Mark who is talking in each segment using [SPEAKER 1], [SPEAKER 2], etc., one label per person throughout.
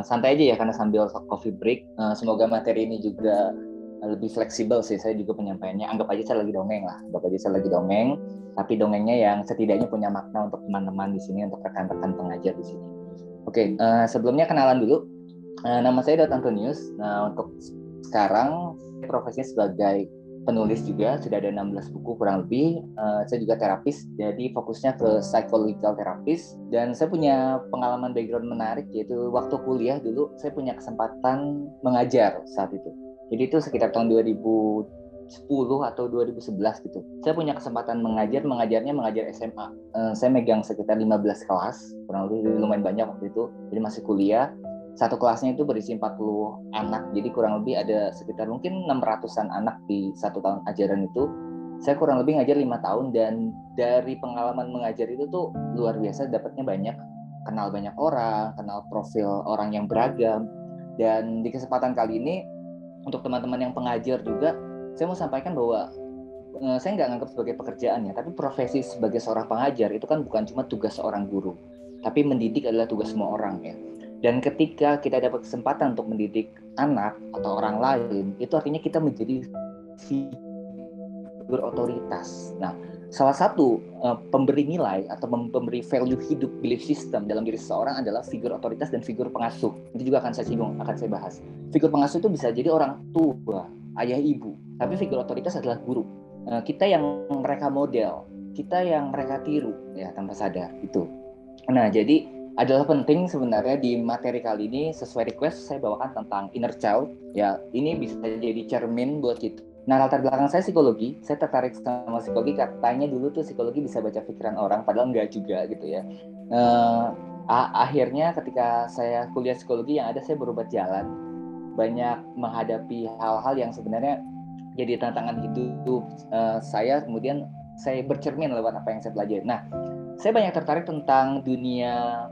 [SPEAKER 1] Santai aja ya karena sambil coffee break. Semoga materi ini juga lebih fleksibel sih. Saya juga penyampaiannya. Anggap aja saya lagi dongeng lah. Tapi dongengnya yang setidaknya punya makna untuk teman-teman di sini, untuk rekan-rekan pengajar di sini. Sebelumnya kenalan dulu. Nama saya Dot Antonius. Nah, untuk sekarang profesinya sebagai penulis juga, sudah ada 16 buku kurang lebih. Saya juga terapis, jadi fokusnya ke psychological therapist. Dan saya punya pengalaman background menarik, yaitu waktu kuliah dulu saya punya kesempatan mengajar saat itu. Jadi itu sekitar tahun 2010 atau 2011 gitu. Saya punya kesempatan mengajar SMA. Saya megang sekitar 15 kelas, kurang lebih lumayan banyak waktu itu. Jadi masih kuliah. Satu kelasnya itu berisi 40 anak, jadi kurang lebih ada sekitar mungkin 600-an anak di satu tahun ajaran itu. Saya kurang lebih ngajar 5 tahun, dan dari pengalaman mengajar itu tuh luar biasa, dapatnya banyak, kenal banyak orang, kenal profil orang yang beragam. Dan di kesempatan kali ini, untuk teman-teman yang pengajar juga, saya mau sampaikan bahwa saya nggak nganggap sebagai pekerjaan ya, tapi profesi sebagai seorang pengajar itu kan bukan cuma tugas seorang guru, tapi mendidik adalah tugas semua orang ya. Dan ketika kita dapat kesempatan untuk mendidik anak atau orang lain, itu artinya kita menjadi figur otoritas. Nah, salah satu pemberi nilai atau pemberi value hidup, belief system dalam diri seseorang adalah figur otoritas dan figur pengasuh. Itu juga akan saya singgung, akan saya bahas. Figur pengasuh itu bisa jadi orang tua, ayah, ibu. Tapi figur otoritas adalah guru. Kita yang mereka model, kita yang mereka tiru, ya tanpa sadar itu. Nah, jadi adalah penting sebenarnya di materi kali ini, sesuai request saya bawakan tentang inner child. Ya, ini bisa jadi cermin buat kita. Nah, latar belakang saya psikologi. Saya tertarik sama psikologi, katanya dulu tuh psikologi bisa baca pikiran orang, padahal enggak juga gitu ya. Akhirnya ketika saya kuliah psikologi, yang ada saya berobat jalan. Banyak menghadapi hal-hal yang sebenarnya jadi tantangan hidup saya, kemudian saya bercermin lewat apa yang saya pelajari. Nah, saya banyak tertarik tentang dunia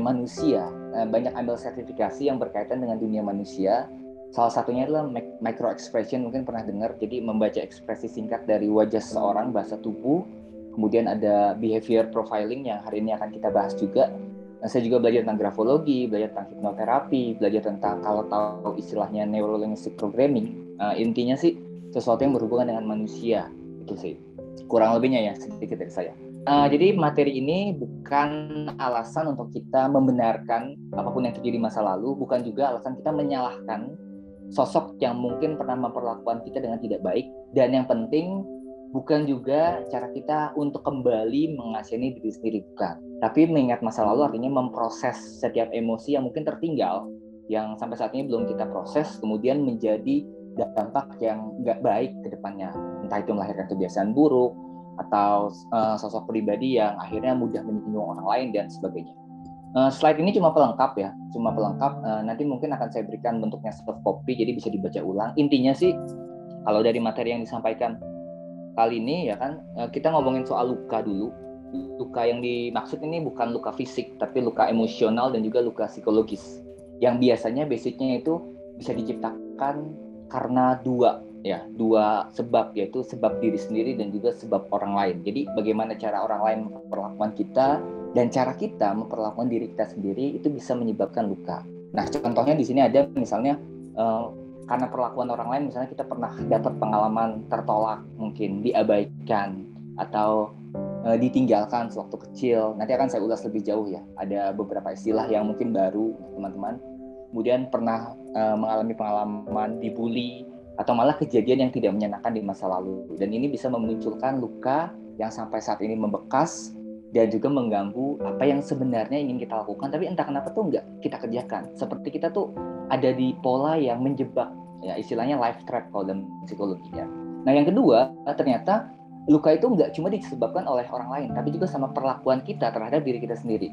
[SPEAKER 1] manusia. Banyak ambil sertifikasi yang berkaitan dengan dunia manusia. Salah satunya adalah micro expression, mungkin pernah dengar. Jadi membaca ekspresi singkat dari wajah seseorang, bahasa tubuh. Kemudian ada behavior profiling yang hari ini akan kita bahas juga. Saya juga belajar tentang grafologi, belajar tentang hipnoterapi, belajar tentang, kalau tahu istilahnya, neurolinguistic programming. Intinya sih sesuatu yang berhubungan dengan manusia. Itu sih kurang lebihnya ya, sedikit dari saya. Jadi materi ini bukan alasan untuk kita membenarkan apapun yang terjadi di masa lalu, bukan juga alasan kita menyalahkan sosok yang mungkin pernah memperlakukan kita dengan tidak baik, dan yang penting bukan juga cara kita untuk kembali mengasihani diri sendiri, bukan. Tapi mengingat masa lalu artinya memproses setiap emosi yang mungkin tertinggal, yang sampai saat ini belum kita proses, kemudian menjadi dampak yang nggak baik ke depannya. Entah itu melahirkan kebiasaan buruk, atau sosok pribadi yang akhirnya mudah menyinggung orang lain dan sebagainya. Slide ini cuma pelengkap ya, nanti mungkin akan saya berikan bentuknya soft copy, jadi bisa dibaca ulang. Intinya sih, kalau dari materi yang disampaikan kali ini ya kan, kita ngomongin soal luka dulu. Luka yang dimaksud ini bukan luka fisik, tapi luka emosional dan juga luka psikologis, yang biasanya basicnya itu bisa diciptakan karena dua sebab, yaitu sebab diri sendiri dan juga sebab orang lain. Jadi bagaimana cara orang lain memperlakukan kita dan cara kita memperlakukan diri kita sendiri itu bisa menyebabkan luka. Nah, contohnya di sini ada misalnya karena perlakuan orang lain, misalnya kita pernah dapat pengalaman tertolak, mungkin diabaikan atau ditinggalkan sewaktu kecil. Nanti akan saya ulas lebih jauh ya. Ada beberapa istilah yang mungkin baru untuk teman-teman. Kemudian pernah mengalami pengalaman dibully, atau malah kejadian yang tidak menyenangkan di masa lalu. Dan ini bisa memunculkan luka yang sampai saat ini membekas dan juga mengganggu apa yang sebenarnya ingin kita lakukan, tapi entah kenapa tuh nggak kita kerjakan. Seperti kita tuh ada di pola yang menjebak, ya istilahnya life trap kalau dalam psikologi ya. Nah, yang kedua, ternyata luka itu nggak cuma disebabkan oleh orang lain, tapi juga sama perlakuan kita terhadap diri kita sendiri.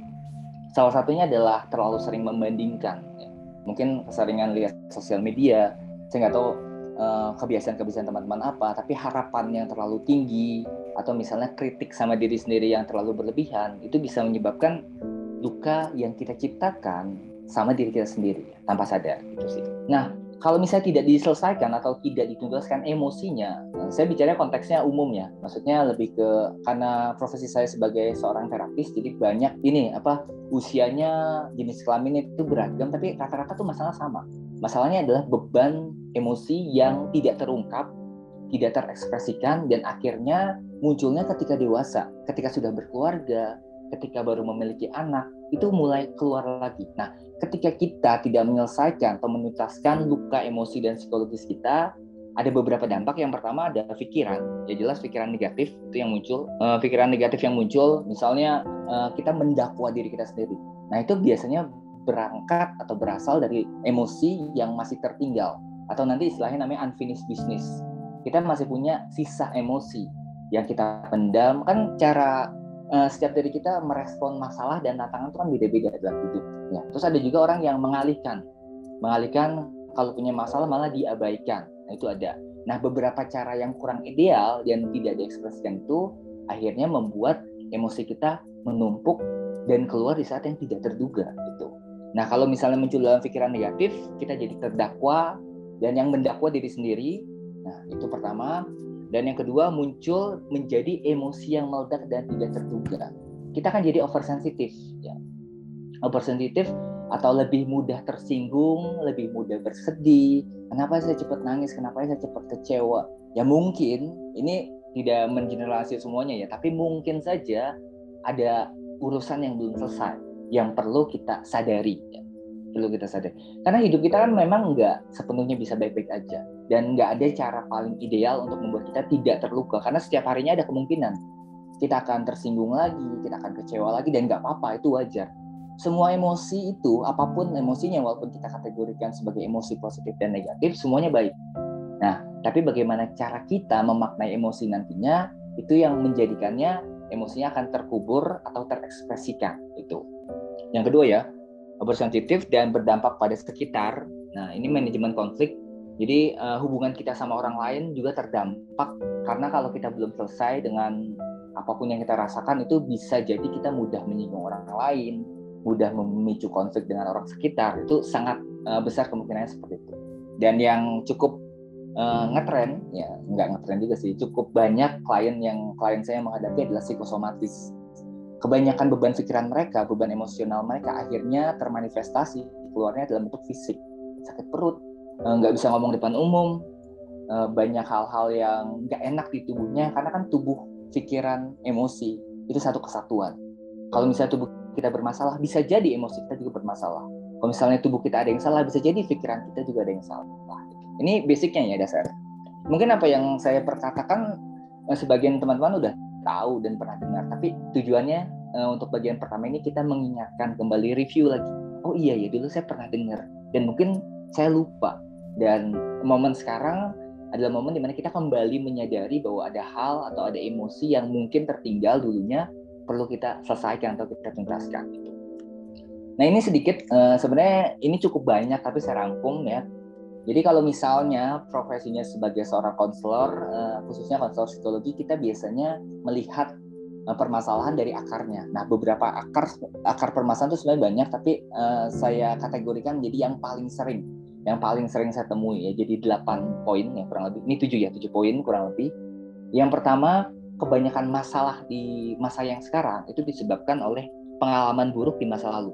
[SPEAKER 1] Salah satunya adalah terlalu sering membandingkan. Ya. Mungkin keseringan lihat sosial media, saya nggak tahu kebiasaan-kebiasaan teman-teman apa, tapi harapan yang terlalu tinggi, atau misalnya kritik sama diri sendiri yang terlalu berlebihan, itu bisa menyebabkan luka yang kita ciptakan sama diri kita sendiri tanpa sadar gitu sih. Nah, kalau misalnya tidak diselesaikan atau tidak dituntaskan emosinya, saya bicara konteksnya umum ya, maksudnya lebih ke karena profesi saya sebagai seorang terapis, jadi banyak ini usianya jenis kelamin itu beragam, tapi rata-rata tuh masalah sama. Masalahnya adalah beban emosi yang tidak terungkap, tidak terekspresikan, dan akhirnya munculnya ketika dewasa, ketika sudah berkeluarga, ketika baru memiliki anak, itu mulai keluar lagi. Nah, ketika kita tidak menyelesaikan atau menuntaskan luka emosi dan psikologis kita, ada beberapa dampak. Yang pertama ada pikiran, ya jelas pikiran negatif itu yang muncul. Pikiran negatif yang muncul, misalnya kita mendakwa diri kita sendiri. Nah, itu biasanya berangkat atau berasal dari emosi yang masih tertinggal, atau nanti istilahnya namanya unfinished business. Kita masih punya sisa emosi yang kita pendam. Kan cara setiap dari kita merespon masalah dan tantangan itu kan beda-beda dalam hidup. Ya. Terus ada juga orang yang mengalihkan kalau punya masalah malah diabaikan. Nah, itu ada. Nah, beberapa cara yang kurang ideal dan tidak diekspresikan itu akhirnya membuat emosi kita menumpuk dan keluar di saat yang tidak terduga gitu. Nah, kalau misalnya muncul dalam pikiran negatif, kita jadi terdakwa dan yang mendakwa diri sendiri. Nah, itu pertama. Dan yang kedua, muncul menjadi emosi yang meledak dan tidak terduga. Kita kan jadi oversensitif ya. Oversensitif atau lebih mudah tersinggung, lebih mudah bersedih. Kenapa saya cepat nangis? Kenapa saya cepat kecewa? Ya mungkin ini tidak mengeneralisir semuanya ya, tapi mungkin saja ada urusan yang belum selesai yang perlu kita sadari ya. Perlu kita sadari. Karena hidup kita kan memang nggak sepenuhnya bisa baik-baik aja, dan nggak ada cara paling ideal untuk membuat kita tidak terluka, karena setiap harinya ada kemungkinan kita akan tersinggung lagi, kita akan kecewa lagi, dan nggak apa-apa, itu wajar. Semua emosi itu, apapun emosinya, walaupun kita kategorikan sebagai emosi positif dan negatif, semuanya baik. Nah, tapi bagaimana cara kita memaknai emosi nantinya, itu yang menjadikannya emosinya akan terkubur atau terekspresikan. Itu yang kedua ya, oversensitif dan berdampak pada sekitar. Nah, ini manajemen konflik. Jadi hubungan kita sama orang lain juga terdampak, karena kalau kita belum selesai dengan apapun yang kita rasakan, itu bisa jadi kita mudah menyinggung orang lain, mudah memicu konflik dengan orang sekitar. Itu sangat besar kemungkinannya seperti itu. Dan yang cukup ngetren, ya nggak ngetren juga sih, cukup banyak klien saya menghadapi adalah psikosomatis. Kebanyakan beban pikiran mereka, beban emosional mereka akhirnya termanifestasi keluarnya dalam bentuk fisik, sakit perut, nggak bisa ngomong depan umum, banyak hal-hal yang nggak enak di tubuhnya, karena kan tubuh, pikiran, emosi itu satu kesatuan. Kalau misalnya tubuh kita bermasalah, bisa jadi emosi kita juga bermasalah. Kalau misalnya tubuh kita ada yang salah, bisa jadi pikiran kita juga ada yang salah. Ini basicnya ya, dasar. Mungkin apa yang saya perkatakan sebagian teman-teman udah tahu dan pernah dengar, tapi tujuannya untuk bagian pertama ini kita mengingatkan kembali, review lagi. Oh iya ya, dulu saya pernah dengar dan mungkin saya lupa. Dan momen sekarang adalah momen dimana kita kembali menyadari bahwa ada hal atau ada emosi yang mungkin tertinggal dulunya, perlu kita selesaikan atau kita tuntaskan. Nah, ini sedikit, sebenarnya ini cukup banyak tapi saya rangkum ya. Jadi kalau misalnya profesinya sebagai seorang konselor, khususnya konselor psikologi, kita biasanya melihat permasalahan dari akarnya. Nah, beberapa akar permasalahan itu sebenarnya banyak, tapi saya kategorikan jadi yang paling sering saya temui ya. Jadi 8 poin ya kurang lebih. Ini 7 poin kurang lebih. Yang pertama, kebanyakan masalah di masa yang sekarang itu disebabkan oleh pengalaman buruk di masa lalu.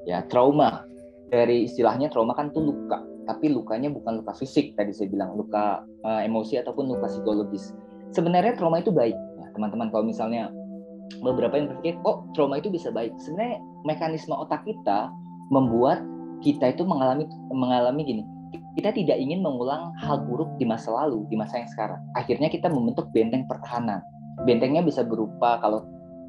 [SPEAKER 1] Ya, trauma. Dari istilahnya trauma kan tuh luka, tapi lukanya bukan luka fisik, tadi saya bilang luka emosi ataupun luka psikologis. Sebenarnya trauma itu baik ya, teman-teman. Kalau misalnya beberapa yang berpikir trauma itu bisa baik, sebenarnya mekanisme otak kita membuat kita itu mengalami gini, kita tidak ingin mengulang hal buruk di masa lalu, di masa yang sekarang. Akhirnya kita membentuk benteng pertahanan. Bentengnya bisa berupa, kalau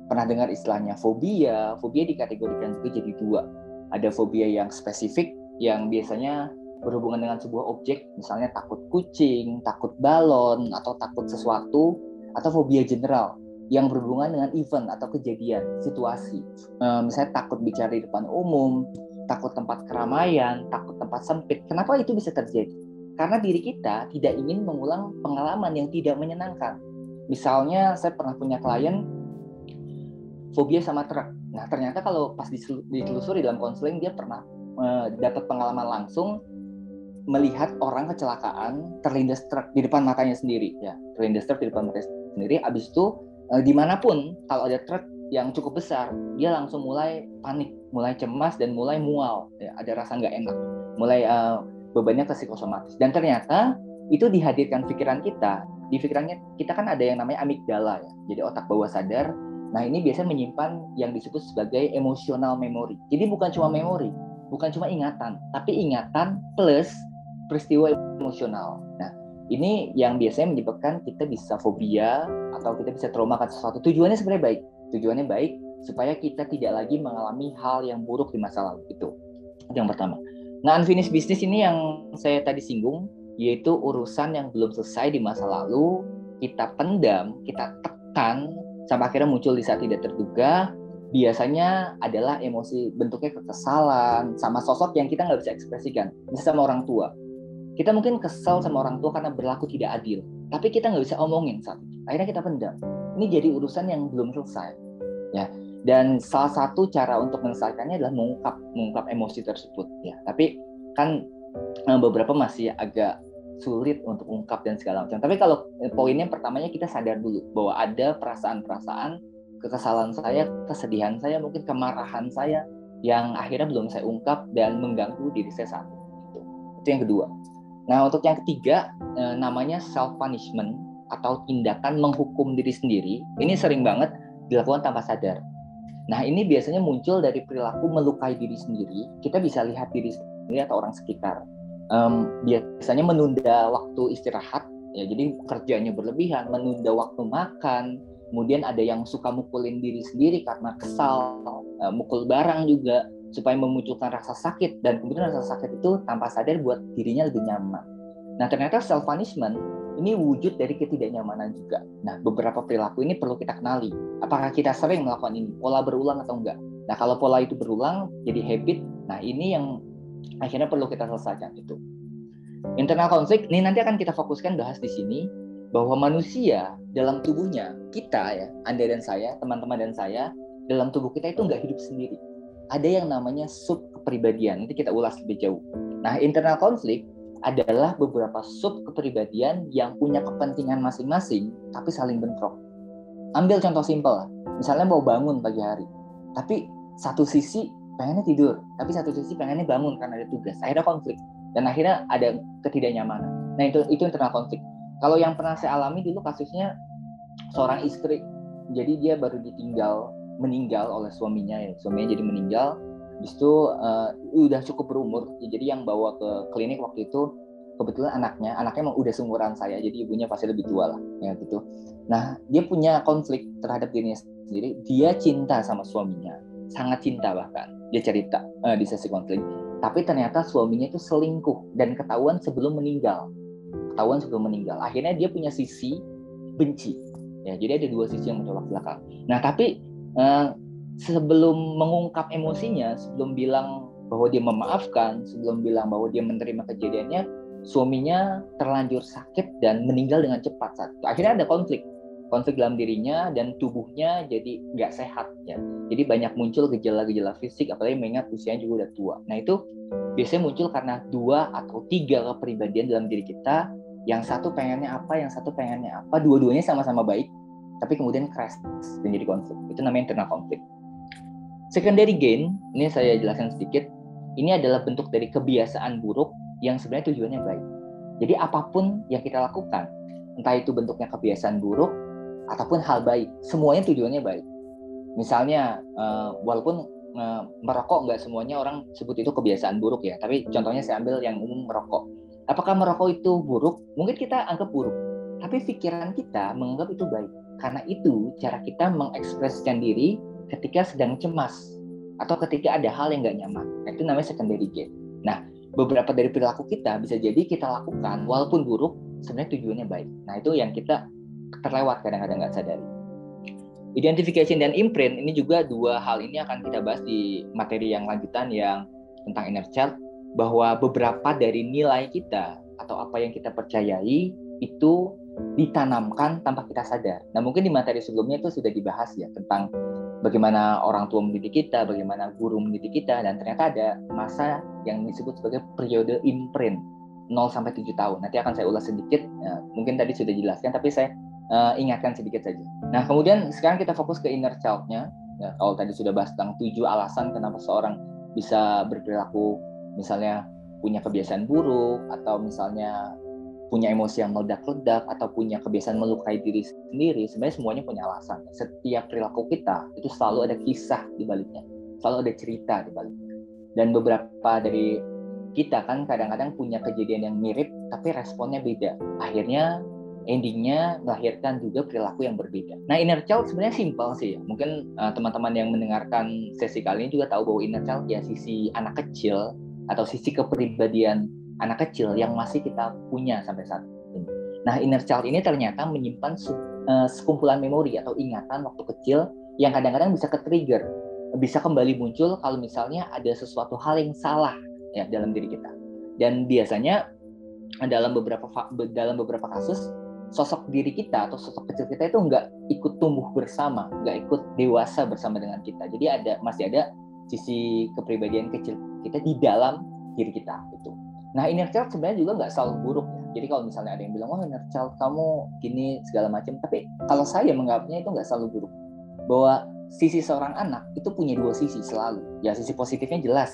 [SPEAKER 1] pernah dengar istilahnya fobia dikategorikan juga jadi 2. Ada fobia yang spesifik, yang biasanya berhubungan dengan sebuah objek, misalnya takut kucing, takut balon, atau takut sesuatu, atau fobia general yang berhubungan dengan event atau kejadian, situasi. Misalnya takut bicara di depan umum, takut tempat keramaian, takut tempat sempit. Kenapa itu bisa terjadi? Karena diri kita tidak ingin mengulang pengalaman yang tidak menyenangkan. Misalnya saya pernah punya klien fobia sama truk. Nah, ternyata kalau pas ditelusuri dalam konseling, dia pernah dapat pengalaman langsung melihat orang kecelakaan terlindas truk di depan matanya sendiri, ya, terlindas truk di depan matanya sendiri. Abis itu dimanapun kalau ada truk yang cukup besar, dia langsung mulai panik, mulai cemas dan mulai mual, ya, ada rasa nggak enak, mulai bebannya ke psikosomatis. Dan ternyata itu dihadirkan pikiran kita. Di pikirannya kita kan ada yang namanya amigdala, ya, jadi otak bawah sadar. Nah, ini biasanya menyimpan yang disebut sebagai emotional memory. Jadi bukan cuma memori, bukan cuma ingatan, tapi ingatan plus peristiwa emosional. Nah, ini yang biasanya menyebabkan kita bisa fobia atau kita bisa trauma akan sesuatu. Tujuannya sebenarnya baik. Tujuannya baik supaya kita tidak lagi mengalami hal yang buruk di masa lalu. Itu yang pertama. Nah, unfinished business ini yang saya tadi singgung, yaitu urusan yang belum selesai di masa lalu, kita pendam, kita tekan, sampai akhirnya muncul di saat tidak terduga. Biasanya adalah emosi, bentuknya kekesalan sama sosok yang kita nggak bisa ekspresikan. Misalnya sama orang tua, kita mungkin kesal sama orang tua karena berlaku tidak adil, tapi kita nggak bisa omongin saat itu. Akhirnya kita pendam. Ini jadi urusan yang belum selesai, ya. Dan salah satu cara untuk menyelesaikannya adalah mengungkap emosi tersebut, ya. Tapi kan beberapa masih agak sulit untuk ungkap dan segala macam. Tapi kalau poinnya pertamanya kita sadar dulu bahwa ada perasaan-perasaan, kekesalan saya, kesedihan saya, mungkin kemarahan saya yang akhirnya belum saya ungkap dan mengganggu diri saya saat itu. Itu yang kedua. Nah, untuk yang ketiga, namanya self punishment atau tindakan menghukum diri sendiri. Ini sering banget dilakukan tanpa sadar. Nah, ini biasanya muncul dari perilaku melukai diri sendiri. Kita bisa lihat diri sendiri atau orang sekitar. Biasanya menunda waktu istirahat, ya, jadi kerjanya berlebihan, menunda waktu makan. Kemudian ada yang suka mukulin diri sendiri karena kesal, mukul barang juga supaya memunculkan rasa sakit, dan kemudian rasa sakit itu tanpa sadar buat dirinya lebih nyaman. Nah, ternyata self punishment ini wujud dari ketidaknyamanan juga. Nah, beberapa perilaku ini perlu kita kenali. Apakah kita sering melakukan ini, pola berulang atau enggak? Nah, kalau pola itu berulang jadi habit, nah ini yang akhirnya perlu kita selesaikan itu. Internal konflik ini nanti akan kita fokuskan bahas di sini, bahwa manusia dalam tubuhnya kita, ya, Anda dan saya, teman-teman dan saya, dalam tubuh kita itu nggak hidup sendiri. Ada yang namanya sub kepribadian. Nanti kita ulas lebih jauh. Nah, internal konflik adalah beberapa sub kepribadian yang punya kepentingan masing-masing tapi saling bentrok. Ambil contoh simpel, misalnya mau bangun pagi hari, tapi satu sisi pengennya tidur, tapi satu sisi pengennya bangun karena ada tugas. Akhirnya konflik dan akhirnya ada ketidaknyamanan. Nah, itu internal konflik. Kalau yang pernah saya alami dulu kasusnya seorang istri, jadi dia baru meninggal oleh suaminya, ya. Suaminya jadi meninggal, habis itu udah cukup berumur, jadi yang bawa ke klinik waktu itu kebetulan anaknya emang udah seumuran saya, jadi ibunya pasti lebih tua lah, ya gitu. Nah, dia punya konflik terhadap dirinya sendiri. Dia cinta sama suaminya, sangat cinta bahkan. Dia cerita di sesi konflik, tapi ternyata suaminya itu selingkuh dan ketahuan sebelum meninggal. Akhirnya dia punya sisi benci, ya. Jadi ada dua sisi yang mencolok belakang. Nah, tapi sebelum mengungkap emosinya, sebelum bilang bahwa dia memaafkan, sebelum bilang bahwa dia menerima kejadiannya, suaminya terlanjur sakit dan meninggal dengan cepat saat itu. Akhirnya ada konflik dalam dirinya dan tubuhnya jadi nggak sehat, ya. Jadi banyak muncul gejala-gejala fisik, apalagi mengingat usianya juga udah tua. Nah, itu biasanya muncul karena 2 atau 3 kepribadian dalam diri kita. Yang satu pengennya apa, yang satu pengennya apa, dua-duanya sama-sama baik, tapi kemudian crash dan jadi konflik. Itu namanya internal konflik. Secondary gain, ini saya jelaskan sedikit. Ini adalah bentuk dari kebiasaan buruk yang sebenarnya tujuannya baik. Jadi apapun yang kita lakukan, entah itu bentuknya kebiasaan buruk ataupun hal baik, semuanya tujuannya baik. Misalnya, walaupun merokok nggak semuanya orang sebut itu kebiasaan buruk, ya, tapi contohnya saya ambil yang umum, merokok. Apakah merokok itu buruk? Mungkin kita anggap buruk, tapi pikiran kita menganggap itu baik. Karena itu cara kita mengekspresikan diri ketika sedang cemas atau ketika ada hal yang nggak nyaman. Nah, itu namanya secondary gain. Nah, beberapa dari perilaku kita bisa jadi kita lakukan walaupun buruk, sebenarnya tujuannya baik. Nah, itu yang kita terlewat kadang-kadang nggak sadari. Identification dan imprint, ini juga dua hal ini akan kita bahas di materi yang lanjutan yang tentang inner child, bahwa beberapa dari nilai kita atau apa yang kita percayai itu ditanamkan tanpa kita sadar. Nah, mungkin di materi sebelumnya itu sudah dibahas, ya, tentang bagaimana orang tua mendidik kita, bagaimana guru mendidik kita, dan ternyata ada masa yang disebut sebagai periode imprint. 0 sampai 7 tahun. Nanti akan saya ulas sedikit, mungkin tadi sudah dijelaskan, tapi saya ingatkan sedikit saja. Nah, kemudian sekarang kita fokus ke inner child-nya. Ya, kalau tadi sudah bahas tentang 7 alasan kenapa seorang bisa berperilaku, misalnya punya kebiasaan buruk, atau misalnya punya emosi yang meledak-ledak, atau punya kebiasaan melukai diri sendiri, sebenarnya semuanya punya alasan. Setiap perilaku kita itu selalu ada kisah di baliknya, selalu ada cerita di baliknya. Dan beberapa dari kita kan kadang-kadang punya kejadian yang mirip, tapi responnya beda. Akhirnya endingnya melahirkan juga perilaku yang berbeda. Nah, inner child sebenarnya simpel sih ya. Mungkin teman-teman yang mendengarkan sesi kali ini juga tahu bahwa inner child ya sisi anak kecil atau sisi kepribadian anak kecil yang masih kita punya sampai saat ini. Nah, inner child ini ternyata menyimpan sekumpulan memori atau ingatan waktu kecil yang kadang-kadang bisa ke-trigger, bisa kembali muncul kalau misalnya ada sesuatu hal yang salah ya dalam diri kita. Dan biasanya dalam beberapa kasus sosok diri kita atau sosok kecil kita itu nggak ikut tumbuh bersama, nggak ikut dewasa bersama dengan kita. Jadi masih ada sisi kepribadian kecil kita di dalam diri kita itu. Nah, inner child sebenarnya juga nggak selalu buruk ya. Jadi kalau misalnya ada yang bilang, oh inner child kamu gini segala macam, tapi kalau saya menganggapnya itu nggak selalu buruk. Bahwa sisi seorang anak itu punya dua sisi selalu. Ya, sisi positifnya jelas.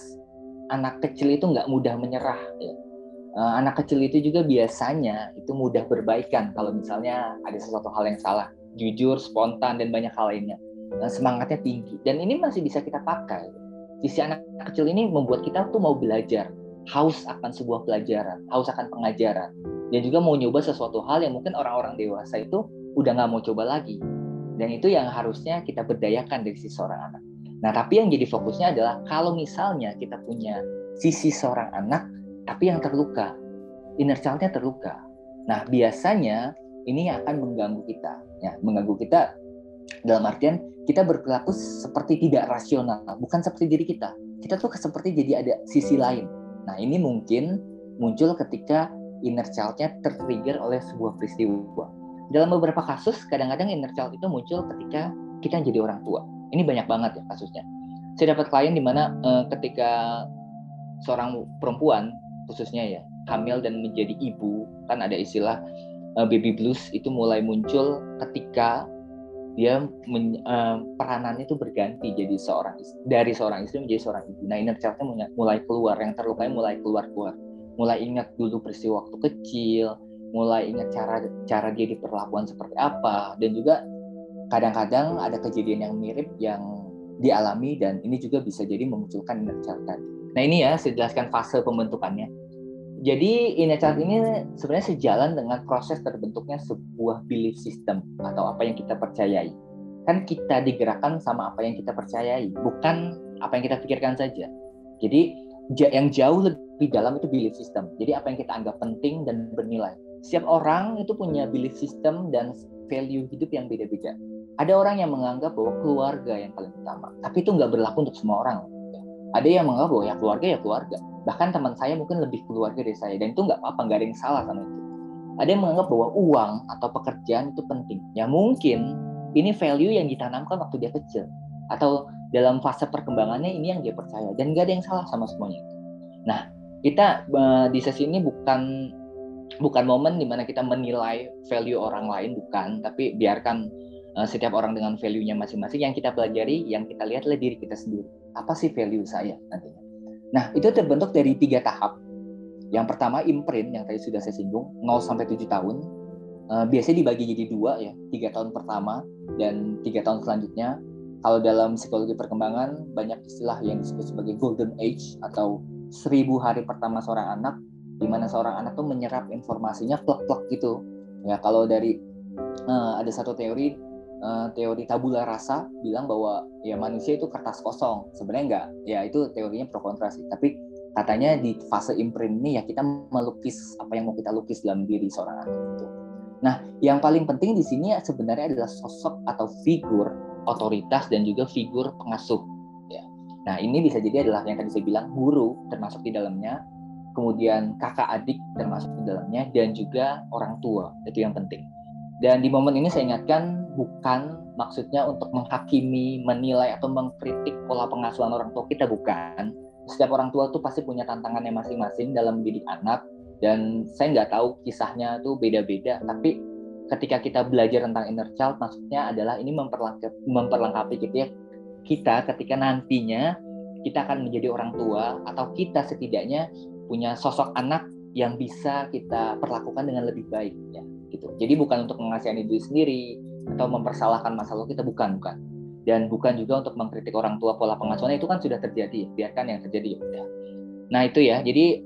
[SPEAKER 1] Anak kecil itu nggak mudah menyerah. Ya. Anak kecil itu juga biasanya itu mudah berbaikan kalau misalnya ada sesuatu hal yang salah. Jujur, spontan, dan banyak hal lainnya. Semangatnya tinggi. Dan ini masih bisa kita pakai. Sisi anak kecil ini membuat kita tuh mau belajar. Haus akan sebuah pelajaran, haus akan pengajaran, dan juga mau nyoba sesuatu hal yang mungkin orang-orang dewasa itu udah nggak mau coba lagi. Dan itu yang harusnya kita berdayakan dari sisi seorang anak. Nah, tapi yang jadi fokusnya adalah kalau misalnya kita punya sisi seorang anak, tapi yang terluka, inner child-nya terluka. Nah, biasanya ini akan mengganggu kita. Ya, mengganggu kita dalam artian kita berperilaku seperti tidak rasional, bukan seperti diri kita. Kita tuh seperti jadi ada sisi lain. Nah, ini mungkin muncul ketika inner child-nya tertrigger oleh sebuah peristiwa. Dalam beberapa kasus, kadang-kadang inner child itu muncul ketika kita jadi orang tua. Ini banyak banget ya kasusnya. Saya dapat klien di mana ketika seorang perempuan, khususnya ya, hamil dan menjadi ibu, kan ada istilah baby blues itu mulai muncul ketika dia peranannya itu berganti jadi dari seorang istri menjadi seorang ibu. Nah, inner child-nya mulai keluar, yang terlukai mulai keluar, mulai ingat dulu peristiwa waktu kecil, mulai ingat cara dia diperlakukan seperti apa, dan juga kadang-kadang ada kejadian yang mirip yang dialami, dan ini juga bisa jadi memunculkan inner child tadi. Nah, ini ya saya jelaskan fase pembentukannya. Jadi inner child ini sebenarnya sejalan dengan proses terbentuknya sebuah belief system atau apa yang kita percayai. Kan kita digerakkan sama apa yang kita percayai, bukan apa yang kita pikirkan saja. Jadi yang jauh lebih dalam itu belief system. Jadi apa yang kita anggap penting dan bernilai. Setiap orang itu punya belief system dan value hidup yang beda-beda. Ada orang yang menganggap bahwa keluarga yang paling utama, tapi itu nggak berlaku untuk semua orang. Ada yang menganggap bahwa ya keluarga. Bahkan teman saya mungkin lebih keluarga dari saya, dan itu nggak apa-apa, nggak ada yang salah sama itu. Ada yang menganggap bahwa uang atau pekerjaan itu penting. Ya mungkin ini value yang ditanamkan waktu dia kecil, atau dalam fase perkembangannya ini yang dia percaya, dan nggak ada yang salah sama semuanya itu. Nah, kita di sesi ini bukan momen dimana kita menilai value orang lain, bukan, tapi biarkan setiap orang dengan value-nya masing-masing. Yang kita pelajari, yang kita lihat adalah diri kita sendiri. Apa sih value saya nantinya? Nah, itu terbentuk dari 3 tahap. Yang pertama, imprint, yang tadi sudah saya singgung, 0 sampai 7 tahun. Biasanya dibagi jadi 2 ya, 3 tahun pertama dan 3 tahun selanjutnya. Kalau dalam psikologi perkembangan, banyak istilah yang disebut sebagai golden age atau 1000 hari pertama seorang anak, di mana seorang anak tuh menyerap informasinya plek-plek gitu. Ya, kalau dari ada satu teori tabula rasa bilang bahwa ya manusia itu kertas kosong. Sebenarnya enggak, ya itu teorinya pro kontra sih. Tapi katanya di fase imprint ini ya kita melukis apa yang mau kita lukis dalam diri seorang anak itu. Nah, yang paling penting di sini sebenarnya adalah sosok atau figur otoritas dan juga figur pengasuh. Ya. Nah, ini bisa jadi adalah yang tadi saya bilang guru termasuk di dalamnya, kemudian kakak adik termasuk di dalamnya, dan juga orang tua. Itu yang penting. Dan di momen ini saya ingatkan, bukan maksudnya untuk menghakimi, menilai, atau mengkritik pola pengasuhan orang tua kita, bukan. Setiap orang tua itu pasti punya tantangannya masing-masing dalam mendidik anak, Dan saya nggak tahu kisahnya tuh beda-beda, tapi ketika kita belajar tentang inner child, maksudnya adalah ini memperlengkapi kita ketika nantinya kita akan menjadi orang tua, atau kita setidaknya punya sosok anak yang bisa kita perlakukan dengan lebih baik, ya gitu. Jadi bukan untuk mengasihani diri sendiri atau mempersalahkan masa lalu kita, bukan. Dan bukan juga untuk mengkritik orang tua pola pengasuhannya, itu kan sudah terjadi, biarkan yang terjadi ya udah. Nah itu ya, jadi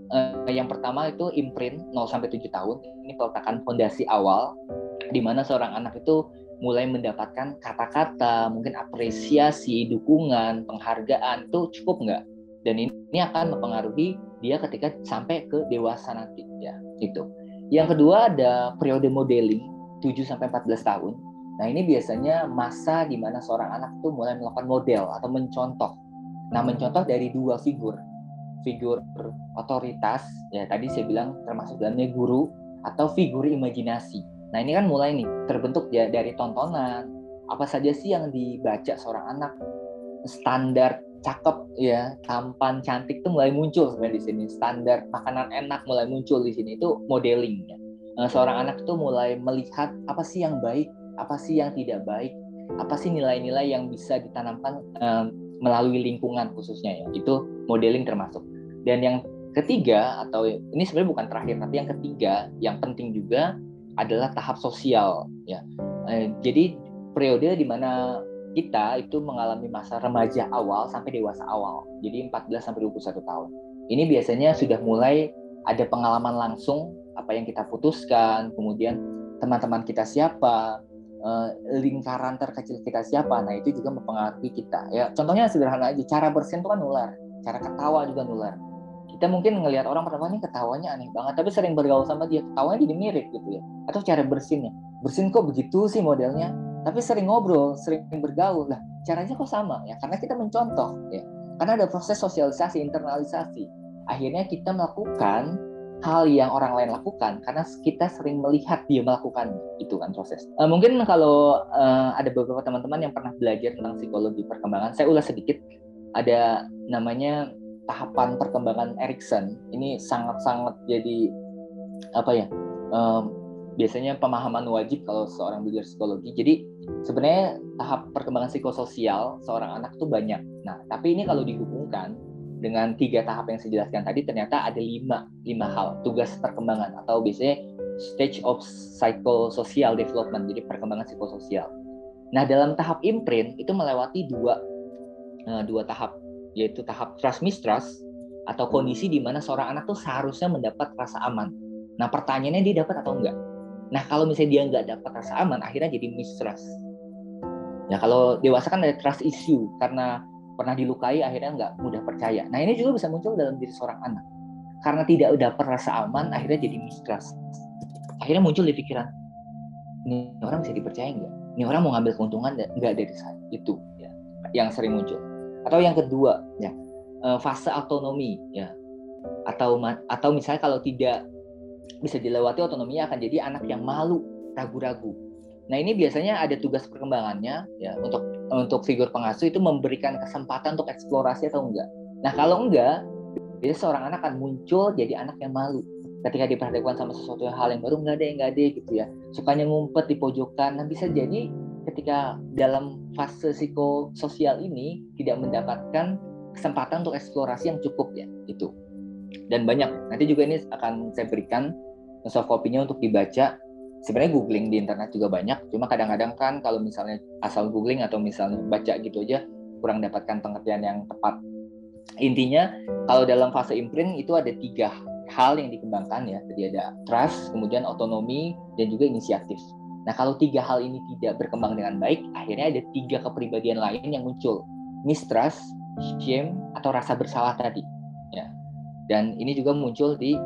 [SPEAKER 1] yang pertama itu imprint 0-7 tahun, ini peletakan fondasi awal di mana seorang anak itu mulai mendapatkan kata-kata, mungkin apresiasi, dukungan, penghargaan, itu cukup nggak? Dan ini akan mempengaruhi dia ketika sampai ke dewasa nanti, ya itu. Yang kedua ada periode modeling 7-14 tahun. Nah ini biasanya masa di mana seorang anak itu mulai melakukan model atau mencontoh. Nah mencontoh dari dua figur otoritas, ya tadi saya bilang termasuk dalamnya guru, atau figur imajinasi. Nah ini kan mulai nih terbentuk ya dari tontonan, apa saja sih yang dibaca seorang anak, standar cakep ya, tampan, cantik tuh mulai muncul sebenarnya di sini, standar makanan enak mulai muncul di sini, itu modeling ya. Seorang anak tuh mulai melihat apa sih yang baik, apa sih yang tidak baik, apa sih nilai-nilai yang bisa ditanamkan melalui lingkungan khususnya ya, itu modeling termasuk. Dan yang ketiga, atau ini sebenarnya bukan terakhir tapi yang ketiga yang penting juga adalah tahap sosial ya. Jadi periode di mana kita itu mengalami masa remaja awal sampai dewasa awal, jadi 14-21 tahun. Ini biasanya sudah mulai ada pengalaman langsung apa yang kita putuskan, kemudian teman-teman kita siapa, lingkaran terkecil kita siapa. Nah itu juga mempengaruhi kita ya. Contohnya sederhana aja, cara bersin itu kan nular, cara ketawa juga nular. Kita mungkin ngelihat orang pertama ini ketawanya aneh banget, tapi sering bergaul sama dia, ketawanya jadi mirip gitu ya. Atau cara bersin kok begitu sih modelnya, tapi sering ngobrol, sering bergaul lah, caranya kok sama ya, karena kita mencontoh ya. Karena ada proses sosialisasi, internalisasi. Akhirnya kita melakukan hal yang orang lain lakukan karena kita sering melihat dia melakukan, itu kan proses. Mungkin kalau ada beberapa teman-teman yang pernah belajar tentang psikologi perkembangan, saya ulas sedikit. Ada namanya tahapan perkembangan Erikson. Ini sangat-sangat jadi apa ya? Biasanya pemahaman wajib kalau seorang belajar psikologi. Jadi sebenarnya tahap perkembangan psikososial seorang anak itu banyak. Nah, tapi ini kalau dihubungkan dengan 3 tahap yang saya jelaskan tadi, ternyata ada 5 hal tugas perkembangan, atau biasanya stage of psychosocial development, jadi perkembangan psikososial. Nah, dalam tahap imprint itu melewati dua tahap, yaitu tahap trust mistrust, atau kondisi di mana seorang anak tuh seharusnya mendapat rasa aman. Nah, pertanyaannya dia dapat atau enggak? Nah, kalau misalnya dia nggak dapat rasa aman, akhirnya jadi mistrust. Ya, kalau dewasa kan ada trust issue, karena pernah dilukai akhirnya nggak mudah percaya. Nah ini juga bisa muncul dalam diri seorang anak, karena tidak dapat rasa aman akhirnya jadi mistrust. Akhirnya muncul di pikiran, ini orang bisa dipercaya nggak? Ini orang mau ngambil keuntungan nggak dari saya? Itu ya, yang sering muncul. Atau yang kedua ya, fase autonomi ya, atau misalnya kalau tidak bisa dilewati otonominya, akan jadi anak yang malu, ragu-ragu. Nah ini biasanya ada tugas perkembangannya ya, untuk figur pengasuh itu memberikan kesempatan untuk eksplorasi atau enggak. Nah kalau enggak, biasanya seorang anak akan muncul jadi anak yang malu ketika diperhadapkan sama sesuatu hal yang baru, enggak deh gitu ya, sukanya ngumpet di pojokan. Nah bisa jadi ketika dalam fase psikososial ini tidak mendapatkan kesempatan untuk eksplorasi yang cukup ya, itu. Dan banyak, nanti juga ini akan saya berikan soft copy-nya untuk dibaca. Sebenarnya googling di internet juga banyak, cuma kadang-kadang kan kalau misalnya asal googling atau misalnya baca gitu aja kurang dapatkan pengertian yang tepat. Intinya kalau dalam fase imprint itu ada 3 hal yang dikembangkan ya. Jadi ada trust, kemudian otonomi, dan juga inisiatif. Nah kalau 3 hal ini tidak berkembang dengan baik, akhirnya ada 3 kepribadian lain yang muncul, mistrust, shame, atau rasa bersalah tadi ya. Dan ini juga muncul di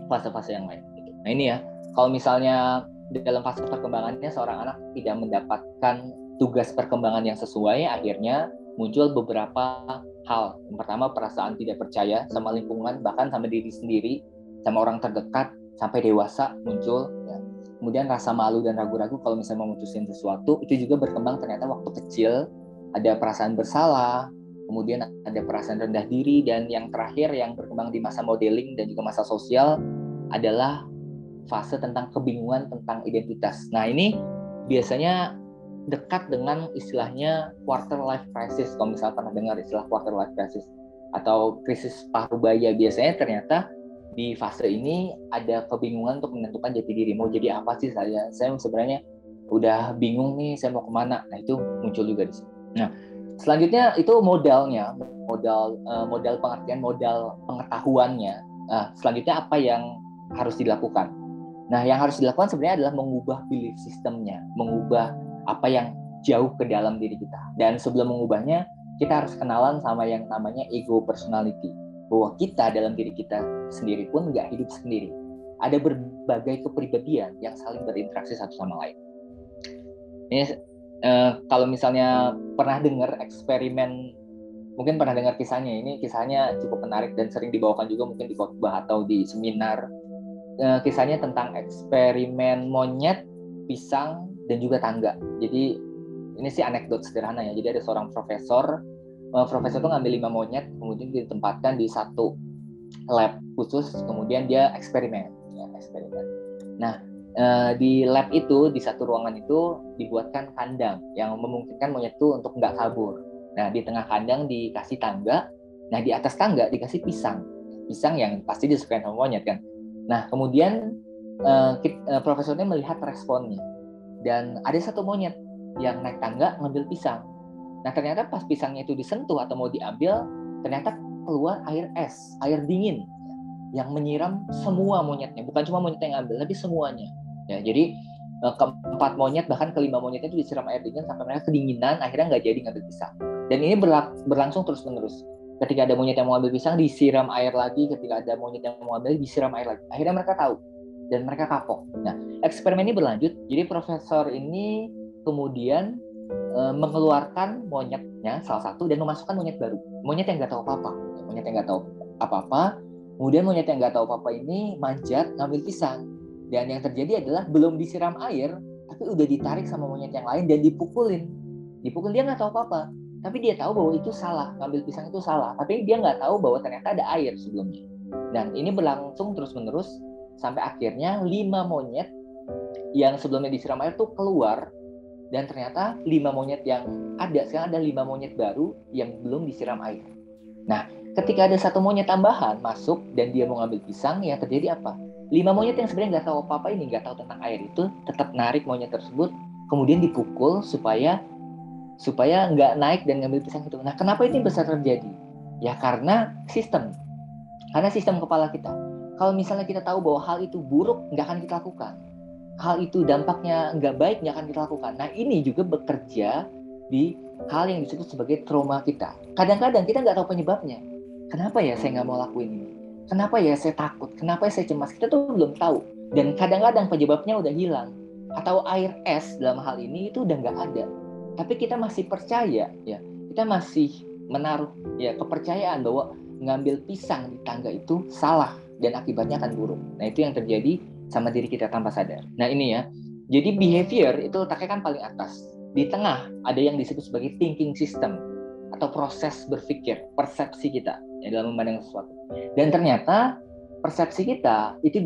[SPEAKER 1] fase-fase yang lain. Nah ini ya, kalau misalnya dalam fase perkembangannya seorang anak tidak mendapatkan tugas perkembangan yang sesuai, akhirnya muncul beberapa hal. Yang pertama, perasaan tidak percaya sama lingkungan, bahkan sama diri sendiri, sama orang terdekat, sampai dewasa muncul ya. Kemudian rasa malu dan ragu-ragu kalau misalnya memutuskan sesuatu, itu juga berkembang ternyata waktu kecil. Ada perasaan bersalah, kemudian ada perasaan rendah diri, dan yang terakhir yang berkembang di masa modeling dan juga masa sosial, adalah fase tentang kebingungan tentang identitas. Nah, ini biasanya dekat dengan istilahnya quarter life crisis. Kalau misalnya pernah dengar istilah quarter life crisis atau krisis parubaya, biasanya ternyata di fase ini ada kebingungan untuk menentukan jati diri. Mau jadi apa sih saya? Saya sebenarnya udah bingung nih, saya mau kemana? Nah, itu muncul juga di sini. Nah, selanjutnya itu modal pengertian, modal pengetahuannya. Nah, selanjutnya apa yang harus dilakukan? Nah, yang harus dilakukan sebenarnya adalah mengubah belief systemnya, mengubah apa yang jauh ke dalam diri kita. Dan sebelum mengubahnya, kita harus kenalan sama yang namanya ego personality. Bahwa kita dalam diri kita sendiri pun nggak hidup sendiri. Ada berbagai kepribadian yang saling berinteraksi satu sama lain. Ini kalau misalnya pernah dengar eksperimen, mungkin pernah dengar kisahnya. Ini kisahnya cukup menarik dan sering dibawakan juga mungkin di khotbah atau di seminar. Kisahnya tentang eksperimen monyet, pisang, dan juga tangga. Jadi ini sih anekdot sederhana ya. Jadi ada seorang profesor itu ngambil 5 monyet, kemudian ditempatkan di satu lab khusus, kemudian dia eksperimen. Nah, di lab itu, di satu ruangan itu dibuatkan kandang yang memungkinkan monyet itu untuk nggak kabur. Nah, di tengah kandang dikasih tangga, nah di atas tangga dikasih pisang yang pasti disukai sama monyet kan. Nah, kemudian profesornya melihat responnya, dan ada satu monyet yang naik tangga ngambil pisang. Nah, ternyata pas pisangnya itu disentuh atau mau diambil, ternyata keluar air es, air dingin yang menyiram semua monyetnya. Bukan cuma monyet yang ngambil, tapi semuanya. Ya, jadi keempat monyet, bahkan kelima monyetnya itu disiram air dingin sampai mereka kedinginan, akhirnya nggak jadi ngambil pisang. Dan ini berlangsung terus-menerus. Ketika ada monyet yang mau ambil pisang, disiram air lagi. Ketika ada monyet yang mau ambil, disiram air lagi. Akhirnya mereka tahu dan mereka kapok. Nah, eksperimen ini berlanjut. Jadi profesor ini kemudian mengeluarkan monyetnya salah satu dan memasukkan monyet baru, monyet yang nggak tahu apa-apa. Kemudian monyet yang nggak tahu apa-apa ini manjat ngambil pisang, dan yang terjadi adalah belum disiram air tapi udah ditarik sama monyet yang lain dan dipukul. Dia nggak tahu apa-apa, tapi dia tahu bahwa itu salah, ngambil pisang itu salah, tapi dia nggak tahu bahwa ternyata ada air sebelumnya. Dan ini berlangsung terus-menerus sampai akhirnya 5 monyet yang sebelumnya disiram air tuh keluar. Dan ternyata 5 monyet yang ada, sekarang ada 5 monyet baru yang belum disiram air. Nah, ketika ada satu monyet tambahan masuk dan dia mau ngambil pisang, yang terjadi apa? 5 monyet yang sebenarnya nggak tahu apa-apa ini, nggak tahu tentang air itu, tetap narik monyet tersebut, kemudian dipukul supaya nggak naik dan ngambil pisang itu. Nah, kenapa ini bisa terjadi? Ya karena sistem kepala kita. Kalau misalnya kita tahu bahwa hal itu buruk, nggak akan kita lakukan. Hal itu dampaknya nggak baik, nggak akan kita lakukan. Nah, ini juga bekerja di hal yang disebut sebagai trauma kita. Kadang-kadang kita nggak tahu penyebabnya. Kenapa ya saya nggak mau lakuin ini? Kenapa ya saya takut? Kenapa ya saya cemas? Kita tuh belum tahu. Dan kadang-kadang penyebabnya udah hilang. Atau air es dalam hal ini itu udah nggak ada. Tapi kita masih percaya, ya. Kita masih menaruh ya kepercayaan bahwa ngambil pisang di tangga itu salah dan akibatnya akan buruk. Nah, itu yang terjadi sama diri kita tanpa sadar. Nah, ini ya. Jadi behavior itu letaknya kan paling atas. Di tengah ada yang disebut sebagai thinking system atau proses berpikir, persepsi kita ya, dalam memandang sesuatu. Dan ternyata persepsi kita itu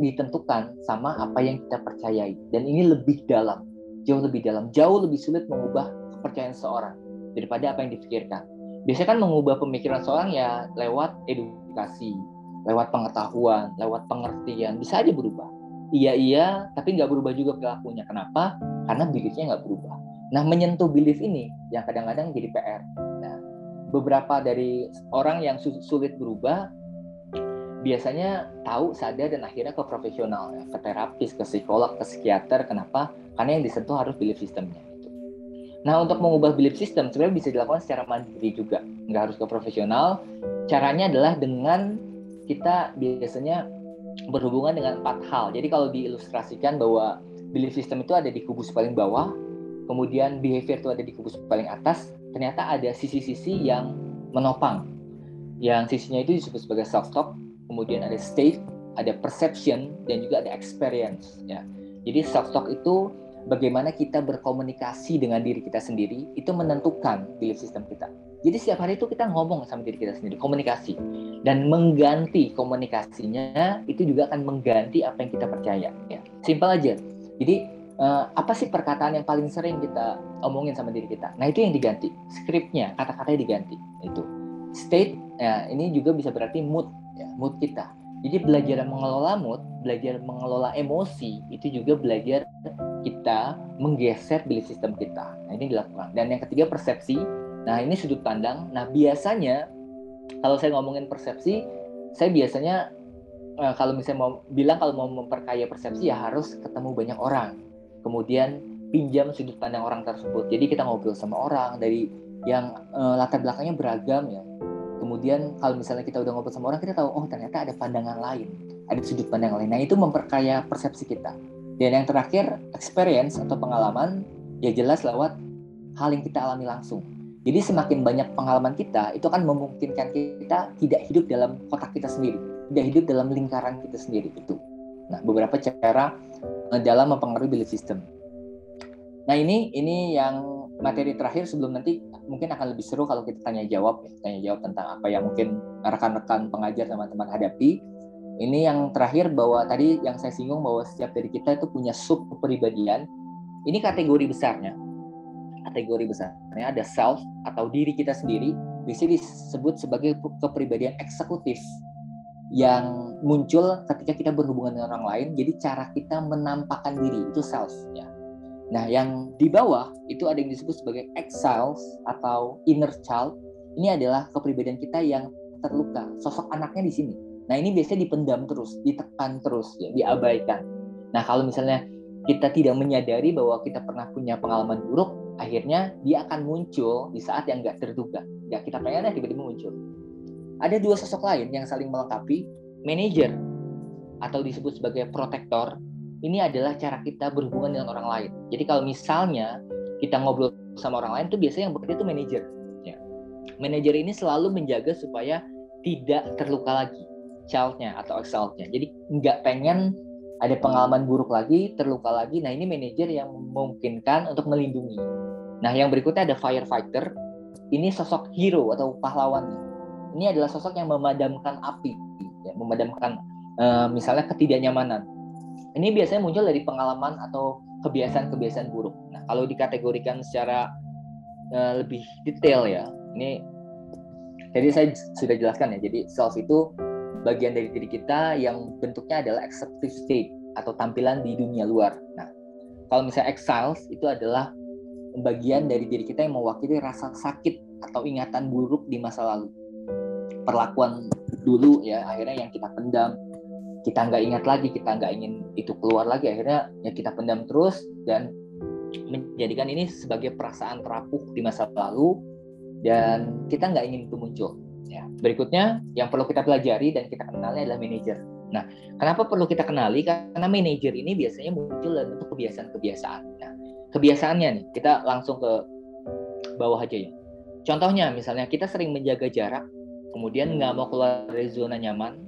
[SPEAKER 1] ditentukan sama apa yang kita percayai. Dan ini lebih dalam, jauh lebih sulit mengubah kepercayaan seorang daripada apa yang dipikirkan. Biasanya kan mengubah pemikiran seorang ya lewat edukasi, lewat pengetahuan, lewat pengertian, bisa aja berubah. Iya, tapi nggak berubah juga perilakunya. Kenapa? Karena beliefnya nggak berubah. Nah, menyentuh belief ini yang kadang-kadang jadi PR. Nah, beberapa dari orang yang sulit berubah biasanya tahu, sadar, dan akhirnya ke profesional, ya, ke terapis, ke psikolog, ke psikiater. Kenapa? Karena yang disentuh harus belief systemnya. Nah, untuk mengubah belief system sebenarnya bisa dilakukan secara mandiri juga, nggak harus ke profesional. Caranya adalah dengan kita biasanya berhubungan dengan 4 hal. Jadi kalau diilustrasikan bahwa belief system itu ada di kubus paling bawah, kemudian behavior itu ada di kubus paling atas, ternyata ada sisi-sisi yang menopang. Yang sisinya itu disebut sebagai self-talk, kemudian ada state, ada perception, dan juga ada experience. Ya. Jadi self-talk itu bagaimana kita berkomunikasi dengan diri kita sendiri, itu menentukan belief system kita. Jadi setiap hari itu kita ngomong sama diri kita sendiri, komunikasi. Dan mengganti komunikasinya itu juga akan mengganti apa yang kita percaya. Ya. Simpel aja. Jadi apa sih perkataan yang paling sering kita omongin sama diri kita? Nah itu yang diganti. Skripnya, kata-katanya diganti. Itu. State, ya, ini juga bisa berarti mood, ya, mood kita. Jadi belajar mengelola mood, belajar mengelola emosi, itu juga belajar kita menggeser belief system kita. Nah ini dilakukan. Dan yang ketiga persepsi. Nah ini sudut pandang. Nah biasanya kalau saya ngomongin persepsi, saya biasanya kalau misalnya kalau mau memperkaya persepsi ya harus ketemu banyak orang. Kemudian pinjam sudut pandang orang tersebut. Jadi kita ngobrol sama orang dari yang latar belakangnya beragam ya. Kemudian kalau misalnya kita udah ngobrol sama orang, kita tahu oh ternyata ada pandangan lain, ada sudut pandang lain. Nah itu memperkaya persepsi kita. Dan yang terakhir experience atau pengalaman ya jelas lewat hal yang kita alami langsung. Jadi semakin banyak pengalaman kita, itu akan memungkinkan kita tidak hidup dalam kotak kita sendiri, tidak hidup dalam lingkaran kita sendiri itu. Nah, beberapa cara dalam mempengaruhi belief system. Nah, ini yang materi terakhir sebelum nanti mungkin akan lebih seru kalau kita tanya jawab tentang apa yang mungkin rekan-rekan pengajar teman-teman hadapi. Ini yang terakhir bahwa tadi yang saya singgung bahwa setiap dari kita itu punya sub kepribadian. Ini kategori besarnya ada self atau diri kita sendiri, bisa disebut sebagai kepribadian eksekutif yang muncul ketika kita berhubungan dengan orang lain. Jadi cara kita menampakkan diri itu self ya. Nah yang di bawah itu ada yang disebut sebagai ex-self atau inner child. Ini adalah kepribadian kita yang terluka, sosok anaknya di sini. Nah ini biasanya dipendam terus, ditekan terus ya, diabaikan. Nah kalau misalnya kita tidak menyadari bahwa kita pernah punya pengalaman buruk, akhirnya dia akan muncul di saat yang nggak terduga. Nggak kita pengen tiba-tiba muncul. Ada dua sosok lain yang saling melengkapi, manajer atau disebut sebagai protektor. Ini adalah cara kita berhubungan dengan orang lain. Jadi kalau misalnya kita ngobrol sama orang lain, itu biasanya yang bekerja itu manajer. Ya. Manajer ini selalu menjaga supaya tidak terluka lagi child-nya atau self-nya. Jadi nggak pengen ada pengalaman buruk lagi, terluka lagi. Nah ini manajer yang memungkinkan untuk melindungi. Nah yang berikutnya ada firefighter. Ini sosok hero atau pahlawan. Ini adalah sosok yang memadamkan api, ya, memadamkan misalnya ketidaknyamanan. Ini biasanya muncul dari pengalaman atau kebiasaan-kebiasaan buruk. Nah kalau dikategorikan secara lebih detail ya, ini jadi saya sudah jelaskan ya. Jadi self itu bagian dari diri kita yang bentuknya adalah executive state atau tampilan di dunia luar. Nah, kalau misalnya exiles itu adalah bagian dari diri kita yang mewakili rasa sakit atau ingatan buruk di masa lalu. Perlakuan dulu ya, akhirnya yang kita pendam, kita nggak ingat lagi, kita nggak ingin itu keluar lagi, akhirnya ya kita pendam terus dan menjadikan ini sebagai perasaan terapuh di masa lalu dan kita nggak ingin itu muncul. Ya. Berikutnya yang perlu kita pelajari dan kita kenali adalah manajer. Nah, kenapa perlu kita kenali? Karena manajer ini biasanya muncul dalam bentuk kebiasaan-kebiasaan. Nah, kebiasaannya nih, kita langsung ke bawah aja ya. Contohnya, misalnya kita sering menjaga jarak, kemudian nggak mau keluar dari zona nyaman,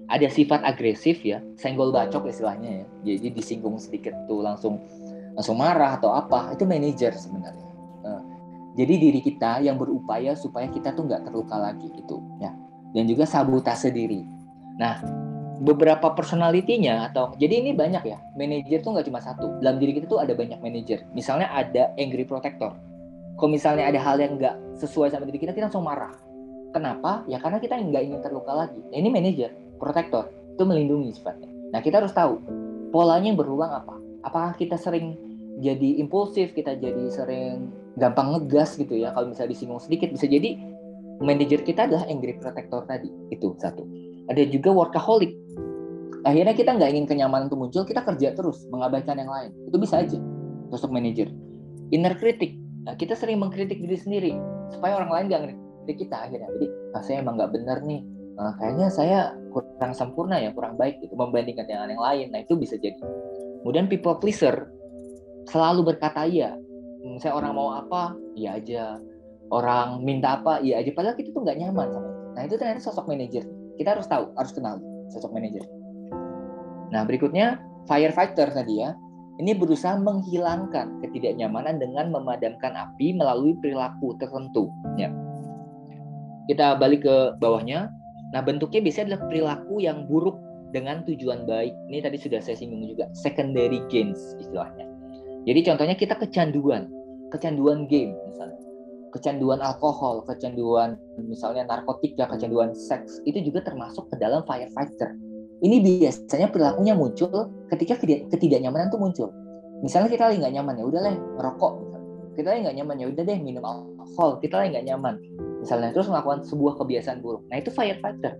[SPEAKER 1] ada sifat agresif ya, senggol bacok istilahnya ya. Jadi disinggung sedikit tuh langsung marah atau apa, itu manajer sebenarnya. Jadi diri kita yang berupaya supaya kita tuh nggak terluka lagi gitu ya. Dan juga sabotase diri. Nah, beberapa personalitinya atau jadi ini banyak ya. Manajer tuh nggak cuma satu. Dalam diri kita tuh ada banyak manajer. Misalnya ada angry protector. Kalau misalnya ada hal yang nggak sesuai sama diri kita langsung marah. Kenapa? Ya karena kita nggak ingin terluka lagi. Nah, ini manajer, protector itu melindungi sifatnya. Nah, kita harus tahu polanya yang berulang apa. Apakah kita sering jadi impulsif, kita jadi sering gampang ngegas gitu ya. Kalau misalnya disinggung sedikit, bisa jadi manajer kita adalah angry protector tadi. Itu satu. Ada juga workaholic. Akhirnya kita nggak ingin kenyamanan itu muncul, kita kerja terus, mengabaikan yang lain. Itu bisa aja sosok manajer. Inner critic. Nah, kita sering mengkritik diri sendiri supaya orang lain nggak ngeritik kita akhirnya. Jadi, saya emang nggak benar nih. Kayaknya saya kurang sempurna ya, kurang baik gitu membandingkan dengan yang lain. Nah, itu bisa jadi. Kemudian people pleaser. Selalu berkata iya. Misalnya orang mau apa, iya aja. Orang minta apa, iya aja. Padahal kita tuh nggak nyaman sama itu. Nah itu ternyata sosok manajer. Kita harus tahu, harus kenal sosok manajer. Nah berikutnya firefighter tadi ya. Ini berusaha menghilangkan ketidaknyamanan dengan memadamkan api melalui perilaku tertentu. Ya. kita balik ke bawahnya. Nah, bentuknya biasanya adalah perilaku yang buruk dengan tujuan baik. Ini tadi sudah saya singgung juga, secondary gains istilahnya. Jadi contohnya kita kecanduan game misalnya, kecanduan alkohol, kecanduan misalnya narkotika, kecanduan seks, itu juga termasuk ke dalam firefighter. Ini biasanya perilakunya muncul ketika ketidaknyamanan itu muncul. Misalnya kita lagi nggak nyaman, ya udah lah merokok. Kita lagi nggak nyaman, ya udah deh minum alkohol. Kita lagi nggak nyaman, misalnya, terus melakukan sebuah kebiasaan buruk. Nah, itu firefighter.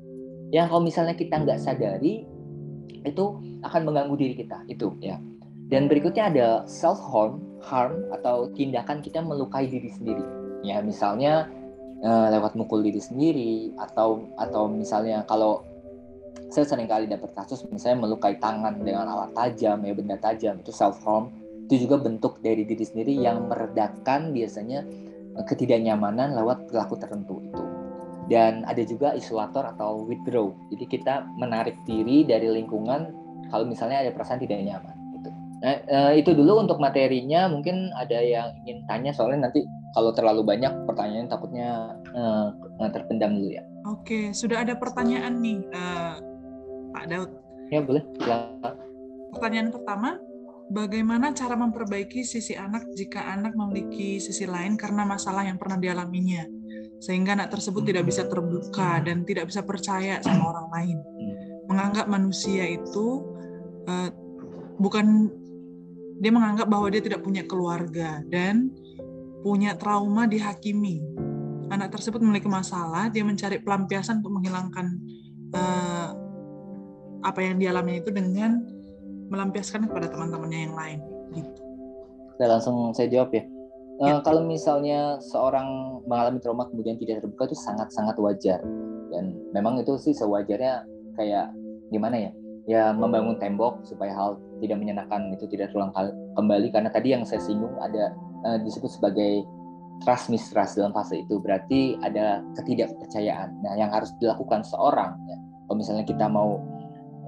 [SPEAKER 1] Yang kalau misalnya kita nggak sadari, itu akan mengganggu diri kita. Itu ya. Dan berikutnya ada self harm atau tindakan kita melukai diri sendiri. Ya, misalnya lewat mukul diri sendiri, atau misalnya kalau saya sering kali dapat kasus misalnya melukai tangan dengan alat tajam, ya benda tajam, itu self harm. Itu juga bentuk dari diri sendiri yang meredakan biasanya ketidaknyamanan lewat perilaku tertentu itu. Dan ada juga isolator atau withdraw. Jadi kita menarik diri dari lingkungan kalau misalnya ada perasaan tidak nyaman gitu. Nah, itu dulu untuk materinya. Mungkin ada yang ingin tanya, soalnya nanti kalau terlalu banyak pertanyaan takutnya terpendam dulu ya.
[SPEAKER 2] Oke, sudah ada pertanyaan nih, Pak Daud.
[SPEAKER 1] Ya, boleh.
[SPEAKER 2] Pertanyaan pertama, bagaimana cara memperbaiki sisi anak jika anak memiliki sisi lain karena masalah yang pernah dialaminya, sehingga anak tersebut tidak bisa terbuka dan tidak bisa percaya sama orang lain, menganggap manusia itu dia menganggap bahwa dia tidak punya keluarga dan punya trauma dihakimi. Anak tersebut memiliki masalah, dia mencari pelampiasan untuk menghilangkan apa yang dialami itu dengan melampiaskan kepada teman-temannya yang lain. Gitu.
[SPEAKER 1] Langsung saya jawab ya. Kalau misalnya seorang mengalami trauma kemudian tidak terbuka, itu sangat-sangat wajar. Dan memang itu sih sewajarnya, kayak gimana ya? Ya membangun tembok supaya hal tidak menyenangkan itu tidak terulang kembali. Karena tadi yang saya singgung ada disebut sebagai trust mistrust dalam fase itu, berarti ada ketidakpercayaan. Nah, yang harus dilakukan seorang, ya, kalau misalnya kita mau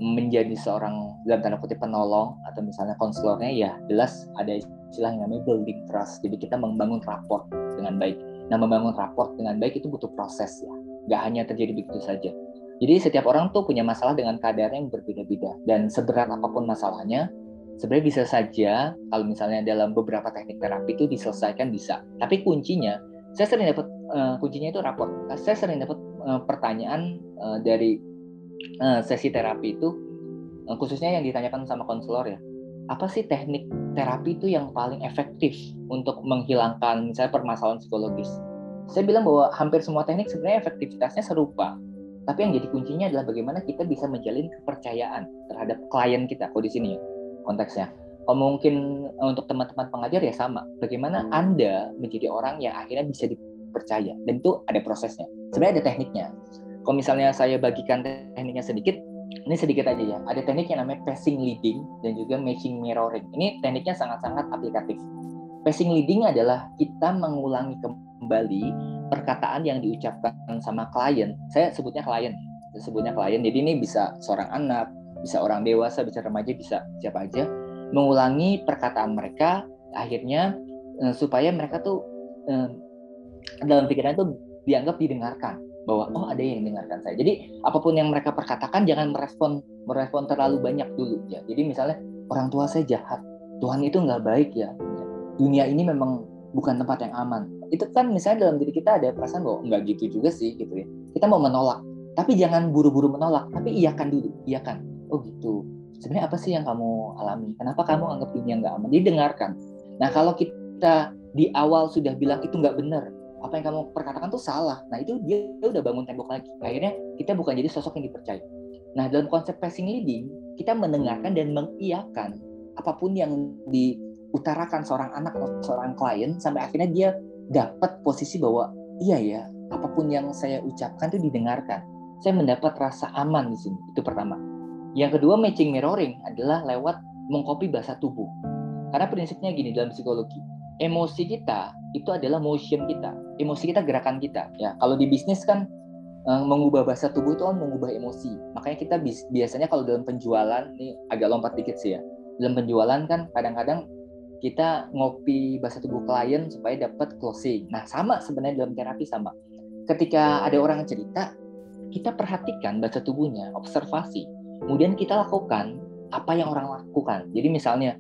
[SPEAKER 1] menjadi seorang dalam tanda kutip penolong atau misalnya konselornya, ya jelas ada istilah yang namanya building trust. Jadi kita membangun rapport dengan baik. Nah, membangun rapport dengan baik itu butuh proses ya, nggak hanya terjadi begitu saja. Jadi setiap orang tuh punya masalah dengan kadar yang berbeda-beda, dan seberat apapun masalahnya, sebenarnya bisa saja kalau misalnya dalam beberapa teknik terapi itu diselesaikan, bisa. Tapi kuncinya, saya sering dapat kuncinya itu rapport. Saya sering dapat pertanyaan dari sesi terapi itu, khususnya yang ditanyakan sama konselor ya, apa sih teknik terapi itu yang paling efektif untuk menghilangkan misalnya permasalahan psikologis? Saya bilang bahwa hampir semua teknik sebenarnya efektivitasnya serupa, tapi yang jadi kuncinya adalah bagaimana kita bisa menjalin kepercayaan terhadap klien kita. Kalau di sini ya konteksnya, kalau mungkin untuk teman-teman pengajar ya sama, bagaimana Anda menjadi orang yang akhirnya bisa dipercaya, dan itu ada prosesnya. Sebenarnya ada tekniknya. Kalau misalnya saya bagikan tekniknya sedikit, ini sedikit aja ya. Ada teknik yang namanya passing leading dan juga matching mirroring. Ini tekniknya sangat-sangat aplikatif. Passing leading adalah kita mengulangi kembali perkataan yang diucapkan sama klien. Saya sebutnya klien. Jadi ini bisa seorang anak, bisa orang dewasa, bisa remaja, bisa siapa aja. Mengulangi perkataan mereka, akhirnya supaya mereka tuh dalam pikiran itu dianggap didengarkan, bahwa oh ada yang mendengarkan saya. Jadi apapun yang mereka perkatakan jangan merespon terlalu banyak dulu ya. Jadi misalnya orang tua saya jahat, Tuhan itu nggak baik ya, dunia ini memang bukan tempat yang aman. Itu kan misalnya dalam diri kita ada perasaan bahwa nggak gitu juga sih gitu ya. Kita mau menolak, tapi jangan buru-buru menolak, tapi iyakan dulu, iyakan. Oh gitu. Sebenarnya apa sih yang kamu alami? Kenapa kamu anggap dunia nggak aman? Didengarkan. Nah kalau kita di awal sudah bilang itu nggak benar, apa yang kamu perkatakan tuh salah, nah itu dia udah bangun tembok lagi. Akhirnya kita bukan jadi sosok yang dipercaya. Nah dalam konsep passing leading, kita mendengarkan dan mengiyakan apapun yang diutarakan seorang anak atau seorang klien, sampai akhirnya dia dapat posisi bahwa iya ya, apapun yang saya ucapkan itu didengarkan. Saya mendapat rasa aman di sini. Itu pertama. Yang kedua, matching mirroring adalah lewat mengcopy bahasa tubuh. Karena prinsipnya gini dalam psikologi, emosi kita itu adalah motion kita, emosi kita gerakan kita. Ya, kalau di bisnis kan mengubah bahasa tubuh itu kan mengubah emosi. Makanya kita biasanya kalau dalam penjualan, ini agak lompat dikit sih ya. Dalam penjualan kan kadang-kadang kita ngopi bahasa tubuh klien supaya dapat closing. Nah, sama sebenarnya dalam terapi sama. ketika ada orang yang cerita, kita perhatikan bahasa tubuhnya, observasi, kemudian kita lakukan apa yang orang lakukan. Jadi misalnya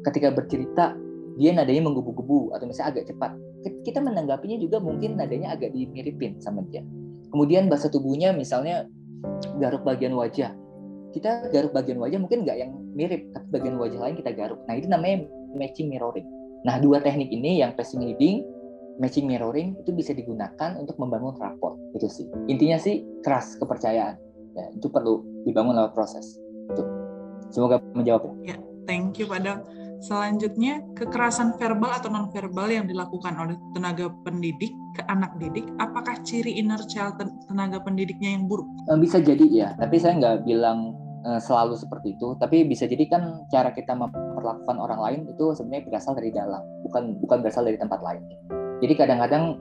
[SPEAKER 1] ketika bercerita dia nadanya menggebu-gebu atau misalnya agak cepat, kita menanggapinya juga mungkin nadanya agak dimiripin sama dia. Kemudian bahasa tubuhnya misalnya garuk bagian wajah, kita garuk bagian wajah mungkin nggak yang mirip, tapi bagian wajah lain kita garuk. Nah itu namanya matching mirroring. Nah dua teknik ini yang passing reading, matching mirroring itu bisa digunakan untuk membangun rapport. Itu sih intinya sih, trust, kepercayaan ya, itu perlu dibangun lewat proses itu. Semoga menjawab
[SPEAKER 2] ya. Thank you Pak Dam. Selanjutnya, kekerasan verbal atau non-verbal yang dilakukan oleh tenaga pendidik ke anak didik, apakah ciri inner child tenaga pendidiknya yang buruk?
[SPEAKER 1] Bisa jadi ya, tapi saya nggak bilang selalu seperti itu. Tapi bisa jadi kan cara kita memperlakukan orang lain itu sebenarnya berasal dari dalam, bukan berasal dari tempat lain. Jadi kadang-kadang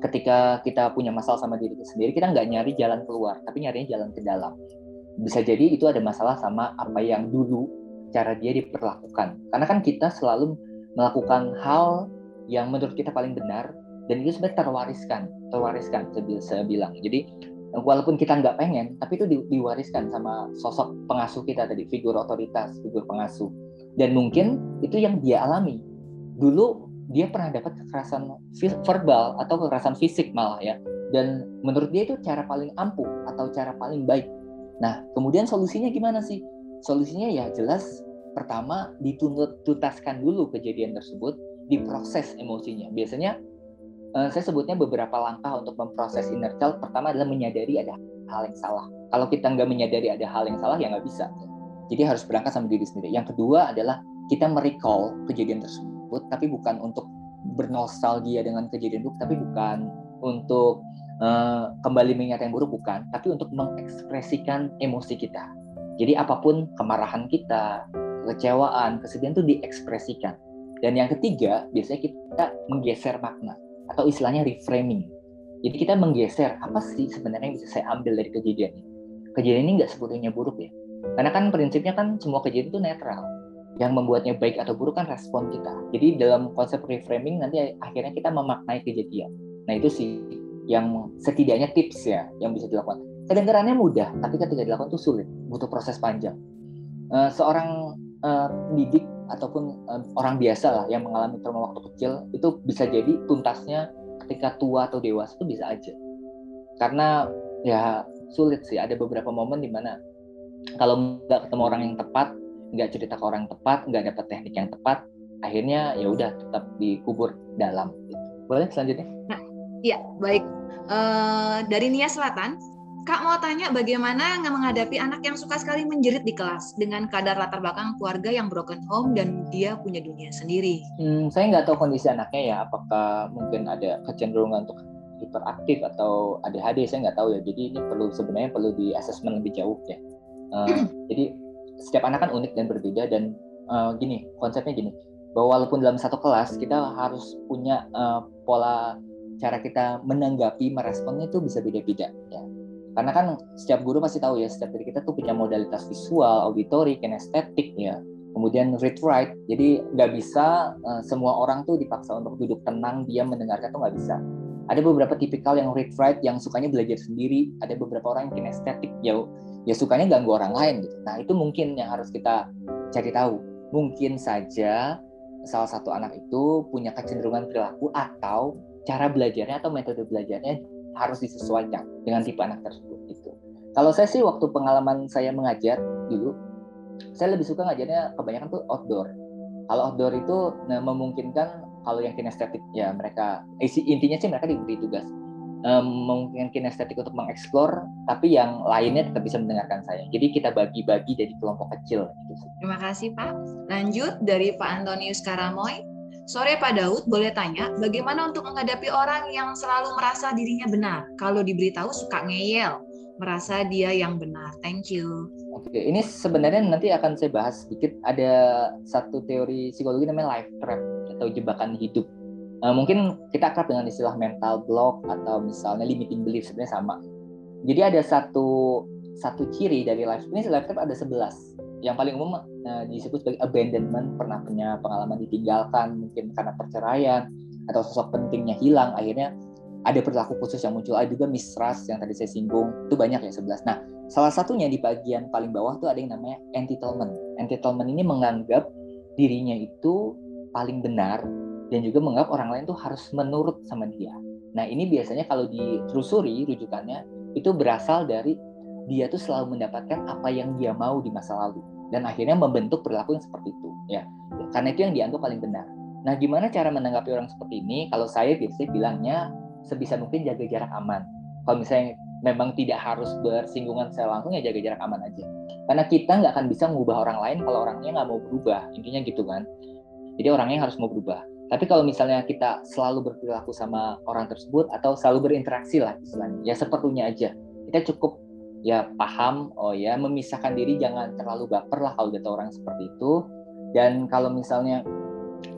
[SPEAKER 1] ketika kita punya masalah sama diri kita sendiri, kita nggak nyari jalan keluar, tapi nyarinya jalan ke dalam. Bisa jadi itu ada masalah sama apa yang dulu cara dia diperlakukan. Karena kan kita selalu melakukan hal yang menurut kita paling benar, dan itu sebenarnya terwariskan saya bilang. Jadi walaupun kita nggak pengen, tapi itu diwariskan sama sosok pengasuh kita tadi, figur otoritas, figur pengasuh. Dan mungkin itu yang dia alami. Dulu dia pernah dapat kekerasan verbal atau kekerasan fisik malah ya. Dan menurut dia itu cara paling ampuh atau cara paling baik. Nah, kemudian solusinya gimana sih? Solusinya ya jelas, pertama dituntaskan dulu kejadian tersebut, diproses emosinya. Biasanya saya sebutnya beberapa langkah untuk memproses inner child. Pertama adalah menyadari ada hal yang salah. Kalau kita nggak menyadari ada hal yang salah, ya nggak bisa. Jadi harus berangkat sama diri sendiri. Yang kedua adalah kita merecall kejadian tersebut, tapi bukan untuk bernostalgia dengan kejadian itu, tapi bukan untuk kembali mengingat yang buruk, bukan, tapi untuk mengekspresikan emosi kita. Jadi apapun kemarahan kita, kekecewaan, kesedihan itu diekspresikan. Dan yang ketiga, biasanya kita menggeser makna atau istilahnya reframing. Jadi kita menggeser apa sih sebenarnya yang bisa saya ambil dari kejadian ini. Kejadian ini nggak sepenuhnya buruk ya. Karena kan prinsipnya kan semua kejadian itu netral. Yang membuatnya baik atau buruk kan respon kita. Jadi dalam konsep reframing nanti akhirnya kita memaknai kejadian. Nah itu sih yang setidaknya tips ya yang bisa dilakukan. Kedengarannya mudah, tapi ketika dilakukan itu sulit, butuh proses panjang. Seorang pendidik ataupun orang biasa lah yang mengalami trauma waktu kecil itu bisa jadi tuntasnya ketika tua atau dewasa itu bisa aja. Karena ya sulit sih, ada beberapa momen di mana kalau nggak ketemu orang yang tepat, nggak cerita ke orang yang tepat, nggak dapat teknik yang tepat, akhirnya ya udah tetap dikubur dalam. Boleh selanjutnya?
[SPEAKER 3] Nah, iya baik. Dari Nia Selatan, Kak mau tanya bagaimana menghadapi anak yang suka sekali menjerit di kelas dengan kadar latar belakang keluarga yang broken home dan dia punya dunia sendiri.
[SPEAKER 1] Saya nggak tahu kondisi anaknya ya, apakah mungkin ada kecenderungan untuk hiperaktif atau ADHD, saya nggak tahu ya. Jadi ini sebenarnya perlu di assessment lebih jauh ya. Jadi setiap anak kan unik dan berbeda, dan konsepnya gini, bahwa walaupun dalam satu kelas kita harus punya pola cara kita menanggapi, meresponnya itu bisa beda-beda ya. Karena kan setiap guru pasti tahu ya, setiap dari kita tuh punya modalitas visual, auditory, kinestetik ya, kemudian read write. Jadi nggak bisa semua orang tuh dipaksa untuk duduk tenang diam mendengarkan, tuh nggak bisa. Ada beberapa tipikal yang read write yang sukanya belajar sendiri, ada beberapa orang yang kinestetik ya sukanya ganggu orang lain gitu. Nah itu mungkin yang harus kita cari tahu. Mungkin saja salah satu anak itu punya kecenderungan perilaku atau cara belajarnya atau metode belajarnya harus disesuaikan dengan tipe anak tersebut gitu. Kalau saya sih waktu pengalaman saya mengajar dulu, saya lebih suka ngajarnya kebanyakan tuh outdoor. Kalau outdoor itu memungkinkan, kalau yang kinestetik ya mereka intinya sih mereka diberi tugas memungkinkan kinestetik untuk mengeksplor, tapi yang lainnya tetap bisa mendengarkan saya. Jadi kita bagi-bagi jadi kelompok kecil gitu sih.
[SPEAKER 3] Terima kasih Pak. Lanjut dari Pak Antonius Karamoy. Sore Pak Daud, boleh tanya bagaimana untuk menghadapi orang yang selalu merasa dirinya benar? Kalau diberitahu suka ngeyel, merasa dia yang benar. Thank you.
[SPEAKER 1] Oke, ini sebenarnya nanti akan saya bahas sedikit. Ada satu teori psikologi namanya life trap atau jebakan hidup. Mungkin kita akrab dengan istilah mental block atau misalnya limiting belief, sebenarnya sama. Jadi ada satu ciri dari life trap ada 11. Yang paling umum disebut sebagai abandonment, pernah punya pengalaman ditinggalkan mungkin karena perceraian atau sosok pentingnya hilang, akhirnya ada perilaku khusus yang muncul, ada juga mistrust yang tadi saya singgung, itu banyak ya 11. Nah, salah satunya di bagian paling bawah tuh ada yang namanya entitlement. Entitlement ini menganggap dirinya itu paling benar dan juga menganggap orang lain tuh harus menurut sama dia. Nah, ini biasanya kalau ditelusuri rujukannya itu berasal dari dia tuh selalu mendapatkan apa yang dia mau di masa lalu dan akhirnya membentuk perilaku yang seperti itu ya. Karena itu yang dianggap paling benar. Nah, gimana cara menanggapi orang seperti ini? Kalau saya biasanya bilangnya sebisa mungkin jaga jarak aman. Kalau misalnya memang tidak harus bersinggungan secara langsung, ya jaga jarak aman aja. Karena kita nggak akan bisa mengubah orang lain kalau orangnya nggak mau berubah. Intinya gitu kan. Jadi orangnya harus mau berubah. Tapi kalau misalnya kita selalu berperilaku sama orang tersebut atau selalu berinteraksi lah istilahnya, ya seperlunya aja. Kita cukup ya paham, oh ya memisahkan diri, jangan terlalu baper lah kalau udah tahu orang seperti itu. Dan kalau misalnya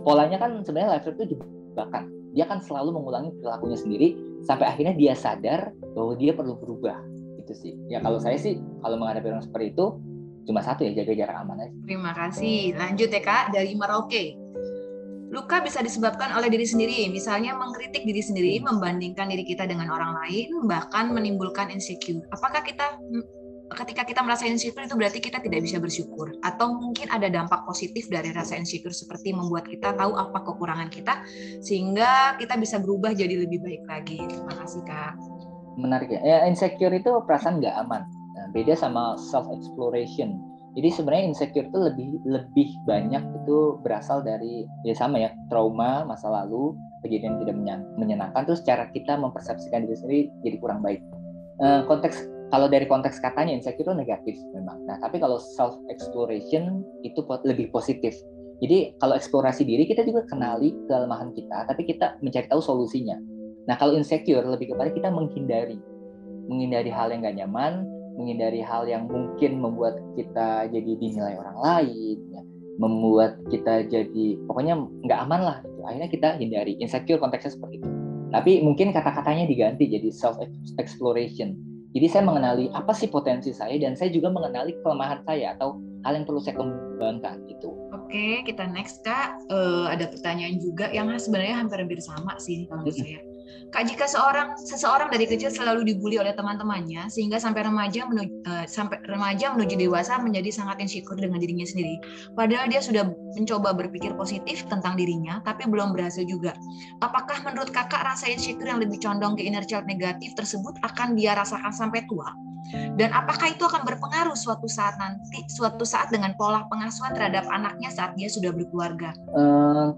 [SPEAKER 1] polanya kan sebenarnya life itu jebakan. Dia kan selalu mengulangi perilakunya sendiri sampai akhirnya dia sadar bahwa dia perlu berubah. Itu sih. Ya kalau saya sih kalau menghadapi orang seperti itu cuma satu ya, jaga jarak aman aja.
[SPEAKER 3] Terima kasih. Lanjut ya Kak, dari Merauke. Luka bisa disebabkan oleh diri sendiri, misalnya mengkritik diri sendiri, membandingkan diri kita dengan orang lain, bahkan menimbulkan insecure. Apakah ketika kita merasa insecure itu berarti kita tidak bisa bersyukur? Atau mungkin ada dampak positif dari rasa insecure seperti membuat kita tahu apa kekurangan kita, sehingga kita bisa berubah jadi lebih baik lagi. Terima kasih Kak.
[SPEAKER 1] Menarik ya. Ya, insecure itu perasaan nggak aman. Nah, beda sama self-exploration. Jadi sebenarnya insecure itu lebih banyak itu berasal dari ya sama ya, trauma masa lalu, kejadian tidak menyenangkan, terus cara kita mempersepsikan diri sendiri jadi kurang baik. Kalau dari konteks katanya insecure itu negatif memang. Nah, tapi kalau self exploration itu lebih positif. Jadi kalau eksplorasi diri kita juga kenali kelemahan kita, tapi kita mencari tahu solusinya. Nah, kalau insecure lebih kepada kita menghindari hal yang gak nyaman, menghindari hal yang mungkin membuat kita jadi dinilai orang lain, ya, membuat kita jadi pokoknya nggak aman lah. Gitu. Akhirnya kita hindari. Insecure konteksnya seperti itu. Tapi mungkin kata-katanya diganti jadi self exploration. Jadi saya mengenali apa sih potensi saya dan saya juga mengenali kelemahan saya atau hal yang perlu saya kembangkan gitu.
[SPEAKER 3] Oke, kita next Kak. Ada pertanyaan juga yang sebenarnya hampir sama sih kalau menurut saya. Kak, jika seseorang dari kecil selalu dibully oleh teman-temannya sehingga sampai remaja menuju dewasa menjadi sangat insecure dengan dirinya sendiri. Padahal dia sudah mencoba berpikir positif tentang dirinya, tapi belum berhasil juga. Apakah menurut Kakak rasa insecure yang lebih condong ke inner child negatif tersebut akan dia rasakan sampai tua? Dan apakah itu akan berpengaruh suatu saat dengan pola pengasuhan terhadap anaknya saat dia sudah berkeluarga?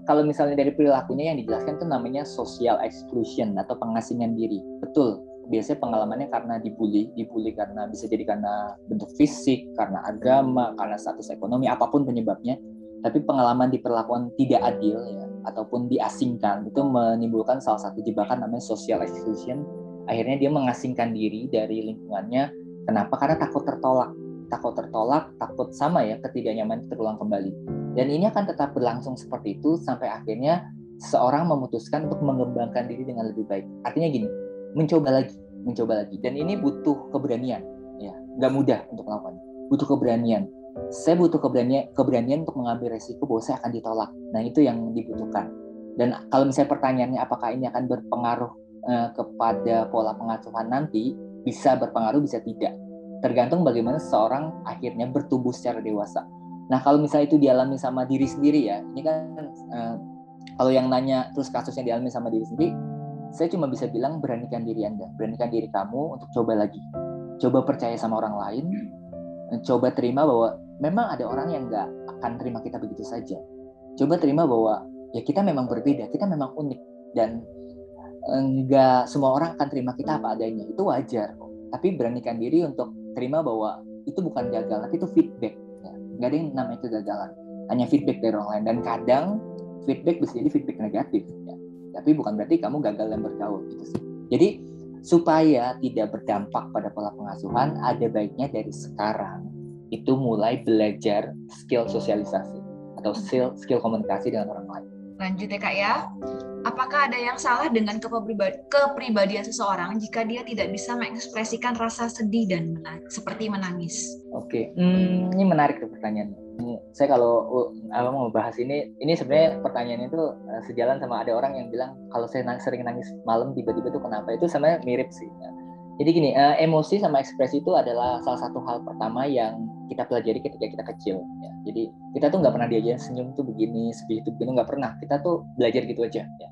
[SPEAKER 1] Kalau misalnya dari perilakunya yang dijelaskan itu namanya social exclusion atau pengasingan diri. Betul, biasanya pengalamannya karena dibully karena bisa jadi karena bentuk fisik, karena agama, karena status ekonomi, apapun penyebabnya. Tapi pengalaman diperlakukan tidak adil ya, ataupun diasingkan itu menimbulkan salah satu jebakan namanya social exclusion. Akhirnya dia mengasingkan diri dari lingkungannya. Kenapa? Karena takut tertolak, takut sama ya ketidaknyamanan terulang kembali. Dan ini akan tetap berlangsung seperti itu sampai akhirnya seseorang memutuskan untuk mengembangkan diri dengan lebih baik. Artinya gini, mencoba lagi. Dan ini butuh keberanian, ya, nggak mudah untuk melakukan. Butuh keberanian. Saya butuh keberanian untuk mengambil resiko bahwa saya akan ditolak. Nah, itu yang dibutuhkan. Dan kalau misalnya pertanyaannya apakah ini akan berpengaruh kepada pola pengasuhan nanti, bisa berpengaruh, bisa tidak. Tergantung bagaimana seseorang akhirnya bertumbuh secara dewasa. Nah, kalau misalnya itu dialami sama diri sendiri ya, ini kan kalau yang nanya terus kasusnya dialami sama diri sendiri, saya cuma bisa bilang beranikan diri Anda, beranikan diri kamu untuk coba lagi. Coba percaya sama orang lain, coba terima bahwa memang ada orang yang nggak akan terima kita begitu saja. Coba terima bahwa ya kita memang berbeda, kita memang unik, dan nggak semua orang akan terima kita apa adanya, itu wajar kok. Tapi beranikan diri untuk terima bahwa itu bukan gagal, tapi itu feedback ya. Nggak ada yang namanya kegagalan, hanya feedback dari orang lain. Dan kadang feedback bisa jadi feedback negatif ya. Tapi bukan berarti kamu gagal dan bergaul gitu sih. Jadi supaya tidak berdampak pada pola pengasuhan, ada baiknya dari sekarang itu mulai belajar skill sosialisasi atau skill komunikasi dengan orang lain.
[SPEAKER 3] Lanjut ya Kak ya. Apakah ada yang salah dengan kepribadian seseorang jika dia tidak bisa mengekspresikan rasa sedih dan seperti menangis?
[SPEAKER 1] Oke, ini menarik tuh pertanyaannya. saya kalau mau bahas ini sebenarnya pertanyaannya itu sejalan sama ada orang yang bilang kalau saya sering nangis malam tiba-tiba itu kenapa, itu sebenarnya mirip sih. Jadi gini, emosi sama ekspresi itu adalah salah satu hal pertama yang kita pelajari ketika kita kecil. Ya. Jadi kita tuh nggak pernah diajarin senyum tuh begini, sedih itu begini, nggak pernah. Kita tuh belajar gitu aja. Ya.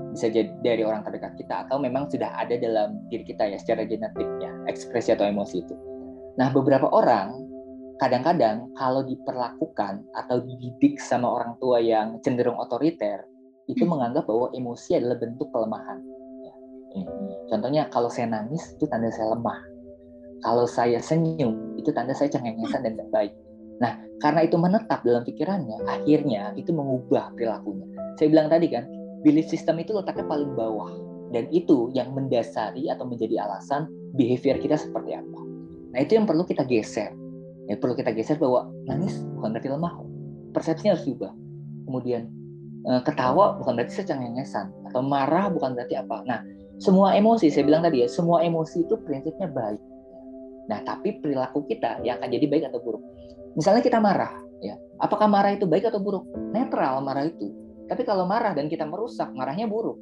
[SPEAKER 1] Bisa jadi dari orang terdekat kita atau memang sudah ada dalam diri kita ya secara genetik ya, ekspresi atau emosi itu. Nah beberapa orang kadang-kadang kalau diperlakukan atau dididik sama orang tua yang cenderung otoriter, itu menganggap bahwa emosi adalah bentuk kelemahan. Ya. Contohnya kalau saya nangis itu tanda saya lemah. Kalau saya senyum itu tanda saya cengengesan dan tidak baik. Nah karena itu menetap dalam pikirannya, akhirnya itu mengubah perilakunya. Saya bilang tadi kan, belief system itu letaknya paling bawah. Dan itu yang mendasari atau menjadi alasan behavior kita seperti apa. Nah itu yang perlu kita geser. Ya, perlu kita geser bahwa nangis bukan berarti lemah, persepsinya harus diubah. Kemudian ketawa bukan berarti saya cengengesan, atau marah bukan berarti apa. Nah, semua emosi, saya bilang tadi ya, semua emosi itu prinsipnya baik. Nah, tapi perilaku kita yang akan jadi baik atau buruk. Misalnya kita marah, ya, apakah marah itu baik atau buruk? Netral marah itu. Tapi kalau marah dan kita merusak, marahnya buruk.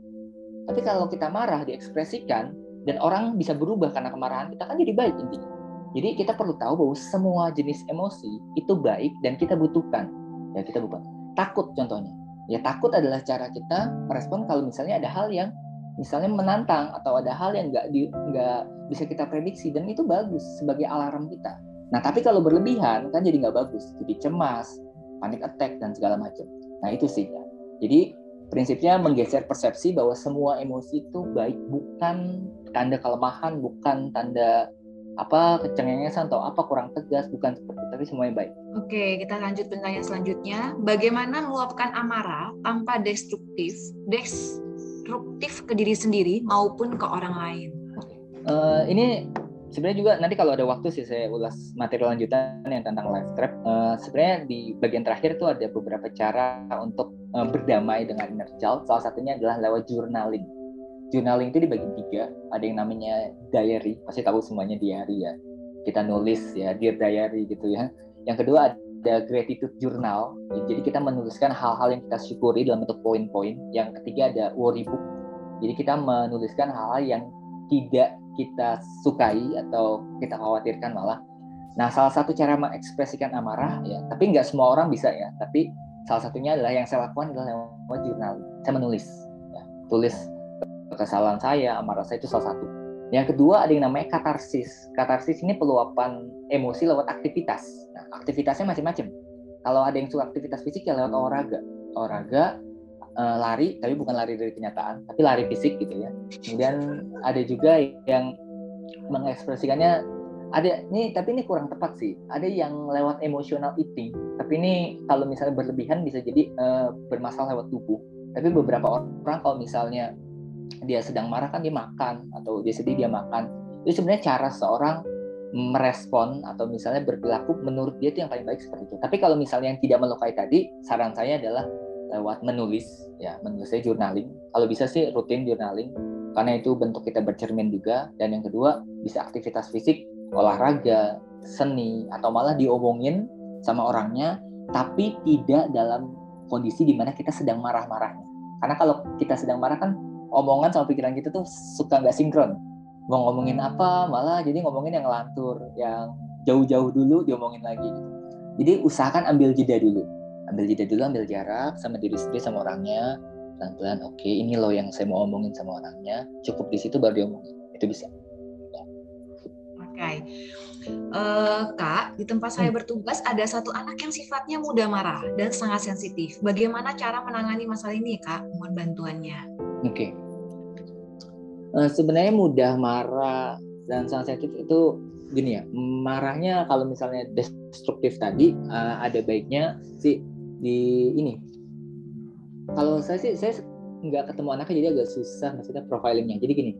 [SPEAKER 1] Tapi kalau kita marah diekspresikan dan orang bisa berubah karena kemarahan kita, kan jadi baik intinya. Jadi kita perlu tahu bahwa semua jenis emosi itu baik dan kita butuhkan. Ya kita bukan. Takut contohnya. Ya takut adalah cara kita merespon kalau misalnya ada hal yang misalnya menantang atau ada hal yang nggak bisa kita prediksi, dan itu bagus sebagai alarm kita. Nah tapi kalau berlebihan kan jadi nggak bagus. Jadi cemas, panic attack dan segala macam. Nah itu sih. Ya. Jadi prinsipnya menggeser persepsi bahwa semua emosi itu baik, bukan tanda kelemahan, bukan tanda kecengengesan atau kurang tegas, bukan seperti itu, tapi semuanya baik.
[SPEAKER 3] Oke, kita lanjut pertanyaan selanjutnya. Bagaimana meluapkan amarah tanpa destruktif ke diri sendiri maupun ke orang lain?
[SPEAKER 1] Ini sebenarnya juga nanti kalau ada waktu sih saya ulas materi lanjutan yang tentang life trap. Sebenarnya di bagian terakhir itu ada beberapa cara untuk berdamai dengan inner child. Salah satunya adalah lewat journaling. Journaling itu dibagi 3, ada yang namanya diary, pasti tahu semuanya diary ya. Kita nulis ya, dear diary gitu ya. Yang kedua ada gratitude journal, jadi kita menuliskan hal-hal yang kita syukuri dalam bentuk poin-poin. Yang ketiga ada worry book, jadi kita menuliskan hal-hal yang tidak kita sukai atau kita khawatirkan malah. Nah salah satu cara mengekspresikan amarah ya, tapi nggak semua orang bisa ya, tapi salah satunya adalah yang saya lakukan adalah lewat journaling. Saya menulis, ya, tulis kesalahan saya, amarah saya, itu salah satu. Yang kedua ada yang namanya katarsis. Katarsis ini peluapan emosi lewat aktivitas. Nah, aktivitasnya macam-macam. Kalau ada yang suka aktivitas fisik ya lewat olahraga, lari, tapi bukan lari dari kenyataan, tapi lari fisik gitu ya. Kemudian ada juga yang mengekspresikannya, tapi ini kurang tepat sih. Ada yang lewat emotional eating, tapi ini kalau misalnya berlebihan bisa jadi bermasalah lewat tubuh. Tapi beberapa orang kalau misalnya dia sedang marah kan dia makan, atau dia sedih dia makan. Itu sebenarnya cara seorang merespon atau misalnya berperilaku menurut dia itu yang paling baik seperti itu. Tapi kalau misalnya yang tidak melukai tadi, saran saya adalah lewat menulis ya, menulisnya journaling. Kalau bisa sih rutin journaling, karena itu bentuk kita bercermin juga. Dan yang kedua bisa aktivitas fisik, olahraga, seni, atau malah diomongin sama orangnya tapi tidak dalam kondisi di mana kita sedang marah-marahnya. Karena kalau kita sedang marah kan omongan sama pikiran kita tuh suka nggak sinkron. Mau ngomongin apa, malah jadi ngomongin yang ngelantur, yang jauh-jauh dulu diomongin lagi gitu. Jadi usahakan ambil jeda dulu, ambil jarak sama diri sendiri, sama orangnya, pelan-pelan. Oke, ini loh yang saya mau omongin sama orangnya, cukup di situ baru diomongin. Itu bisa. Ya.
[SPEAKER 3] Oke. Kak, di tempat saya bertugas ada satu anak yang sifatnya mudah marah dan sangat sensitif. Bagaimana cara menangani masalah ini, Kak? Mohon bantuannya.
[SPEAKER 1] Oke. Sebenarnya mudah marah dan sangat sensitif itu gini ya, marahnya kalau misalnya destruktif tadi ada baiknya sih di ini. Kalau saya nggak ketemu anaknya jadi agak susah maksudnya profilingnya. Jadi gini,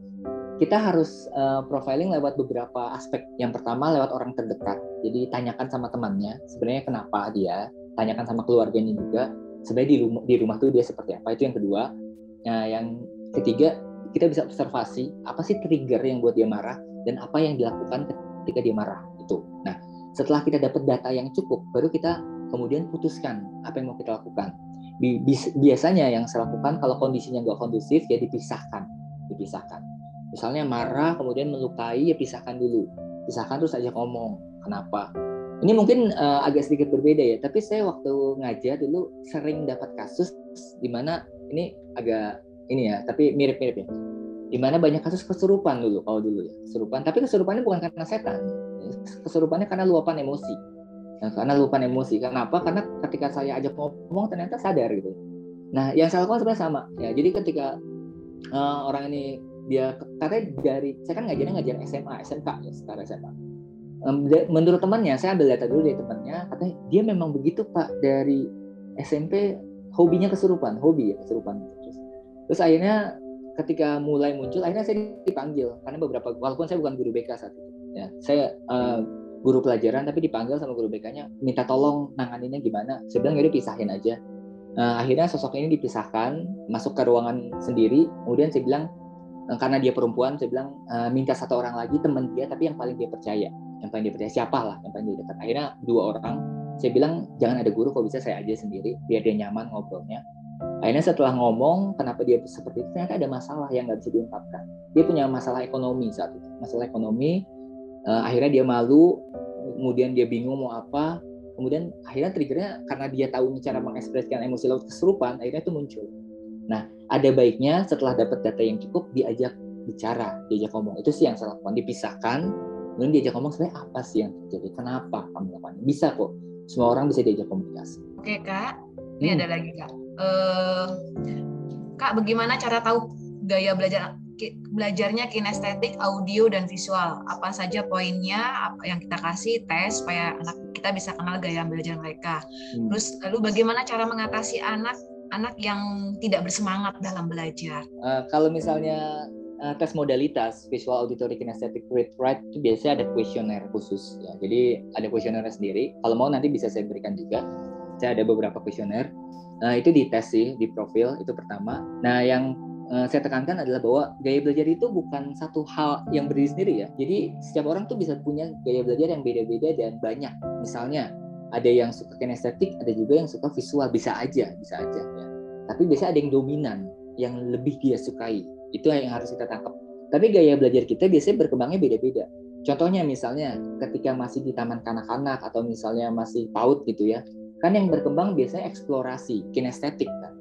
[SPEAKER 1] kita harus profiling lewat beberapa aspek. Yang pertama lewat orang terdekat. Jadi tanyakan sama temannya sebenarnya kenapa dia, tanyakan sama keluarganya juga sebenarnya di rumah tuh dia seperti apa. Itu yang kedua. Nah, yang ketiga kita bisa observasi apa sih trigger yang buat dia marah dan apa yang dilakukan ketika dia marah itu. Nah, setelah kita dapat data yang cukup, baru kita kemudian putuskan apa yang mau kita lakukan. Biasanya yang saya lakukan kalau kondisinya nggak kondusif ya dipisahkan. Misalnya marah kemudian melukai ya pisahkan dulu, terus ajak ngomong kenapa. Ini mungkin agak sedikit berbeda ya, tapi saya waktu ngajar dulu sering dapat kasus di mana ini agak ini ya, tapi mirip-mirip ya. Di mana banyak kasus kesurupan dulu ya, kesurupan. Tapi kesurupannya bukan karena setan, kesurupannya karena luapan emosi. Kenapa? Karena ketika saya ajak ngomong ternyata sadar gitu. Nah, yang saya lakukan sebenarnya sama ya. Jadi ketika orang ini dia katanya saya kan ngajar SMA, SMK ya, setara SMA. Menurut temannya, saya ambil data dulu dari temannya, katanya dia memang begitu Pak, dari SMP hobinya kesurupan. Terus akhirnya ketika mulai muncul, akhirnya saya dipanggil karena walaupun saya bukan guru BK saat itu ya, saya guru pelajaran tapi dipanggil sama guru BK-nya minta tolong nanganinnya gimana. Saya bilang yaudah pisahin aja. Akhirnya sosok ini dipisahkan, masuk ke ruangan sendiri. Kemudian saya bilang karena dia perempuan, saya bilang minta satu orang lagi teman dia tapi yang paling dia percaya siapa yang paling dia dekat. Akhirnya 2 orang. Saya bilang jangan ada guru, kalau bisa saya aja sendiri biar dia nyaman ngobrolnya. Akhirnya setelah ngomong kenapa dia seperti itu, ternyata ada masalah yang nggak bisa diungkapkan. Dia punya masalah ekonomi saat itu. Akhirnya dia malu, kemudian dia bingung mau apa. Kemudian akhirnya triggernya karena dia tahu cara mengekspresikan emosi lewat kesurupan, akhirnya itu muncul. Nah, ada baiknya setelah dapat data yang cukup diajak bicara, diajak ngomong. Itu sih yang saya lakukan, dipisahkan, kemudian diajak ngomong sebenarnya apa sih yang terjadi, kenapa kamu lakukan. Bisa kok, semua orang bisa diajak komunikasi.
[SPEAKER 3] Oke Kak, ini ada lagi Kak. Kak, bagaimana cara tahu gaya belajarnya kinestetik, audio, dan visual? Apa saja poinnya, apa yang kita kasih tes supaya anak kita bisa kenal gaya belajar mereka. Terus lalu bagaimana cara mengatasi anak yang tidak bersemangat dalam belajar?
[SPEAKER 1] Kalau misalnya tes modalitas visual, auditory, kinesthetic, read, write itu biasanya ada kuesioner khusus ya. Jadi ada kuesionernya sendiri. Kalau mau nanti bisa saya berikan juga. Saya ada beberapa kuesioner. Itu di tes sih, di profil itu pertama. Nah, yang saya tekankan adalah bahwa gaya belajar itu bukan satu hal yang berdiri sendiri ya. Jadi setiap orang tuh bisa punya gaya belajar yang beda-beda dan banyak. Misalnya ada yang suka kinestetik, ada juga yang suka visual, bisa aja ya. Tapi biasanya ada yang dominan, yang lebih dia sukai. Itu yang harus kita tangkap. Tapi gaya belajar kita biasanya berkembangnya beda-beda. Contohnya misalnya ketika masih di taman kanak-kanak atau misalnya masih PAUD gitu ya, kan yang berkembang biasanya eksplorasi, kinestetik kan.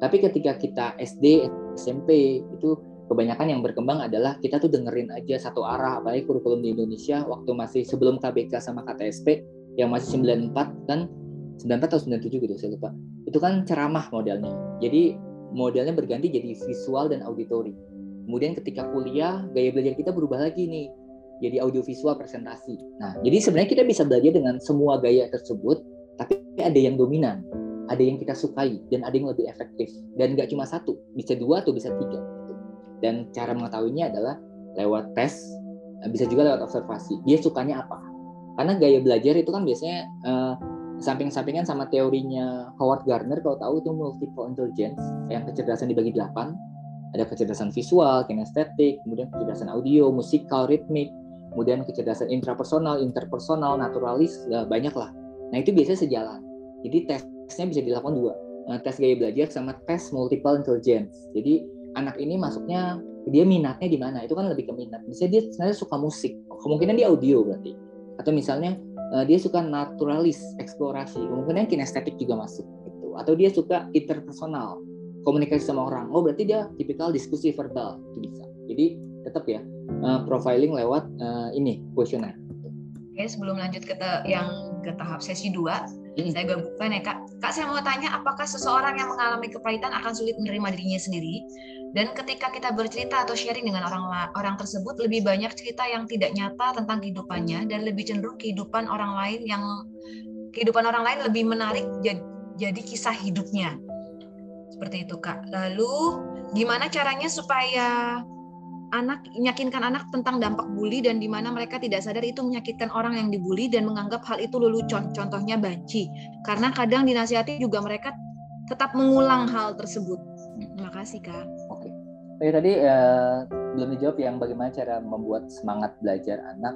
[SPEAKER 1] Tapi ketika kita SD, SMP, itu kebanyakan yang berkembang adalah kita tuh dengerin aja satu arah, apalagi kurikulum di Indonesia waktu masih sebelum KBK sama KTSP yang masih 94 kan, 94 atau 97 gitu saya lupa. Itu kan ceramah modelnya. Jadi modelnya berganti jadi visual dan auditory. Kemudian ketika kuliah, gaya belajar kita berubah lagi nih, jadi audiovisual presentasi. Nah, jadi sebenarnya kita bisa belajar dengan semua gaya tersebut, tapi ada yang dominan, ada yang kita sukai, dan ada yang lebih efektif. Dan nggak cuma satu, bisa 2 atau bisa 3. Gitu. Dan cara mengetahuinya adalah lewat tes, bisa juga lewat observasi. Dia sukanya apa? Karena gaya belajar itu kan biasanya samping-sampingan sama teorinya Howard Gardner, kalau tahu itu multiple intelligence, yang kecerdasan dibagi 8. Ada kecerdasan visual, kinestetik, kemudian kecerdasan audio, musikal, ritmik, kemudian kecerdasan intrapersonal, interpersonal, naturalis, banyak lah. Nah itu biasanya sejalan. Jadi tesnya bisa dilakukan 2, tes gaya belajar sama tes multiple intelligence. Jadi anak ini masuknya, dia minatnya di mana? Itu kan lebih ke minat. Misalnya dia sebenarnya suka musik, kemungkinan dia audio berarti. Atau misalnya dia suka naturalis, eksplorasi, kemungkinan kinestetik juga masuk. Gitu. Atau dia suka interpersonal, komunikasi sama orang. Oh berarti dia tipikal diskusi verbal, itu bisa. Jadi tetap ya profiling lewat ini kuesioner.
[SPEAKER 3] Oke, sebelum lanjut ke tahap sesi 2, saya gabungkan ya Kak. Kak, saya mau tanya, apakah seseorang yang mengalami kepahitan akan sulit menerima dirinya sendiri? Dan ketika kita bercerita atau sharing dengan orang tersebut, lebih banyak cerita yang tidak nyata tentang kehidupannya dan lebih cenderung kehidupan orang lain lebih menarik jadi kisah hidupnya. Seperti itu Kak. Lalu gimana caranya supaya meyakinkan anak tentang dampak bully dan di mana mereka tidak sadar itu menyakitkan orang yang dibully dan menganggap hal itu lelucon, contohnya banci. Karena kadang dinasihati juga mereka tetap mengulang hal tersebut. Terima kasih Kak.
[SPEAKER 1] Oke. Tadi belum dijawab yang bagaimana cara membuat semangat belajar anak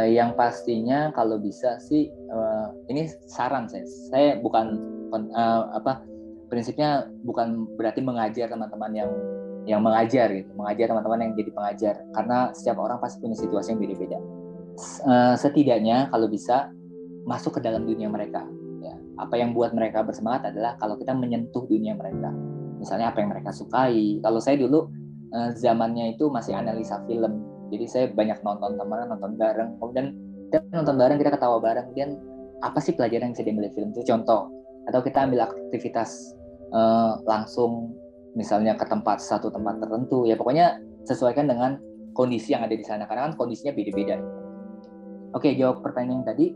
[SPEAKER 1] Yang pastinya kalau bisa sih, ini saran saya bukan prinsipnya bukan berarti mengajar teman-teman yang mengajar gitu, mengajar teman-teman yang jadi pengajar, karena setiap orang pasti punya situasi yang beda-beda. Setidaknya kalau bisa masuk ke dalam dunia mereka. Ya, apa yang buat mereka bersemangat adalah kalau kita menyentuh dunia mereka. Misalnya apa yang mereka sukai. Kalau saya dulu zamannya itu masih analisa film. Jadi saya banyak nonton teman, nonton bareng, kemudian kita nonton bareng, kita ketawa bareng, kemudian apa sih pelajaran yang bisa diambil dari film itu, contoh. Atau kita ambil aktivitas langsung, misalnya ke satu tempat tertentu, ya pokoknya sesuaikan dengan kondisi yang ada di sana, karena kan kondisinya beda-beda. Oke, jawab pertanyaan yang tadi.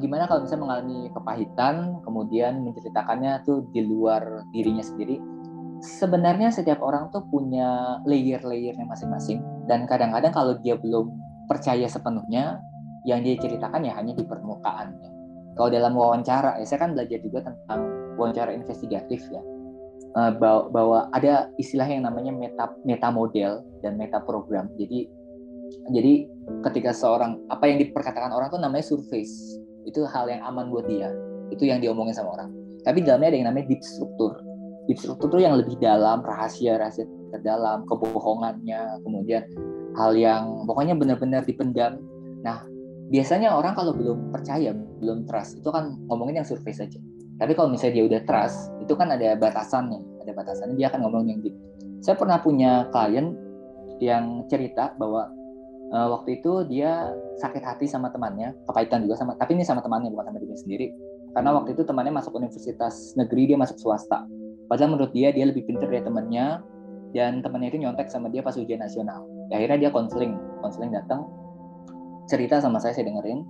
[SPEAKER 1] Gimana kalau misalnya mengalami kepahitan, kemudian menceritakannya tuh di luar dirinya sendiri. Sebenarnya setiap orang tuh punya layer-layernya masing-masing, dan kadang-kadang kalau dia belum percaya sepenuhnya, yang dia ceritakan ya hanya di permukaannya. Kalau dalam wawancara, ya saya kan belajar juga tentang wawancara investigatif ya, bahwa ada istilah yang namanya meta model dan meta program. Jadi ketika apa yang diperkatakan orang tuh namanya surface, itu hal yang aman buat dia, itu yang diomongin sama orang. Tapi dalamnya ada yang namanya deep structure. Deep structure itu yang lebih dalam, rahasia terdalam, kebohongannya, kemudian hal yang pokoknya benar-benar dipendam. Nah, biasanya orang kalau belum percaya, belum trust, itu kan ngomongin yang surface saja. Tapi kalau misalnya dia udah trust, itu kan ada batasannya, dia akan ngomongin yang deep. Saya pernah punya klien yang cerita bahwa waktu itu dia sakit hati sama temannya, kepahitan juga tapi ini sama temannya, bukan sama dirinya sendiri. Karena waktu itu temannya masuk universitas negeri, dia masuk swasta. Padahal menurut dia lebih pintar dari temannya, dan temannya itu nyontek sama dia pas ujian nasional. Ya, akhirnya dia konseling datang, cerita sama saya dengerin.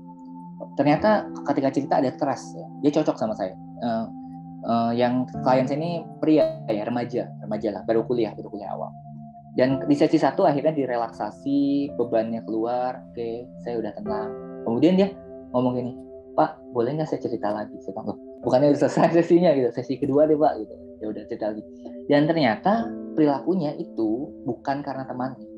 [SPEAKER 1] Ternyata ketika cerita ada trust, ya. Dia cocok sama saya. Yang klien saya ini pria ya, remaja lah, baru kuliah awal. Dan di sesi 1 akhirnya direlaksasi, bebannya keluar, oke, saya udah tenang. Kemudian dia ngomong gini, Pak, boleh nggak saya cerita lagi? Saya bilang, bukannya udah selesai sesinya gitu, sesi kedua deh Pak, gitu. Ya udah cerita lagi. Dan ternyata perilakunya itu bukan karena temannya.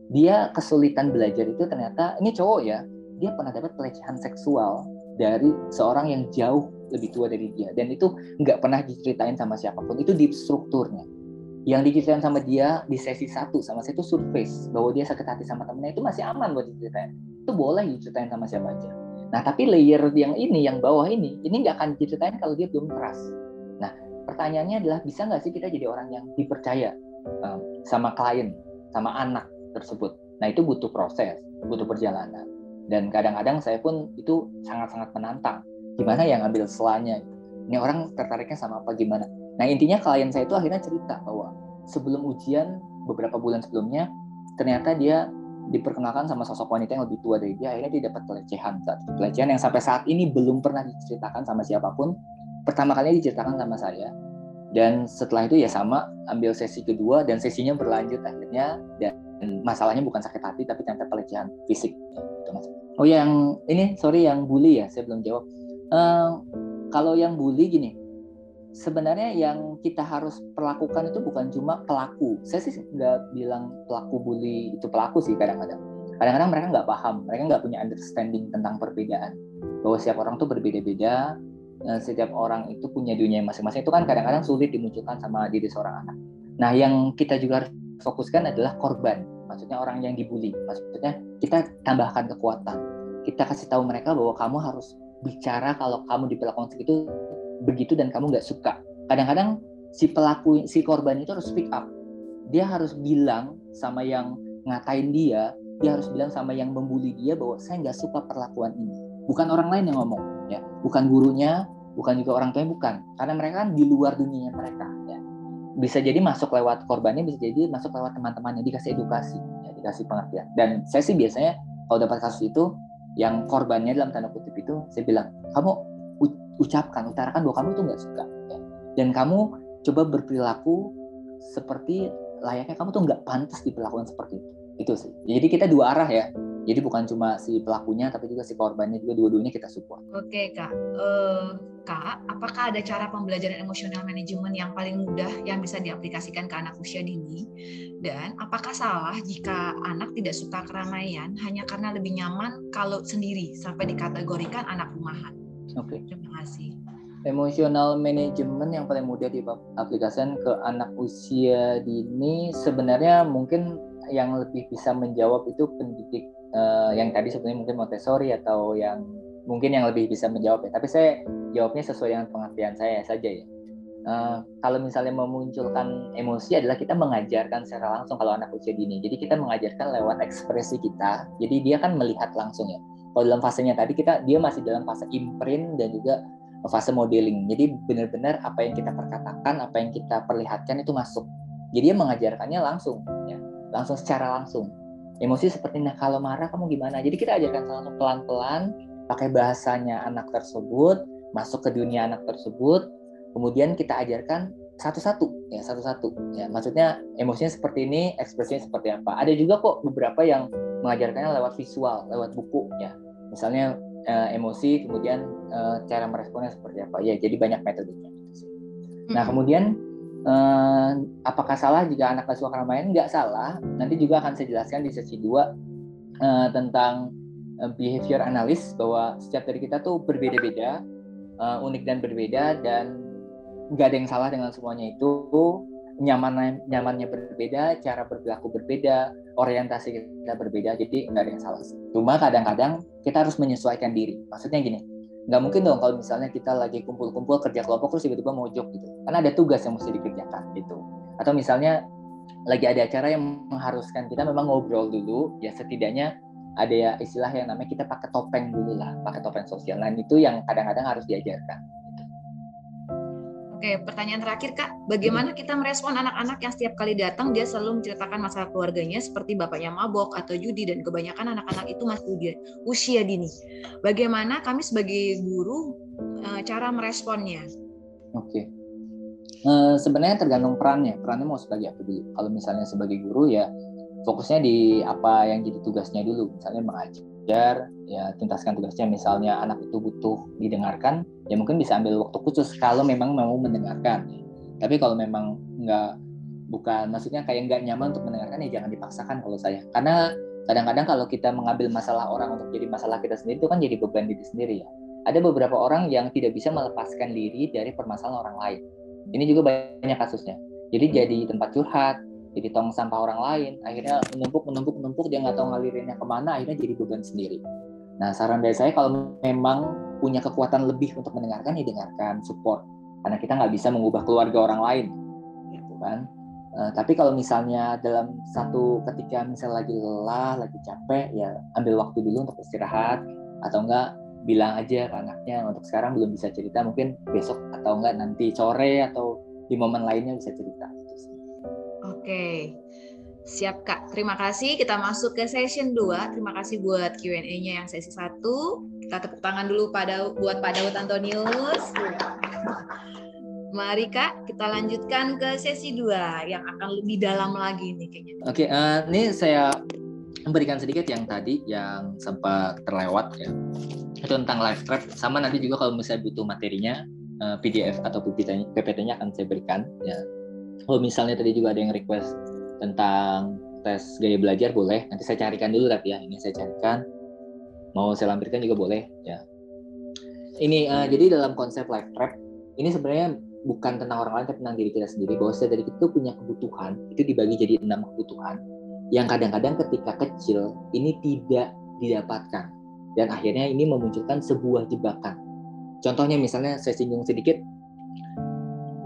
[SPEAKER 1] Dia kesulitan belajar itu ternyata, ini cowok ya, dia pernah dapat pelecehan seksual dari seorang yang jauh lebih tua dari dia. Dan itu nggak pernah diceritain sama siapapun, itu deep strukturnya. Yang diceritain sama dia di sesi 1 sama saya itu surface, bahwa dia sakit hati sama temennya, itu masih aman buat diceritain. Itu boleh diceritain sama siapa aja. Nah, tapi layer yang bawah ini nggak akan diceritain kalau dia belum trust. Nah, pertanyaannya adalah, bisa nggak sih kita jadi orang yang dipercaya sama klien, sama anak tersebut? Nah, itu butuh proses, butuh perjalanan. Dan kadang-kadang saya pun itu sangat-sangat menantang. Gimana yang ngambil selanya? Ini orang tertariknya sama apa, gimana? Nah, intinya klien saya itu akhirnya cerita bahwa sebelum ujian, beberapa bulan sebelumnya, ternyata dia diperkenalkan sama sosok wanita yang lebih tua dari dia. Akhirnya dia dapat pelecehan yang sampai saat ini belum pernah diceritakan sama siapapun. Pertama kali diceritakan sama saya. Dan setelah itu ya sama, ambil sesi kedua, dan sesinya berlanjut akhirnya. Dan masalahnya bukan sakit hati, tapi ternyata pelecehan fisik. Oh, yang ini, yang bully ya, saya belum jawab. Kalau yang bully gini, sebenarnya yang kita harus perlakukan itu bukan cuma pelaku. Saya sih nggak bilang pelaku bully itu pelaku sih, kadang-kadang. Kadang-kadang mereka nggak paham, mereka nggak punya understanding tentang perbedaan. Bahwa setiap orang tuh berbeda-beda, setiap orang itu punya dunia masing-masing. Itu kan kadang-kadang sulit dimunculkan sama diri seorang anak. Nah, yang kita juga harus fokuskan adalah korban. Maksudnya orang yang dibully. Maksudnya kita tambahkan kekuatan. Kita kasih tahu mereka bahwa kamu harus bicara kalau kamu diperlakukan segitu, begitu, dan kamu nggak suka. Kadang-kadang si korban itu harus speak up. Dia harus bilang sama yang ngatain dia harus bilang sama yang membuli dia bahwa saya nggak suka perlakuan ini. Bukan orang lain yang ngomong, ya. Bukan gurunya, bukan juga orang tuanya, bukan. Karena mereka kan di luar dunia mereka, ya. Bisa jadi masuk lewat korbannya, bisa jadi masuk lewat teman-temannya, dikasih edukasi, ya, dikasih pengertian. Dan saya sih biasanya kalau dapat kasus itu, yang korbannya dalam tanda kutip itu, saya bilang, kamu utarakan bahwa kamu itu nggak suka, ya. Dan kamu coba berperilaku seperti layaknya kamu tuh nggak pantas diperlakukan seperti itu sih. Jadi kita dua arah ya, Jadi bukan cuma si pelakunya, tapi juga si korbannya juga, dua-duanya kita support.
[SPEAKER 3] Oke, Kak. Kak, apakah ada cara pembelajaran emosional manajemen yang paling mudah yang bisa diaplikasikan ke anak usia dini? Dan apakah salah jika anak tidak suka keramaian hanya karena lebih nyaman kalau sendiri sampai dikategorikan anak rumahan?
[SPEAKER 1] Oke.
[SPEAKER 3] Terima kasih.
[SPEAKER 1] Emotional management yang paling mudah diaplikasikan ke anak usia dini, sebenarnya mungkin yang lebih bisa menjawab itu pendidik yang tadi sebenarnya mungkin Montessori atau yang mungkin yang lebih bisa menjawab ya. Tapi saya jawabnya sesuai dengan pengertian saya saja ya. Kalau misalnya memunculkan emosi adalah kita mengajarkan secara langsung kalau anak usia dini. Jadi kita mengajarkan lewat ekspresi kita. Jadi dia kan melihat langsung ya. Kalau dalam fasenya tadi dia masih dalam fase imprint dan juga fase modeling. Jadi benar-benar apa yang kita perkatakan, apa yang kita perlihatkan itu masuk. Jadi dia mengajarkannya langsung ya. Langsung secara langsung. Emosi seperti, nah kalau marah kamu gimana? Jadi kita ajarkan langsung pelan-pelan, pakai bahasanya anak tersebut, masuk ke dunia anak tersebut, kemudian kita ajarkan satu-satu ya. Maksudnya emosinya seperti ini, ekspresinya seperti apa. Ada juga kok beberapa yang mengajarkannya lewat visual, lewat buku ya. Misalnya emosi, kemudian cara meresponnya seperti apa ya. Jadi banyak metodenya. Nah kemudian apakah salah jika anak suka keramaian? Nggak salah. Nanti juga akan saya jelaskan di sesi 2 tentang behavior analysis, bahwa setiap dari kita tuh berbeda-beda, unik dan berbeda, dan nggak ada yang salah dengan semuanya itu. Nyamannya berbeda, cara berperilaku berbeda, orientasi kita berbeda, jadi nggak ada yang salah sih. Cuma kadang-kadang kita harus menyesuaikan diri. Maksudnya gini, nggak mungkin dong kalau misalnya kita lagi kumpul-kumpul kerja kelompok terus tiba-tiba mojok gitu, karena ada tugas yang mesti dikerjakan gitu. Atau misalnya lagi ada acara yang mengharuskan kita memang ngobrol dulu, ya setidaknya ada ya istilah yang namanya kita pakai topeng dulu lah, pakai topeng sosial. Nah itu yang kadang-kadang harus diajarkan.
[SPEAKER 3] Oke, pertanyaan terakhir Kak, bagaimana kita merespon anak-anak yang setiap kali datang dia selalu menceritakan masalah keluarganya seperti bapaknya mabok atau judi, dan kebanyakan anak-anak itu masih usia dini. Bagaimana kami sebagai guru cara meresponnya?
[SPEAKER 1] Oke. Sebenarnya tergantung perannya mau sebagai apa dulu. Kalau misalnya sebagai guru ya fokusnya di apa yang jadi tugasnya dulu. Misalnya mengajar, ya tuntaskan tugasnya. Misalnya anak itu butuh didengarkan, ya mungkin bisa ambil waktu khusus kalau memang mau mendengarkan. Tapi kalau memang maksudnya kayak nggak nyaman untuk mendengarkan, ya jangan dipaksakan kalau saya. Karena kadang-kadang kalau kita mengambil masalah orang untuk jadi masalah kita sendiri, itu kan jadi beban diri sendiri ya. Ada beberapa orang yang tidak bisa melepaskan diri dari permasalahan orang lain. Ini juga banyak kasusnya. Jadi jadi tempat curhat, jadi tong sampah orang lain, akhirnya menumpuk, dia nggak tahu ngalirinnya kemana, akhirnya jadi beban sendiri. Nah, saran dari saya kalau memang punya kekuatan lebih untuk mendengarkan, ya dengarkan, support. Karena kita nggak bisa mengubah keluarga orang lain, gitu kan. Tapi kalau misalnya dalam satu ketika misalnya lagi lelah, lagi capek, ya ambil waktu dulu untuk istirahat, atau enggak bilang aja ke anaknya, untuk sekarang belum bisa cerita, mungkin besok atau enggak nanti sore atau di momen lainnya bisa cerita.
[SPEAKER 3] Oke, siap Kak. Terima kasih. Kita masuk ke session 2. Terima kasih buat Q&A-nya yang sesi 1. Kita tepuk tangan dulu buat Pak Daud Antonius. Mari Kak, kita lanjutkan ke sesi 2 yang akan lebih dalam lagi nih kayaknya.
[SPEAKER 1] Oke, ini saya memberikan sedikit yang tadi yang sempat terlewat ya. Itu tentang live trap. Sama nanti juga kalau misalnya butuh materinya, PDF atau PPT-nya akan saya berikan ya. Kalau misalnya tadi juga ada yang request tentang tes gaya belajar, boleh. Nanti saya carikan dulu tapi ya. Ini saya carikan. Mau saya lampirkan juga boleh ya. Ini jadi dalam konsep life trap ini sebenarnya bukan tentang orang lain tapi tentang diri kita sendiri. Bahwa dari kita punya kebutuhan, itu dibagi jadi 6 kebutuhan yang kadang-kadang ketika kecil ini tidak didapatkan, dan akhirnya ini memunculkan sebuah jebakan. Contohnya misalnya saya singgung sedikit,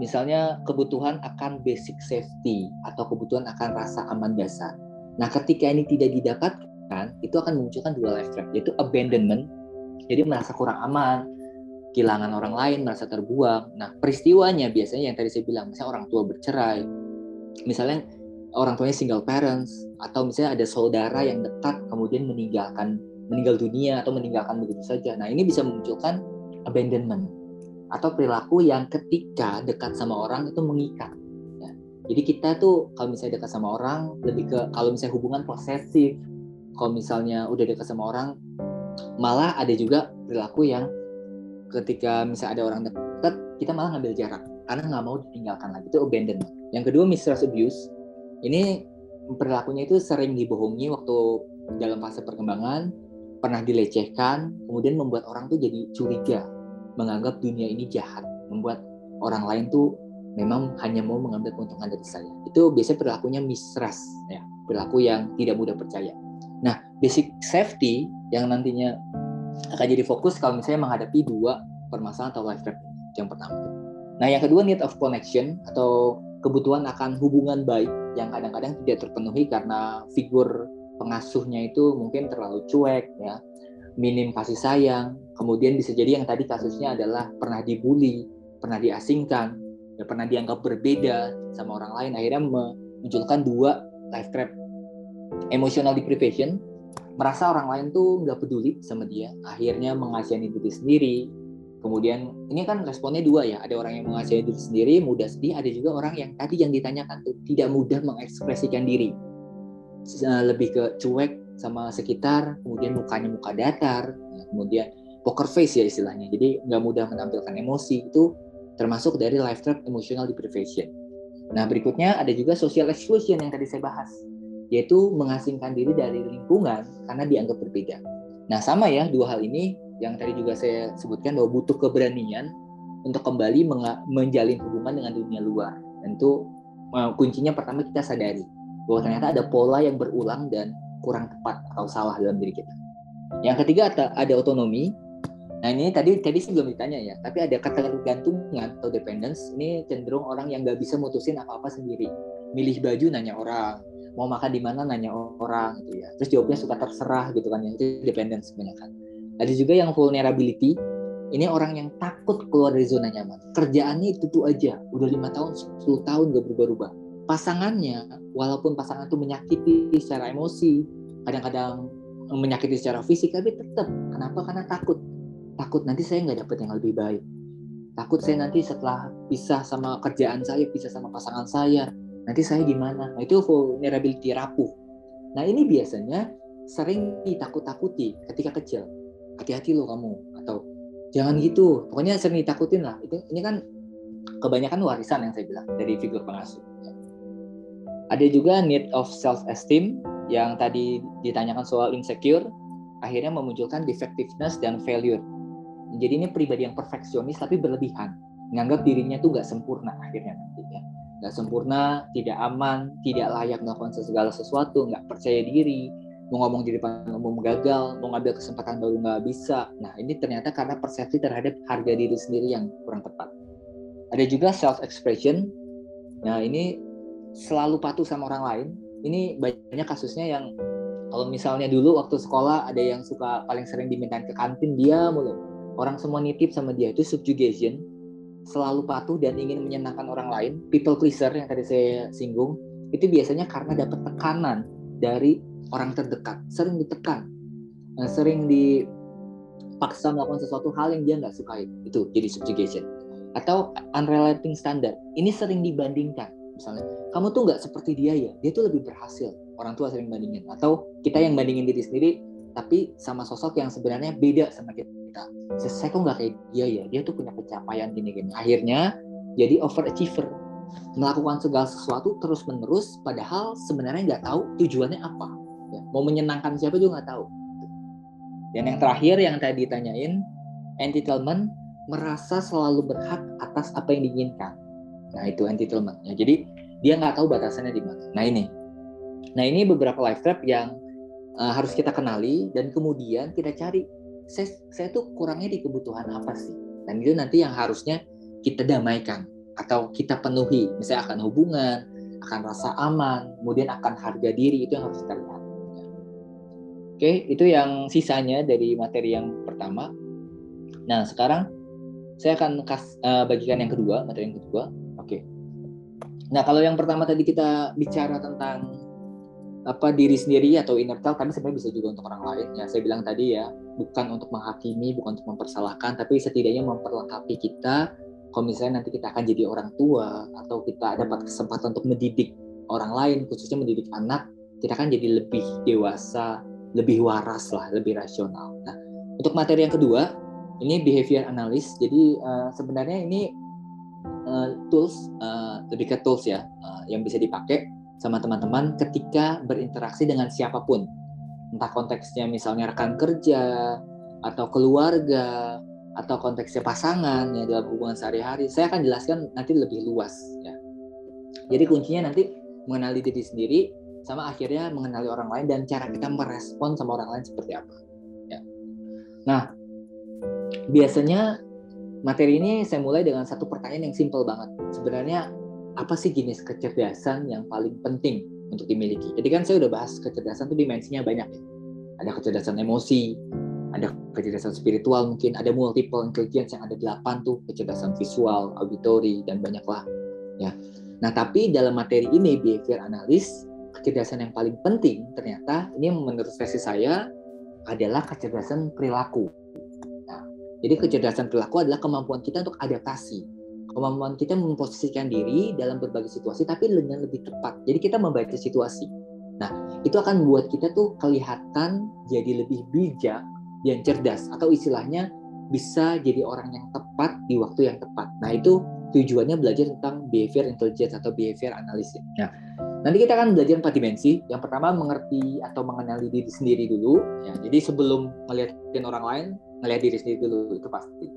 [SPEAKER 1] misalnya kebutuhan akan basic safety atau kebutuhan akan rasa aman dasar. Nah, ketika ini tidak didapatkan, itu akan memunculkan 2 life trap, yaitu abandonment, jadi merasa kurang aman, kehilangan orang lain, merasa terbuang. Nah, peristiwanya biasanya yang tadi saya bilang, misalnya orang tua bercerai, misalnya orang tuanya single parents, atau misalnya ada saudara yang dekat kemudian meninggal dunia atau meninggalkan begitu saja. Nah, ini bisa memunculkan abandonment atau perilaku yang ketika dekat sama orang itu mengikat. Ya. Jadi kita tuh kalau misalnya dekat sama orang lebih ke, kalau misalnya hubungan posesif, kalau misalnya udah dekat sama orang, malah ada juga perilaku yang ketika misalnya ada orang dekat, kita malah ngambil jarak karena nggak mau ditinggalkan lagi, itu abandonment. Yang kedua, mistrust abuse. Ini perilakunya itu sering dibohongi waktu dalam fase perkembangan, pernah dilecehkan, kemudian membuat orang tuh jadi curiga, menganggap dunia ini jahat, membuat orang lain tuh memang hanya mau mengambil keuntungan dari saya. Itu biasanya perilakunya mistrust, ya, perilaku yang tidak mudah percaya. Nah, basic safety yang nantinya akan jadi fokus kalau misalnya menghadapi dua permasalahan atau life threat yang pertama. Nah, yang kedua, need of connection atau kebutuhan akan hubungan baik yang kadang-kadang tidak terpenuhi karena figur pengasuhnya itu mungkin terlalu cuek, ya, minim kasih sayang. Kemudian bisa jadi yang tadi kasusnya adalah pernah dibully, pernah diasingkan, ya, pernah dianggap berbeda sama orang lain, akhirnya memunculkan dua life trap. Emotional deprivation, merasa orang lain tuh nggak peduli sama dia, akhirnya mengasihani diri sendiri. Kemudian ini kan responnya dua, ya, ada orang yang mengasihani diri sendiri, mudah sedih, ada juga orang yang tadi yang ditanyakan tuh tidak mudah mengekspresikan diri, lebih ke cuek sama sekitar, kemudian mukanya muka datar, kemudian poker face ya istilahnya, jadi nggak mudah menampilkan emosi. Itu termasuk dari life trap emotional deprivation. Nah, berikutnya ada juga social exclusion yang tadi saya bahas, yaitu mengasingkan diri dari lingkungan karena dianggap berbeda. Nah, sama ya, dua hal ini yang tadi juga saya sebutkan bahwa butuh keberanian untuk kembali menjalin hubungan dengan dunia luar. Dan itu kuncinya pertama kita sadari bahwa ternyata ada pola yang berulang dan kurang tepat atau salah dalam diri kita. Yang ketiga ada otonomi. Nah, ini tadi sih belum ditanya ya, tapi ada ketergantungan atau dependence. Ini cenderung orang yang nggak bisa mutusin apa-apa sendiri. Milih baju nanya orang, mau makan di mana nanya orang gitu ya. Terus jawabnya suka terserah gitu kan, itu dependence kebanyakan. Ada juga yang vulnerability. Ini orang yang takut keluar dari zona nyaman. Kerjaannya itu aja, udah 5 tahun, 10 tahun gak berubah-ubah. Pasangannya, walaupun pasangan itu menyakiti secara emosi, kadang-kadang menyakiti secara fisik, tapi tetap. Kenapa? Karena takut nanti saya nggak dapet yang lebih baik. Takut saya nanti setelah pisah sama kerjaan saya, pisah sama pasangan saya, nanti saya gimana? Nah, itu vulnerability, rapuh. Nah, ini biasanya sering ditakut-takuti ketika kecil. Hati-hati lo kamu, atau jangan gitu. Pokoknya sering ditakutin lah. Ini kan kebanyakan warisan yang saya bilang dari figur pengasuh. Ada juga need of self-esteem yang tadi ditanyakan soal insecure, akhirnya memunculkan defectiveness dan failure. Jadi ini pribadi yang perfeksionis tapi berlebihan, menganggap dirinya tuh nggak sempurna akhirnya nanti ya, nggak sempurna, tidak aman, tidak layak melakukan segala sesuatu, nggak percaya diri, mau ngomong di depan umum gagal, mau ngambil kesempatan baru nggak bisa. Nah, ini ternyata karena persepsi terhadap harga diri sendiri yang kurang tepat. Ada juga self expression. Nah, ini selalu patuh sama orang lain. Ini banyak kasusnya yang kalau misalnya dulu waktu sekolah ada yang suka paling sering dimintain ke kantin, dia mulu. Orang semua nitip sama dia, itu subjugation, selalu patuh dan ingin menyenangkan orang lain. People pleaser yang tadi saya singgung, itu biasanya karena dapat tekanan dari orang terdekat, sering ditekan, sering dipaksa melakukan sesuatu hal yang dia nggak sukai, itu jadi subjugation. Atau unrelenting standard, ini sering dibandingkan, misalnya kamu tuh nggak seperti dia tuh lebih berhasil, orang tua sering bandingin, atau kita yang bandingin diri sendiri tapi sama sosok yang sebenarnya beda sama kita. Saya kok nggak kayak dia tuh punya pencapaian gini-gini. Akhirnya jadi overachiever, melakukan segala sesuatu terus-menerus, padahal sebenarnya nggak tahu tujuannya apa. Ya, mau menyenangkan siapa juga nggak tahu. Dan yang terakhir yang tadi ditanyain, entitlement, merasa selalu berhak atas apa yang diinginkan. Nah, itu entitlement. Ya, jadi dia nggak tahu batasannya di mana. Nah ini beberapa life trap yang harus kita kenali dan kemudian kita cari. Saya tuh kurangnya di kebutuhan apa sih? Dan itu nanti yang harusnya kita damaikan atau kita penuhi. Misalnya akan hubungan, akan rasa aman, kemudian akan harga diri, itu yang harus kita lihat. Oke, itu yang sisanya dari materi yang pertama. Nah, sekarang saya akan bagikan yang kedua, materi yang kedua. Oke. Nah, kalau yang pertama tadi kita bicara tentang diri sendiri atau inner child, tapi sebenarnya bisa juga untuk orang lain. Ya, saya bilang tadi ya, bukan untuk menghakimi, bukan untuk mempersalahkan, tapi setidaknya memperlengkapi kita. Kalau misalnya nanti kita akan jadi orang tua atau kita dapat kesempatan untuk mendidik orang lain, khususnya mendidik anak, kita kan jadi lebih dewasa, lebih waras lah, lebih rasional. Nah, untuk materi yang kedua, ini behavior analysis. Jadi sebenarnya ini tools, lebih ke tools ya, yang bisa dipakai sama teman-teman ketika berinteraksi dengan siapapun. Entah konteksnya misalnya rekan kerja, atau keluarga, atau konteksnya pasangan ya dalam hubungan sehari-hari. Saya akan jelaskan nanti lebih luas ya. Jadi kuncinya nanti mengenali diri sendiri, sama akhirnya mengenali orang lain dan cara kita merespon sama orang lain seperti apa. Ya. Nah, biasanya materi ini saya mulai dengan satu pertanyaan yang simpel banget. Sebenarnya apa sih jenis kecerdasan yang paling penting untuk dimiliki? Jadi kan saya udah bahas kecerdasan itu dimensinya banyak ya. Ada kecerdasan emosi, ada kecerdasan spiritual mungkin, ada multiple intelligence yang ada 8 tuh, kecerdasan visual, auditory, dan banyak lah. Ya. Nah, tapi dalam materi ini, behavior analysis, kecerdasan yang paling penting ternyata, ini menurut versi saya, adalah kecerdasan perilaku. Nah, jadi kecerdasan perilaku adalah kemampuan kita untuk adaptasi. Kemampuan kita memposisikan diri dalam berbagai situasi, tapi dengan lebih tepat. Jadi kita membaca situasi. Nah, itu akan membuat kita tuh kelihatan jadi lebih bijak dan cerdas, atau istilahnya bisa jadi orang yang tepat di waktu yang tepat. Nah, itu tujuannya belajar tentang behavior intelligence atau behavior analysis. Nah, nanti kita akan belajar 4 dimensi. Yang pertama, mengerti atau mengenali diri sendiri dulu. Ya, jadi sebelum ngeliatin orang lain, ngeliat diri sendiri dulu, itu pasti.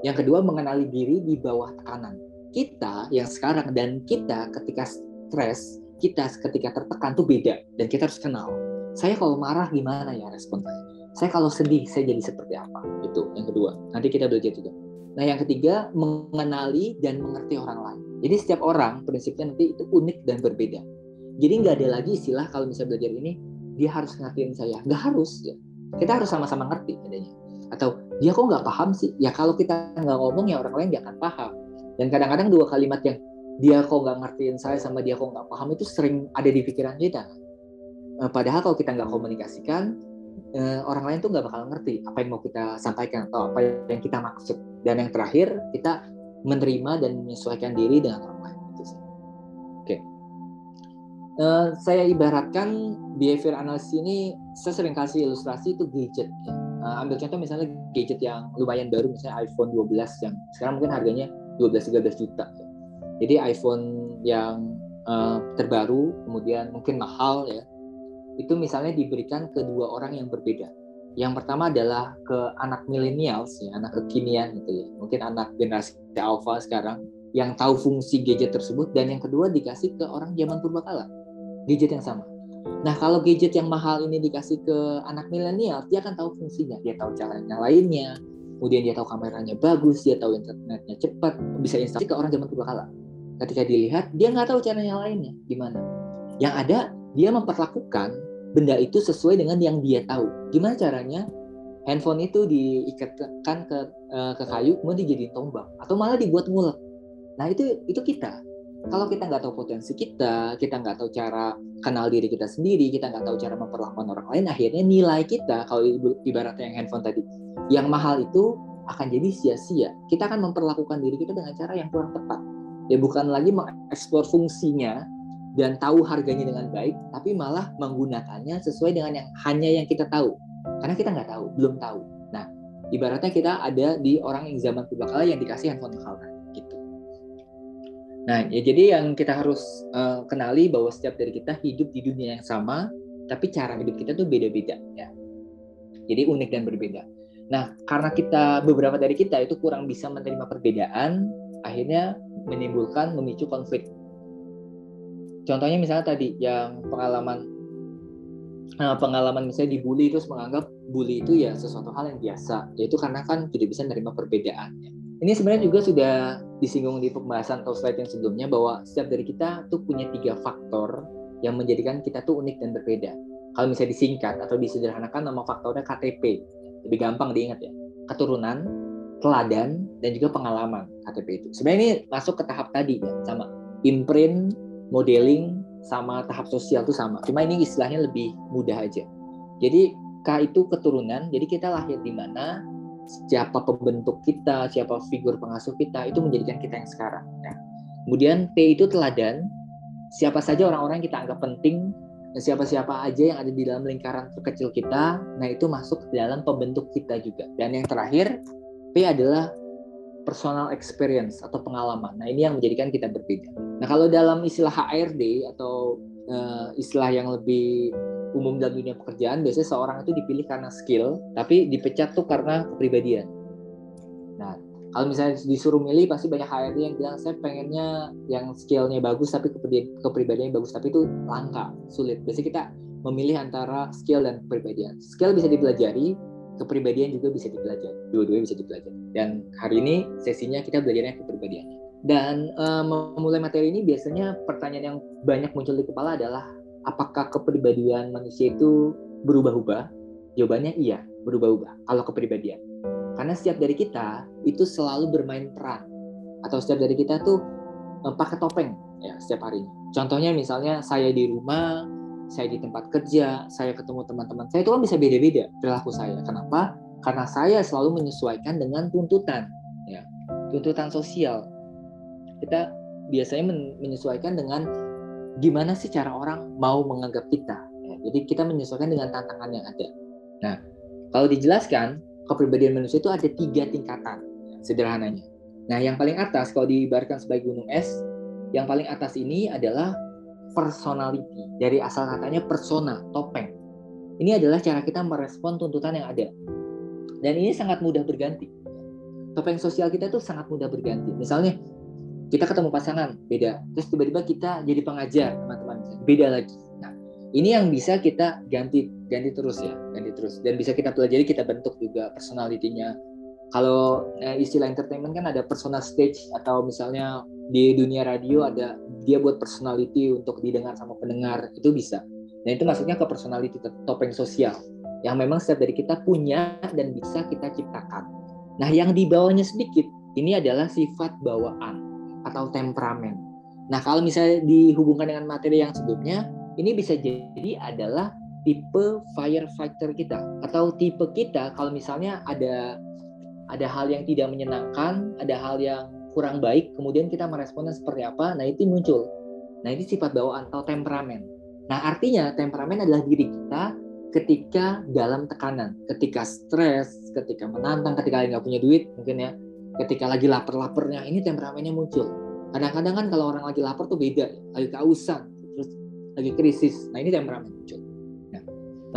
[SPEAKER 1] Yang kedua, mengenali diri di bawah tekanan. Kita yang sekarang dan kita ketika stres, kita ketika tertekan tuh beda, dan kita harus kenal. Saya kalau marah gimana ya respon saya? Saya kalau sedih, saya jadi seperti apa? Itu yang kedua. Nanti kita belajar juga. Nah, yang ketiga, mengenali dan mengerti orang lain. Jadi setiap orang prinsipnya nanti itu unik dan berbeda. Jadi nggak ada lagi istilah kalau misalnya belajar ini, dia harus ngertiin saya. Nggak harus ya. Kita harus sama-sama ngerti adanya. Atau dia kok nggak paham sih? Ya kalau kita nggak ngomong ya orang lain nggak akan paham. Dan kadang-kadang 2 kalimat yang dia kok nggak ngertiin saya sama dia kok nggak paham itu sering ada di pikiran kita. Padahal kalau kita nggak komunikasikan, orang lain tuh nggak bakal ngerti apa yang mau kita sampaikan atau apa yang kita maksud. Dan yang terakhir, kita menerima dan menyesuaikan diri dengan orang lain. Oke. Saya ibaratkan behavior analysis ini, saya sering kasih ilustrasi itu gadget. Ya. Ambil contoh misalnya gadget yang lumayan baru, misalnya iPhone 12 yang sekarang mungkin harganya 12-13 juta. Ya. Jadi iPhone yang terbaru, kemudian mungkin mahal ya, itu misalnya diberikan ke 2 orang yang berbeda. Yang pertama adalah ke anak millennials, ya, anak kekinian gitu ya. Mungkin anak generasi alpha sekarang yang tahu fungsi gadget tersebut, dan yang kedua dikasih ke orang zaman purbakala. Gadget yang sama. Nah, kalau gadget yang mahal ini dikasih ke anak millennials, dia akan tahu fungsinya, dia tahu cara nyalainnya, kemudian dia tahu kameranya bagus, dia tahu internetnya cepat, bisa instalasi ke orang zaman purbakala. Ketika dilihat, dia nggak tahu cara nyalainnya gimana. Yang ada, dia memperlakukan benda itu sesuai dengan yang dia tahu. Gimana caranya? Handphone itu diikatkan ke kayu, kemudian dijadiin tombak, atau malah dibuat ngulek. Nah, itu kita. Kalau kita nggak tahu potensi kita nggak tahu cara kenal diri kita sendiri, kita nggak tahu cara memperlakukan orang lain, akhirnya nilai kita, kalau ibaratnya yang handphone tadi, yang mahal itu akan jadi sia-sia. Kita akan memperlakukan diri kita dengan cara yang kurang tepat. Ya, bukan lagi mengeksplor fungsinya dan tahu harganya dengan baik, tapi malah menggunakannya sesuai dengan yang kita tahu. Karena kita nggak tahu, belum tahu. Nah, ibaratnya kita ada di orang yang zaman purbakala yang dikasih handphone mahal gitu. Nah, ya jadi yang kita harus kenali bahwa setiap dari kita hidup di dunia yang sama, tapi cara hidup kita tuh beda-beda ya. Jadi unik dan berbeda. Nah, karena beberapa dari kita itu kurang bisa menerima perbedaan, akhirnya memicu konflik. Contohnya misalnya tadi yang pengalaman misalnya dibully, terus menganggap bully itu ya sesuatu hal yang biasa, yaitu karena kan tidak bisa menerima perbedaan. Ini sebenarnya juga sudah disinggung di pembahasan atau slide yang sebelumnya, bahwa setiap dari kita tuh punya 3 faktor yang menjadikan kita tuh unik dan berbeda. Kalau misalnya disingkat atau disederhanakan, nama faktornya KTP, lebih gampang diingat ya. Keturunan, teladan, dan juga pengalaman. KTP itu sebenarnya ini masuk ke tahap tadi ya, sama imprint, modeling, sama tahap sosial itu sama. Cuma ini istilahnya lebih mudah aja. Jadi K itu keturunan, jadi kita lahir di mana, siapa pembentuk kita, siapa figur pengasuh kita, itu menjadikan kita yang sekarang. Ya. Kemudian P itu teladan, siapa saja orang-orang yang kita anggap penting siapa-siapa aja yang ada di dalam lingkaran terkecil kita, nah itu masuk ke dalam pembentuk kita juga. Dan yang terakhir, P adalah personal experience atau pengalaman. Nah ini yang menjadikan kita berbeda. Nah kalau dalam istilah HRD atau istilah yang lebih umum dalam dunia pekerjaan, biasanya seorang itu dipilih karena skill, tapi dipecat tuh karena kepribadian. Nah kalau misalnya disuruh milih, pasti banyak HRD yang bilang saya pengennya yang skillnya bagus tapi kepribadiannya bagus, tapi itu langka, sulit. Biasanya kita memilih antara skill dan kepribadian. Skill bisa dipelajari, kepribadian juga bisa dipelajari, dua-duanya bisa dipelajari. Dan hari ini sesinya kita belajarnya kepribadian. Dan memulai materi ini biasanya pertanyaan yang banyak muncul di kepala adalah apakah kepribadian manusia itu berubah-ubah? Jawabannya iya, berubah-ubah kalau kepribadian. Karena setiap dari kita itu selalu bermain peran, atau setiap dari kita tuh pakai topeng ya setiap harinya. Contohnya misalnya saya di rumah, saya di tempat kerja, saya ketemu teman-teman saya, itu kan bisa beda-beda perilaku saya. Kenapa? Karena saya selalu menyesuaikan dengan tuntutan, ya, tuntutan sosial. Kita biasanya menyesuaikan dengan gimana sih cara orang mau menganggap kita. Ya, jadi kita menyesuaikan dengan tantangan yang ada. Nah, kalau dijelaskan, kepribadian manusia itu ada 3 tingkatan, ya, sederhananya. Nah, yang paling atas kalau diibaratkan sebagai gunung es, yang paling atas ini adalah personality. Dari asal katanya persona, topeng. Ini adalah cara kita merespon tuntutan yang ada. Dan ini sangat mudah berganti. Topeng sosial kita tuh sangat mudah berganti. Misalnya, kita ketemu pasangan, beda. Terus tiba-tiba kita jadi pengajar, teman-teman. Beda lagi. Nah, ini yang bisa kita ganti terus ya. Ganti terus. Dan bisa kita pelajari, kita bentuk juga personality-nya. Kalau istilah entertainment kan ada personal stage, atau misalnya di dunia radio ada dia buat personality untuk didengar sama pendengar, itu bisa. Nah itu masuknya ke personality, topeng sosial yang memang setiap dari kita punya dan bisa kita ciptakan. Nah yang di bawahnya sedikit, ini adalah sifat bawaan atau temperamen. Nah kalau misalnya dihubungkan dengan materi yang sebelumnya, ini bisa jadi adalah tipe firefighter kita, atau tipe kita kalau misalnya ada hal yang tidak menyenangkan, ada hal yang kurang baik, kemudian kita meresponnya seperti apa, nah itu muncul. Nah ini sifat bawaan atau temperamen. Nah artinya temperamen adalah diri kita ketika dalam tekanan, ketika stres, ketika menantang, ketika lagi nggak punya duit, mungkin ya, ketika lagi lapar-laparnya, ini temperamennya muncul. Kadang-kadang kan kalau orang lagi lapar tuh beda, lagi kehausan, terus lagi krisis, nah ini temperamen muncul. Nah,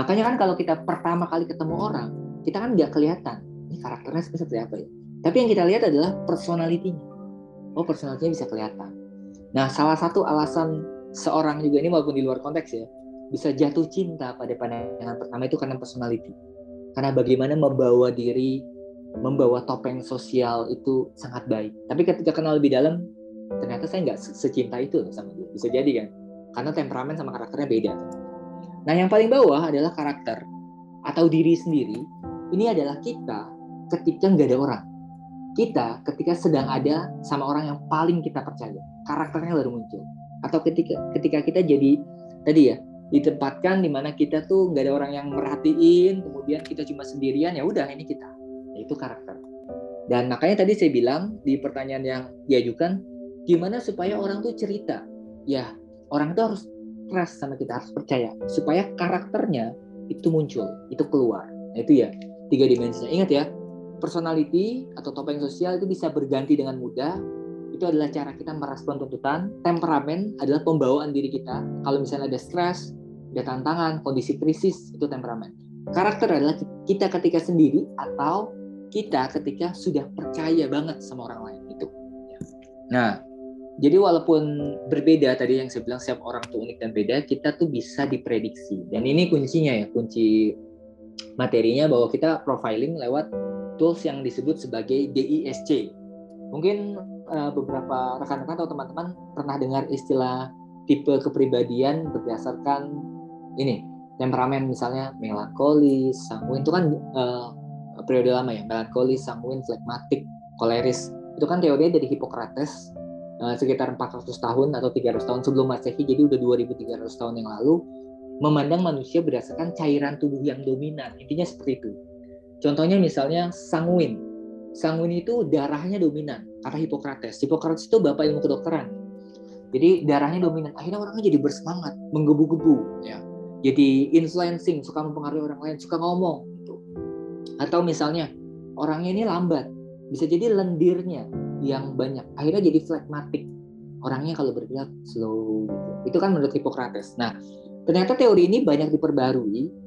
[SPEAKER 1] makanya kan kalau kita pertama kali ketemu orang, kita kan nggak kelihatan, ini karakternya seperti apa ya. Tapi yang kita lihat adalah personality-nya. Oh, personality-nya bisa kelihatan. Nah, salah satu alasan seorang juga ini, walaupun di luar konteks ya, bisa jatuh cinta pada pandangan pertama itu karena personality. Karena bagaimana membawa diri, membawa topeng sosial itu sangat baik. Tapi ketika kenal lebih dalam, ternyata saya nggak secinta itu sama dia. Bisa jadi kan? Karena temperamen sama karakternya beda. Nah, yang paling bawah adalah karakter atau diri sendiri. Ini adalah kita ketika nggak ada orang. Kita ketika sedang ada sama orang yang paling kita percaya, karakternya baru muncul. Atau ketika kita jadi tadi ya, ditempatkan di mana kita tuh nggak ada orang yang merhatiin, kemudian kita cuma sendirian, ya udah ini kita. Itu karakter. Dan makanya tadi saya bilang di pertanyaan yang diajukan, gimana supaya orang tuh cerita? Ya, orang itu harus trust sama kita, harus percaya supaya karakternya itu muncul, itu keluar. Nah, itu ya 3 dimensinya. Ingat ya, personality atau topeng sosial itu bisa berganti dengan mudah. Itu adalah cara kita merespon tuntutan. Temperamen adalah pembawaan diri kita. Kalau misalnya ada stres, ada tantangan, kondisi krisis, itu temperamen. Karakter adalah kita ketika sendiri atau kita ketika sudah percaya banget sama orang lain itu. Nah, jadi walaupun berbeda tadi yang saya bilang setiap orang tuh unik dan beda, kita tuh bisa diprediksi. Dan ini kuncinya ya, kunci materinya bahwa kita profiling lewat tools yang disebut sebagai DISC. Mungkin beberapa rekan-rekan atau teman-teman pernah dengar istilah tipe kepribadian berdasarkan ini, temperamen, misalnya melankolis, sanguin, itu kan periode lama ya, melankolis, sanguin, flegmatik, koleris. Itu kan teorinya dari Hippocrates sekitar 400 tahun atau 300 tahun sebelum Masehi, jadi udah 2300 tahun yang lalu, memandang manusia berdasarkan cairan tubuh yang dominan. Intinya seperti itu. Contohnya misalnya sanguin. Sanguin itu darahnya dominan, kata Hippocrates. Hippocrates itu bapak ilmu kedokteran. Jadi darahnya dominan, akhirnya orangnya jadi bersemangat, menggebu-gebu, ya. Jadi influencing, suka mempengaruhi orang lain, suka ngomong, gitu. Atau misalnya orangnya ini lambat, bisa jadi lendirnya yang banyak, akhirnya jadi flegmatik. Orangnya kalau bergerak slow, gitu. Itu kan menurut Hippocrates. Nah, ternyata teori ini banyak diperbarui.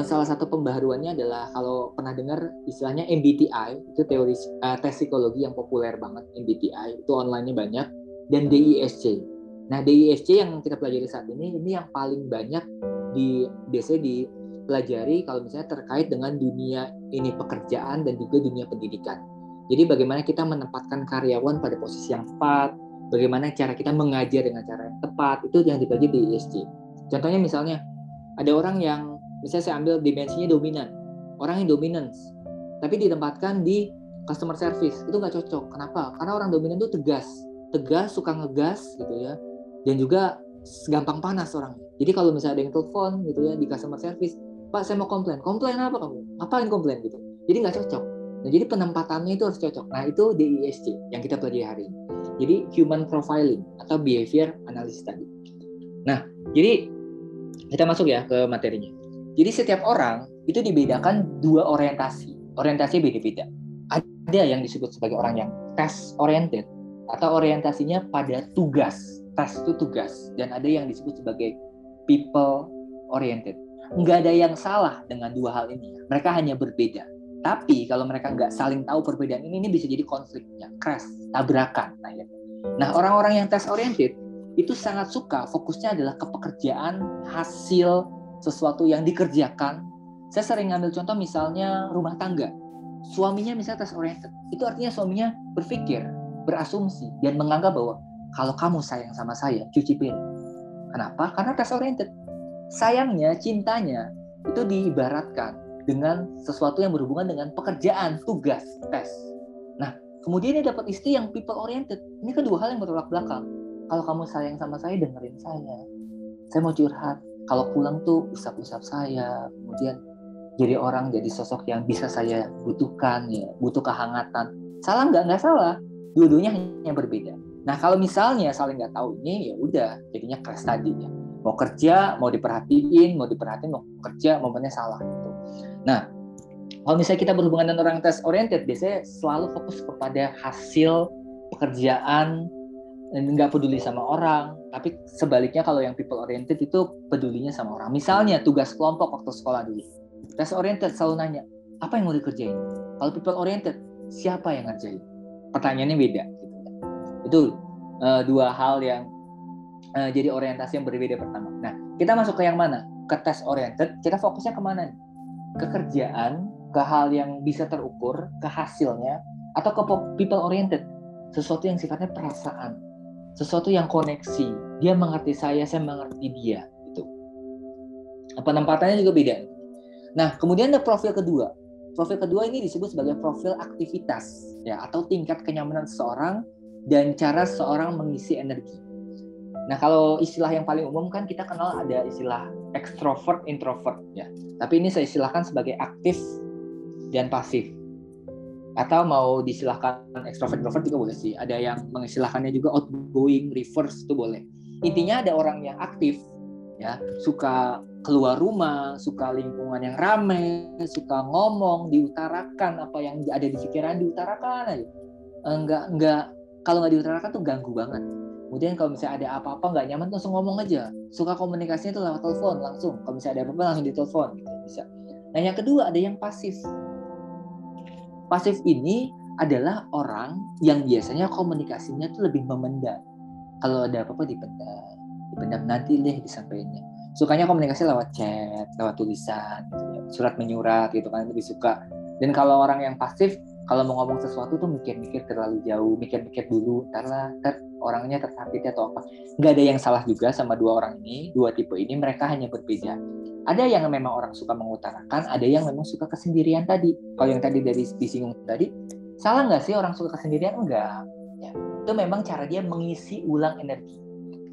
[SPEAKER 1] Salah satu pembaharuannya adalah kalau pernah dengar istilahnya MBTI, itu teori tes psikologi yang populer banget. MBTI itu online-nya banyak, dan DISC. Nah, DISC yang kita pelajari saat ini yang paling banyak biasanya dipelajari kalau misalnya terkait dengan dunia ini pekerjaan dan juga dunia pendidikan. Jadi bagaimana kita menempatkan karyawan pada posisi yang tepat, bagaimana cara kita mengajar dengan cara yang tepat, itu yang dipelajari di DISC. Contohnya misalnya ada orang yang misalnya saya ambil dimensinya dominan, orang yang dominance, tapi ditempatkan di customer service, itu nggak cocok. Kenapa? Karena orang dominan itu tegas, suka ngegas gitu ya, dan juga gampang panas orang. Jadi kalau misalnya ada yang telepon gitu ya di customer service, Pak saya mau komplain apa kamu? Ngapain komplain gitu? Jadi nggak cocok. Nah jadi penempatannya itu harus cocok. Nah itu DISC yang kita pelajari hari ini. Jadi human profiling atau behavior analysis tadi. Nah jadi kita masuk ya ke materinya. Jadi setiap orang itu dibedakan dua orientasi. Orientasinya beda-beda. Ada yang disebut sebagai orang yang task oriented atau orientasinya pada tugas. Task itu tugas. Dan ada yang disebut sebagai people oriented. Nggak ada yang salah dengan dua hal ini. Mereka hanya berbeda. Tapi kalau mereka nggak saling tahu perbedaan ini bisa jadi konfliknya, crash, tabrakan. Nah, orang-orang yang task oriented itu sangat suka fokusnya adalah ke pekerjaan, hasil, sesuatu yang dikerjakan. Saya sering ngambil contoh misalnya rumah tangga. Suaminya misalnya task oriented. Itu artinya suaminya berpikir, berasumsi, dan menganggap bahwa kalau kamu sayang sama saya, cuci piring. Kenapa? Karena task oriented. Sayangnya, cintanya itu diibaratkan dengan sesuatu yang berhubungan dengan pekerjaan, tugas, tes. Nah, kemudian dia dapat istri yang people oriented. Ini kedua hal yang bertolak belakang. Kalau kamu sayang sama saya, dengerin saya. Saya mau curhat. Kalau pulang tuh usap-usap saya. Kemudian jadi orang, jadi sosok yang bisa saya butuhkan, ya, butuh kehangatan. Salah nggak? Nggak salah. Dua-duanya hanya berbeda. Nah, kalau misalnya saling nggak tahu ini, ya udah, jadinya crash tadi ya. Mau kerja, mau diperhatiin, mau kerja, momennya salah. Gitu. Nah, kalau misalnya kita berhubungan dengan orang task oriented, biasanya selalu fokus kepada hasil pekerjaan, nggak peduli sama orang. Tapi sebaliknya kalau yang people oriented itu pedulinya sama orang. Misalnya tugas kelompok waktu sekolah dulu. Task oriented selalu nanya, apa yang mau dikerjain? Kalau people oriented, siapa yang ngerjain? Pertanyaannya beda. Itu dua hal yang jadi orientasi yang berbeda pertama. Nah, kita masuk ke yang mana? Ke task oriented, kita fokusnya kemana nih? Ke kerjaan, ke hal yang bisa terukur, ke hasilnya, atau ke people oriented, sesuatu yang sifatnya perasaan, sesuatu yang koneksi. Dia mengerti saya mengerti dia. Gitu. Penempatannya juga beda. Nah, kemudian ada profil kedua. Profil kedua ini disebut sebagai profil aktivitas, ya, atau tingkat kenyamanan seseorang dan cara seseorang mengisi energi. Nah, kalau istilah yang paling umum kan kita kenal ada istilah extrovert, introvert, ya. Tapi ini saya istilahkan sebagai aktif dan pasif. Atau mau disilahkan extrovert, introvert juga boleh sih. Ada yang mengistilahkannya juga outgoing, reverse itu boleh. Intinya ada orang yang aktif, ya, suka keluar rumah, suka lingkungan yang ramai, suka ngomong, diutarakan apa yang ada di pikiran, diutarakan aja. Enggak kalau nggak diutarakan tuh ganggu banget. Kemudian kalau misalnya ada apa-apa nggak nyaman langsung ngomong aja. Suka komunikasinya tuh lewat telepon langsung. Kalau misalnya ada apa-apa langsung ditelepon gitu bisa. Nah yang kedua ada yang pasif. Pasif ini adalah orang yang biasanya komunikasinya tuh lebih memendam. Kalau ada apa-apa dipendam nanti deh disampaikannya. Sukanya komunikasi lewat chat, lewat tulisan, gitu ya. Surat menyurat gitu kan lebih suka. Dan kalau orang yang pasif kalau mau ngomong sesuatu tuh mikir-mikir terlalu jauh, mikir-mikir dulu, ntar orangnya tersakiti atau apa. Nggak ada yang salah juga sama dua orang ini, dua tipe ini, mereka hanya berbeda. Ada yang memang orang suka mengutarakan, ada yang memang suka kesendirian tadi. Kalau yang tadi dari disinggung tadi, salah nggak sih orang suka kesendirian? Enggak. Ya, itu memang cara dia mengisi ulang energi.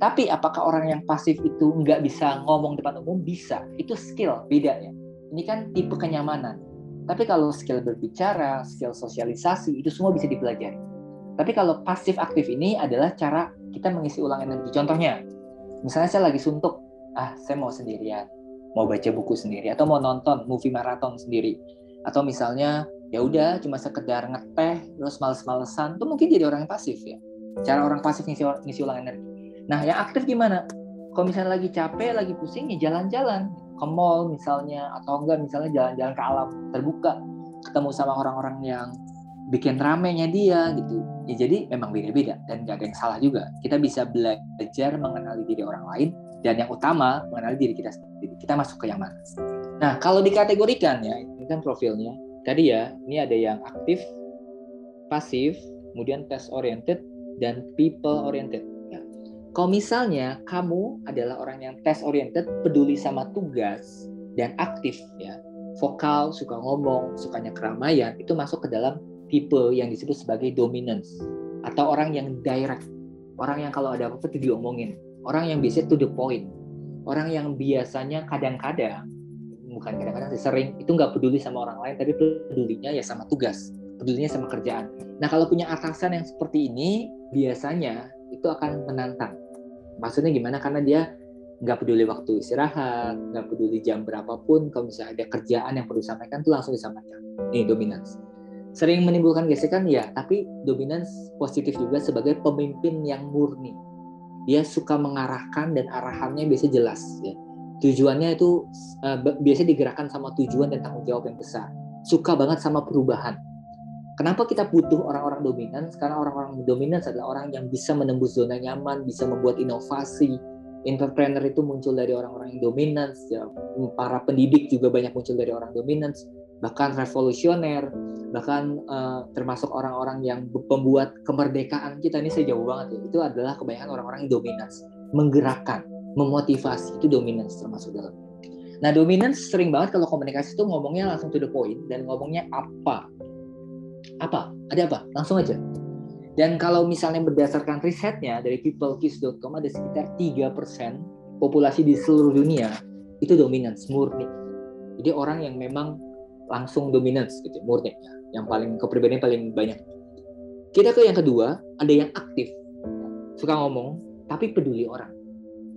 [SPEAKER 1] Tapi apakah orang yang pasif itu nggak bisa ngomong depan umum? Bisa. Itu skill, beda ya. Ini kan tipe kenyamanan. Tapi kalau skill berbicara, skill sosialisasi, itu semua bisa dipelajari. Tapi kalau pasif aktif ini adalah cara kita mengisi ulang energi. Contohnya, misalnya saya lagi suntuk, saya mau sendirian, mau baca buku sendiri, atau mau nonton movie maraton sendiri, atau misalnya ya udah cuma sekedar ngeteh terus males-malesan, itu mungkin jadi orang yang pasif ya. Cara orang pasif ngisi ulang energi. Nah, yang aktif gimana? Kalau misalnya lagi capek, lagi pusing, ya jalan-jalan ke mall misalnya, atau enggak misalnya jalan-jalan ke alam terbuka, ketemu sama orang-orang yang bikin ramenya dia gitu. Ya jadi memang beda-beda dan nggak ada yang salah juga. Kita bisa belajar mengenali diri orang lain, dan yang utama mengenali diri kita sendiri. Kita masuk ke yang mana? Nah, kalau dikategorikan ya, ini kan profilnya. Tadi ya, ini ada yang aktif, pasif, kemudian task oriented, dan people oriented. Ya. Kalau misalnya kamu adalah orang yang task oriented, peduli sama tugas, dan aktif ya, vokal, suka ngomong, sukanya keramaian, itu masuk ke dalam tipe yang disebut sebagai dominance, atau orang yang direct, orang yang kalau ada apa-apa itu diomongin, orang yang biasanya to the point, orang yang biasanya kadang-kadang, bukan kadang-kadang sering, itu nggak peduli sama orang lain, tapi pedulinya ya sama tugas, pedulinya sama kerjaan. Nah, kalau punya atasan yang seperti ini, biasanya itu akan menantang. Maksudnya gimana? Karena dia nggak peduli waktu istirahat, nggak peduli jam berapapun, kalau misalnya ada kerjaan yang perlu disampaikan, itu langsung disampaikan. Ini dominance. Sering menimbulkan gesekan ya, tapi dominance positif juga sebagai pemimpin yang murni. Dia suka mengarahkan dan arahannya biasa jelas ya. Tujuannya itu biasa digerakkan sama tujuan dan tanggung jawab yang besar. Suka banget sama perubahan. Kenapa kita butuh orang-orang dominan? Karena orang-orang dominan adalah orang yang bisa menembus zona nyaman, bisa membuat inovasi. Entrepreneur itu muncul dari orang-orang yang dominan. Ya. Para pendidik juga banyak muncul dari orang dominan. Bahkan revolusioner, bahkan termasuk orang-orang yang pembuat kemerdekaan kita, ini saya jauh banget ya. Itu adalah kebanyakan orang-orang yang dominan, menggerakkan, memotivasi, itu dominance termasuk dalam. Nah, dominance sering banget kalau komunikasi itu ngomongnya langsung to the point dan ngomongnya apa, ada apa, langsung aja. Dan kalau misalnya berdasarkan risetnya dari peoplekiss.com, ada sekitar 3% populasi di seluruh dunia itu dominance murni. Jadi orang yang memang langsung dominance gitu, murni, yang paling kepribadian paling banyak. Kita ke yang kedua, ada yang aktif, suka ngomong tapi peduli orang.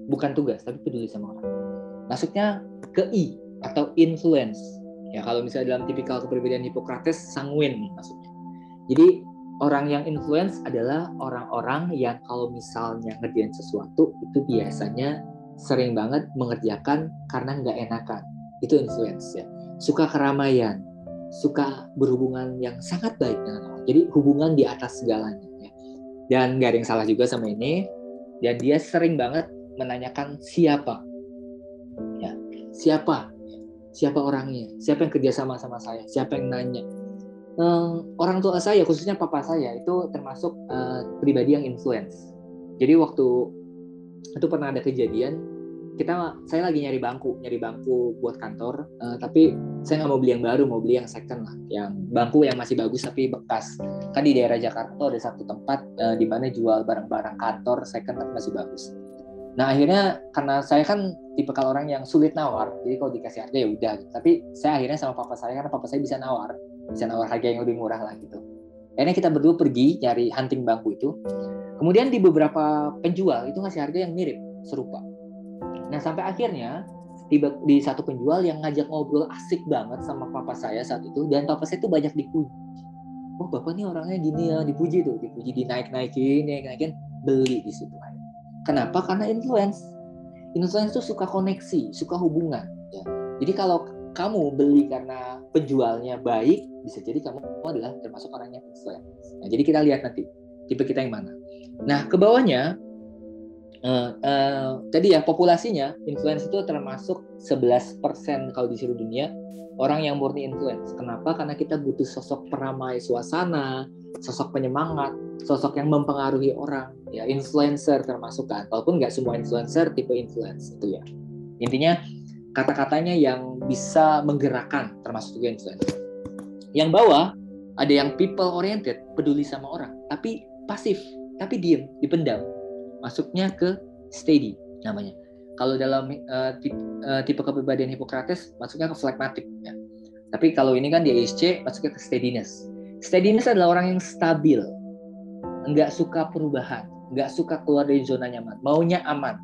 [SPEAKER 1] Bukan tugas, tapi peduli sama orang. Masuknya ke I atau influence. Ya, kalau misalnya dalam tipikal kepribadian Hippocrates, sanguin nih masuknya. Jadi orang yang influence adalah orang-orang yang kalau misalnya ngerjain sesuatu itu biasanya sering banget mengerjakan karena nggak enakan. Itu influence ya. Suka keramaian, suka berhubungan yang sangat baik dengan orang. Jadi hubungan di atas segalanya. Ya. Dan nggak ada yang salah juga sama ini. Dan dia sering banget menanyakan siapa, ya, siapa orangnya, siapa yang kerja sama saya, siapa yang nanya. Orang tua saya, khususnya papa saya, itu termasuk pribadi yang influence. Jadi waktu itu pernah ada kejadian, saya lagi nyari bangku buat kantor, tapi saya nggak mau beli yang baru, mau beli yang second lah, yang bangku yang masih bagus tapi bekas. Kan di daerah Jakarta ada satu tempat di mana jual barang-barang kantor second tapi masih bagus. Nah, akhirnya karena saya kan tipe kalau orang yang sulit nawar, jadi kalau dikasih harga ya udah gitu. Tapi saya akhirnya sama papa saya, karena papa saya bisa nawar harga yang lebih murah lah gitu. Akhirnya kita berdua pergi nyari hunting bangku itu. Kemudian di beberapa penjual itu ngasih harga yang mirip, serupa. Nah, sampai akhirnya tiba di satu penjual yang ngajak ngobrol asik banget sama papa saya saat itu, dan papa saya itu banyak dipuji. Oh, bapak nih orangnya gini ya, dipuji dinaik-naikin, beli di situ. Kenapa? Karena influence itu suka koneksi, suka hubungan. Ya. Jadi kalau kamu beli karena penjualnya baik, bisa jadi kamu adalah termasuk orang yang influence. Nah, jadi kita lihat nanti tipe kita yang mana. Nah, ke bawahnya tadi ya populasinya influence itu termasuk 11% kalau di seluruh dunia orang yang murni influence. Kenapa? Karena kita butuh sosok peramai suasana, sosok penyemangat, sosok yang mempengaruhi orang, ya influencer termasuk kan. Walaupun nggak semua influencer tipe influence itu ya. Intinya kata-katanya yang bisa menggerakkan termasuk juga influencer. Yang bawah ada yang people oriented, peduli sama orang, tapi pasif, tapi diem, dipendam. Masuknya ke steady namanya. Kalau dalam tipe kepribadian Hippocrates masuknya ke phlegmatic ya. Tapi kalau ini kan di ISC masuknya ke steadiness. Steadiness adalah orang yang stabil, nggak suka perubahan, nggak suka keluar dari zona nyaman, maunya aman.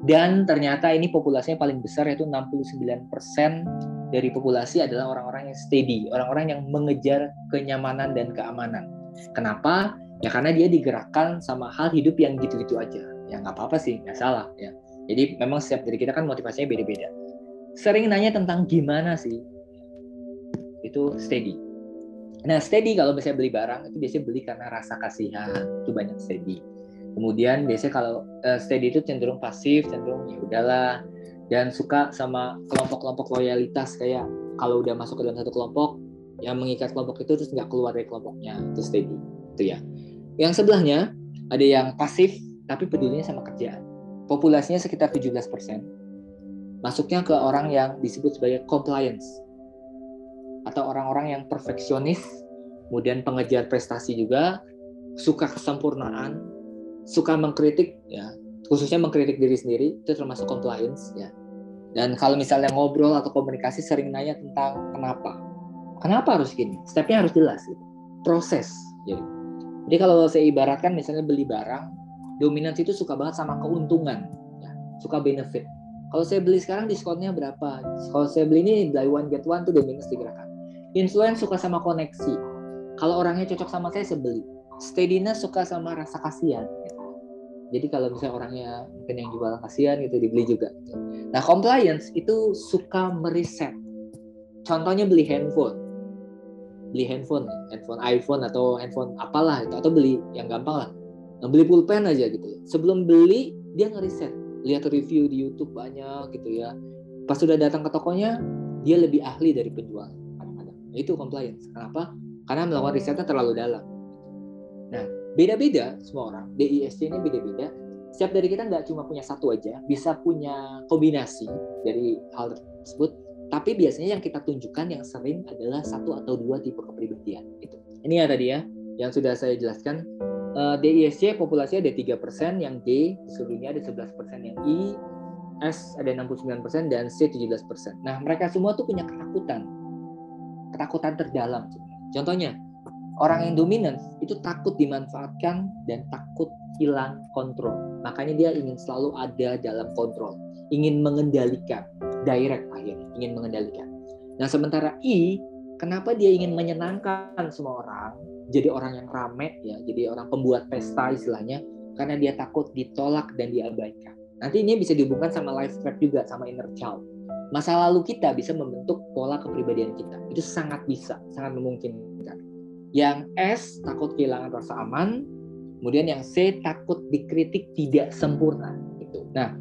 [SPEAKER 1] Dan ternyata ini populasinya paling besar, yaitu 69% dari populasi adalah orang-orang yang steady, orang-orang yang mengejar kenyamanan dan keamanan. Kenapa? Ya karena dia digerakkan sama hal hidup yang gitu-gitu aja. Ya nggak apa-apa sih, nggak salah ya. Jadi memang setiap dari kita kan motivasinya beda-beda. Sering nanya tentang gimana sih, itu steady. Nah, steady kalau misalnya beli barang itu biasanya beli karena rasa kasihan, itu banyak steady. Kemudian biasanya kalau steady itu cenderung pasif, cenderung ya udahlah, dan suka sama kelompok-kelompok loyalitas, kayak kalau udah masuk ke dalam satu kelompok yang mengikat kelompok itu terus nggak keluar dari kelompoknya, itu steady, itu ya. Yang sebelahnya ada yang pasif tapi pedulinya sama kerjaan. Populasinya sekitar 17%. Masuknya ke orang yang disebut sebagai compliance, atau orang-orang yang perfeksionis, kemudian pengejar prestasi juga, suka kesempurnaan, suka mengkritik ya, khususnya mengkritik diri sendiri, itu termasuk compliance ya. Dan kalau misalnya ngobrol atau komunikasi sering nanya tentang kenapa harus gini, stepnya harus jelas gitu. Proses. Jadi kalau saya ibaratkan misalnya beli barang, dominans itu suka banget sama keuntungan ya, suka benefit. Kalau saya beli sekarang diskonnya berapa, kalau saya beli ini buy one get one, tuh dominans digerakkan. Influence suka sama koneksi, kalau orangnya cocok sama saya beli. Steadiness suka sama rasa kasihan gitu. Jadi kalau misalnya orangnya mungkin yang jual kasihan gitu, dibeli juga gitu. Nah, compliance itu suka meriset. Contohnya beli handphone iPhone atau handphone apalah itu, atau beli yang gampang lah, beli pulpen aja gitu. Sebelum beli dia ngeriset, lihat review di YouTube banyak gitu ya. Pas sudah datang ke tokonya, dia lebih ahli dari penjual kadang-kadang. Itu compliance. Kenapa? Karena melakukan risetnya terlalu dalam. Nah, beda-beda semua orang. DISC ini beda-beda. Setiap dari kita nggak cuma punya satu aja, bisa punya kombinasi dari hal tersebut. Tapi biasanya yang kita tunjukkan yang sering adalah 1 atau 2 tipe kepribadian. Gitu. Ini ya tadi ya, yang sudah saya jelaskan. DISC populasinya ada 3%, yang D seluruhnya ada 11%, yang I, S ada 69%, dan C 17%. Nah, mereka semua tuh punya ketakutan terdalam. Contohnya, orang yang dominan itu takut dimanfaatkan dan takut hilang kontrol. Makanya dia ingin selalu ada dalam kontrol, ingin mengendalikan, direct akhirnya, ingin mengendalikan. Nah, sementara I, kenapa dia ingin menyenangkan semua orang, jadi orang yang rame ya, jadi orang pembuat pesta istilahnya, karena dia takut ditolak dan diabaikan. Nanti ini bisa dihubungkan sama life threat juga, sama inner child. Masa lalu kita bisa membentuk pola kepribadian kita. Itu sangat bisa, sangat memungkinkan. Yang S takut kehilangan rasa aman, kemudian yang C takut dikritik tidak sempurna. Gitu. Nah,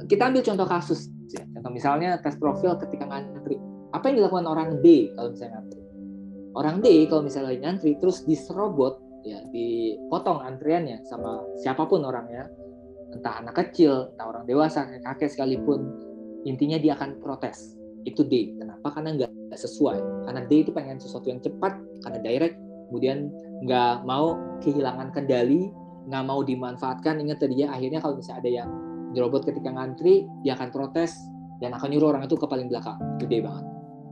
[SPEAKER 1] kita ambil contoh kasus. Ya. Contoh misalnya tes profil ketika ngantri. Apa yang dilakukan orang D kalau misalnya ngantri? Orang D kalau misalnya ngantri terus diserobot, ya dipotong antriannya sama siapapun orangnya, entah anak kecil, entah orang dewasa, kakek sekalipun, intinya dia akan protes. Itu D. Kenapa? Karena nggak sesuai. Karena D itu pengen sesuatu yang cepat, karena direct, kemudian nggak mau kehilangan kendali, nggak mau dimanfaatkan. Ingat tadi ya, akhirnya kalau misalnya ada yang dirobot ketika ngantri, dia akan protes dan akan nyuruh orang itu ke paling belakang. Gede banget.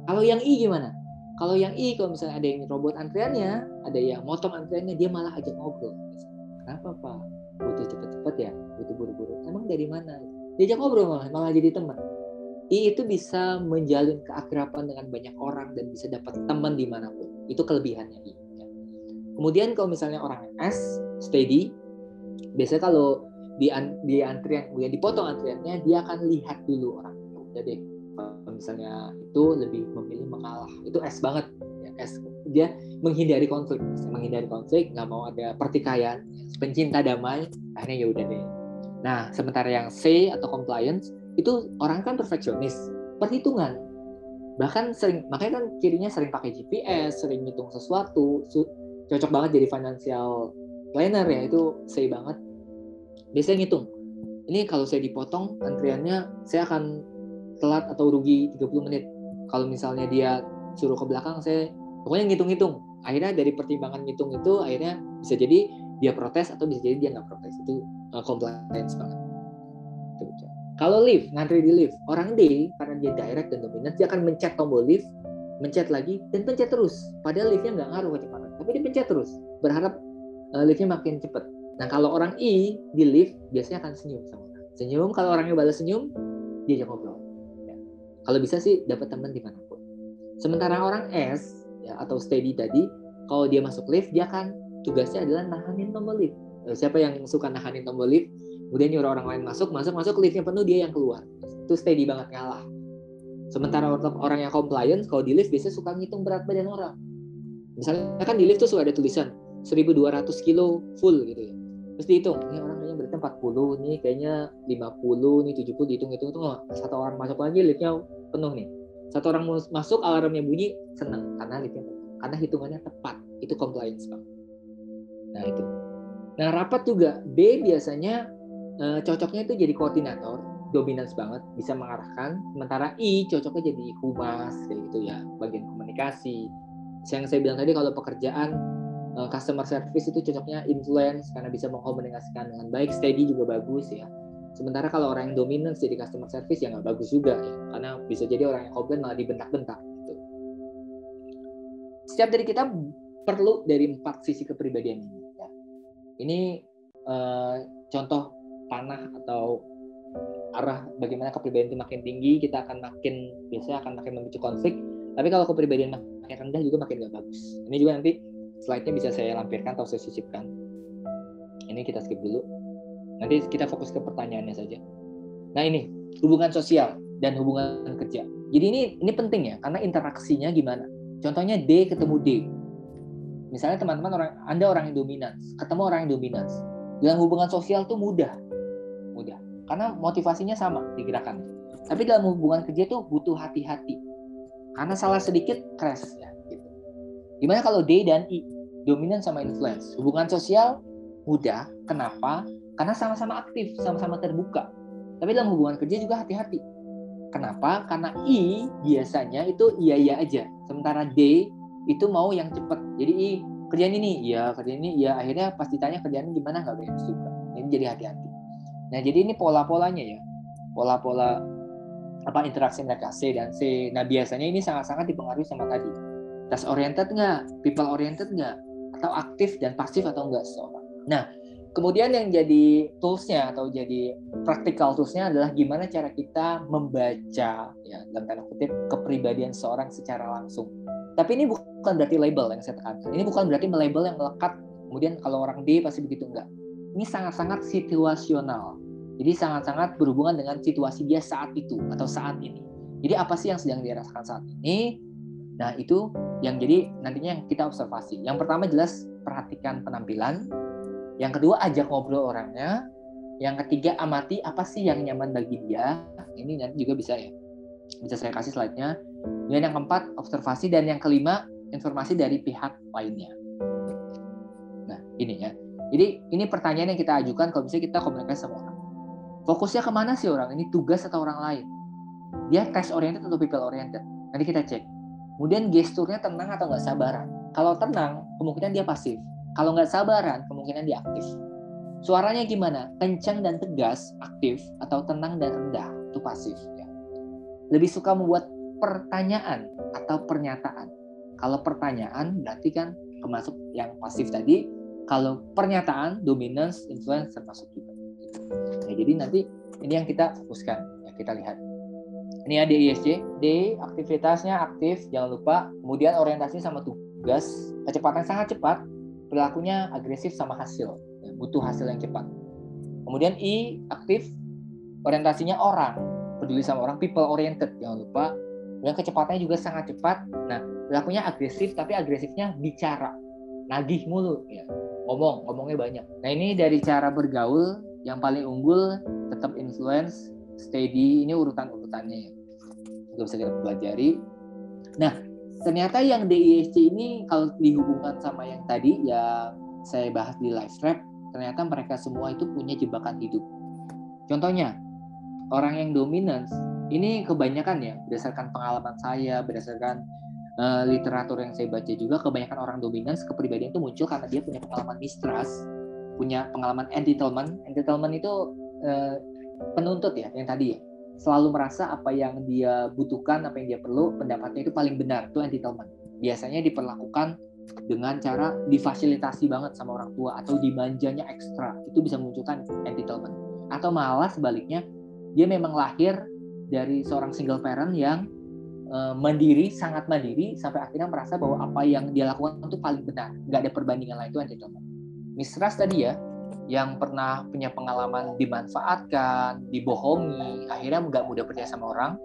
[SPEAKER 1] Kalau yang I gimana? Kalau yang I, kalau misalnya ada yang robot antriannya, ada yang motong antriannya, dia malah ajak ngobrol. Kenapa Pak? Butuh cepet-cepet ya? Butuh buru-buru? Emang dari mana? Diajak ngobrol malah jadi teman. I itu bisa menjalin keakraban dengan banyak orang dan bisa dapat teman dimanapun. Itu kelebihannya I. Kemudian kalau misalnya orang S, steady, biasanya kalau di antrian, kemudian dipotong antriannya, dia akan lihat dulu orang. Udah deh, kalau misalnya itu lebih memilih mengalah. Itu S banget. Ya, S, dia menghindari konflik, nggak mau ada pertikaian, pencinta damai, akhirnya ya udah deh. Nah, sementara yang C atau compliance, itu orang kan perfeksionis, perhitungan. Bahkan sering, makanya kan cirinya sering pakai GPS, sering ngitung sesuatu, cocok banget jadi financial planner ya, itu C banget. Biasanya ngitung, ini kalau saya dipotong antriannya, saya akan telat atau rugi 30 menit. Kalau misalnya dia suruh ke belakang, saya pokoknya ngitung-ngitung. Akhirnya dari pertimbangan ngitung itu, akhirnya bisa jadi dia protes atau bisa jadi dia nggak protes. Itu compliance banget. Kalau lift, ngantri di lift, orang D karena dia direct dan dominan, dia akan mencet tombol lift, mencet lagi, dan pencet terus. Padahal liftnya nggak ngaruh kecepatan, tapi dia pencet terus, berharap liftnya makin cepat.
[SPEAKER 4] Nah kalau orang I di lift biasanya akan senyum sama orang. Senyum, kalau orangnya balas senyum, diajak ngobrol. Ya. Kalau bisa sih dapat teman dimanapun. Sementara orang S ya, atau steady tadi, kalau dia masuk lift dia akan tugasnya adalah nahanin tombol lift. Siapa yang suka nahanin tombol lift, kemudian nyuruh orang lain masuk liftnya penuh, dia yang keluar. Itu steady banget, ngalah. Sementara orang yang compliant, kalau di lift biasanya suka ngitung berat badan orang. Misalnya kan di lift tuh suka ada tulisan 1.200 kilo full gitu ya. Terus dihitung, ini orang kayaknya beratnya 40, nih kayaknya 50, nih 70, dihitung-hitung tuh satu orang masuk lagi liftnya penuh nih. Satu orang masuk alarmnya bunyi, seneng karena liftnya penuh. Karena hitungannya tepat, itu compliance Pak. Nah itu. Nah rapat juga, B biasanya cocoknya itu jadi koordinator, dominance banget, bisa mengarahkan. Sementara I cocoknya jadi humas kayak gitu ya, bagian komunikasi. Yang saya bilang tadi kalau pekerjaan customer service itu cocoknya influence karena bisa mengkomunikasikan dengan baik. Steady juga bagus ya. Sementara kalau orang yang dominance jadi customer service ya nggak bagus juga ya, karena bisa jadi orang yang komplain malah dibentak-bentak gitu. Setiap dari kita perlu dari 4 sisi kepribadian ini ya. Ini contoh panah atau arah bagaimana kepribadian itu makin tinggi, kita akan makin memicu konflik. Tapi kalau kepribadian makin rendah juga makin gak bagus. Ini juga nanti slide-nya bisa saya lampirkan atau saya sisipkan. Ini kita skip dulu. Nanti kita fokus ke pertanyaannya saja. Nah ini, hubungan sosial dan hubungan kerja. Jadi ini penting ya, karena interaksinya gimana. Contohnya D ketemu D. Misalnya teman-teman Anda orang yang dominans, ketemu orang yang dominans. Dalam hubungan sosial tuh mudah. Karena motivasinya sama digerakkan. Tapi dalam hubungan kerja tuh butuh hati-hati. Karena salah sedikit crash ya. Gimana kalau D dan I, dominan sama influence? Hubungan sosial mudah. Kenapa? Karena sama-sama aktif, sama-sama terbuka. Tapi dalam hubungan kerja juga hati-hati. Kenapa? Karena I biasanya itu iya aja. Sementara D itu mau yang cepat. Jadi I kerjaan ini, iya kerjaan ini, iya. Akhirnya pas ditanya kerjaan gimana nggak beres juga. Ini jadi hati-hati. Nah jadi ini pola-polanya ya. Pola-pola interaksi mereka C dan C. Nah biasanya ini sangat-sangat dipengaruhi sama tadi. Task oriented nggak, people oriented nggak, atau aktif dan pasif atau nggak seseorang. Nah, kemudian yang jadi toolsnya atau jadi practical toolsnya adalah gimana cara kita membaca, ya dalam tanda kutip, kepribadian seorang secara langsung. Tapi ini bukan berarti label yang saya tekankan. Ini bukan berarti melabel yang melekat. Kemudian kalau orang D pasti begitu, enggak. Ini sangat-sangat situasional. Jadi sangat-sangat berhubungan dengan situasi dia saat itu atau saat ini. Jadi apa sih yang sedang dia rasakan saat ini? Nah, itu yang jadi nantinya yang kita observasi. Yang pertama jelas perhatikan penampilan. Yang kedua ajak ngobrol orangnya. Yang ketiga amati apa sih yang nyaman bagi dia. Ini nanti juga bisa ya. Bisa saya kasih slide-nya. Dan yang keempat observasi, dan yang kelima informasi dari pihak lainnya. Nah, ini ya. Jadi ini pertanyaan yang kita ajukan kalau misalnya kita komunikasi sama orang. Fokusnya kemana sih orang? Ini tugas atau orang lain? Dia task oriented atau people oriented? Nanti kita cek. Kemudian gesturnya tenang atau nggak sabaran. Kalau tenang, kemungkinan dia pasif. Kalau nggak sabaran, kemungkinan dia aktif. Suaranya gimana? Kencang dan tegas, aktif, atau tenang dan rendah, itu pasif. Ya. Lebih suka membuat pertanyaan atau pernyataan. Kalau pertanyaan berarti kan termasuk yang pasif tadi. Kalau pernyataan, dominance, influence termasuk juga. Ya, jadi nanti ini yang kita fokuskan, ya kita lihat. Ini ada ISC, D aktivitasnya aktif, jangan lupa. Kemudian orientasinya sama tugas, kecepatan sangat cepat, perilakunya agresif sama hasil, ya, butuh hasil yang cepat. Kemudian I aktif, orientasinya orang, peduli sama orang, people oriented, jangan lupa. Dan kecepatannya juga sangat cepat. Nah, perilakunya agresif, tapi agresifnya bicara, nagih mulu, ya. Ngomongnya banyak. Nah ini dari cara bergaul yang paling unggul tetap influence, steady, ini urutan-urutannya ya. Itu bisa kita pelajari. Nah ternyata yang DISC ini kalau dihubungkan sama yang tadi yang saya bahas di live trap, ternyata mereka semua itu punya jebakan hidup. Contohnya orang yang dominance ini kebanyakan ya berdasarkan pengalaman saya, berdasarkan literatur yang saya baca juga, kebanyakan orang dominans kepribadian itu muncul karena dia punya pengalaman mistrust, punya pengalaman entitlement. Entitlement itu penuntut ya, yang tadi ya, selalu merasa apa yang dia butuhkan, apa yang dia perlu, pendapatnya itu paling benar, itu entitlement. Biasanya diperlakukan dengan cara difasilitasi banget sama orang tua atau dimanjanya ekstra, itu bisa memunculkan entitlement. Atau malah sebaliknya, dia memang lahir dari seorang single parent yang mandiri, sangat mandiri, sampai akhirnya merasa bahwa apa yang dia lakukan itu paling benar, nggak ada perbandingan lain, itu entitlement. Mistrust tadi ya, yang pernah punya pengalaman dimanfaatkan, dibohongi, akhirnya nggak mudah percaya sama orang.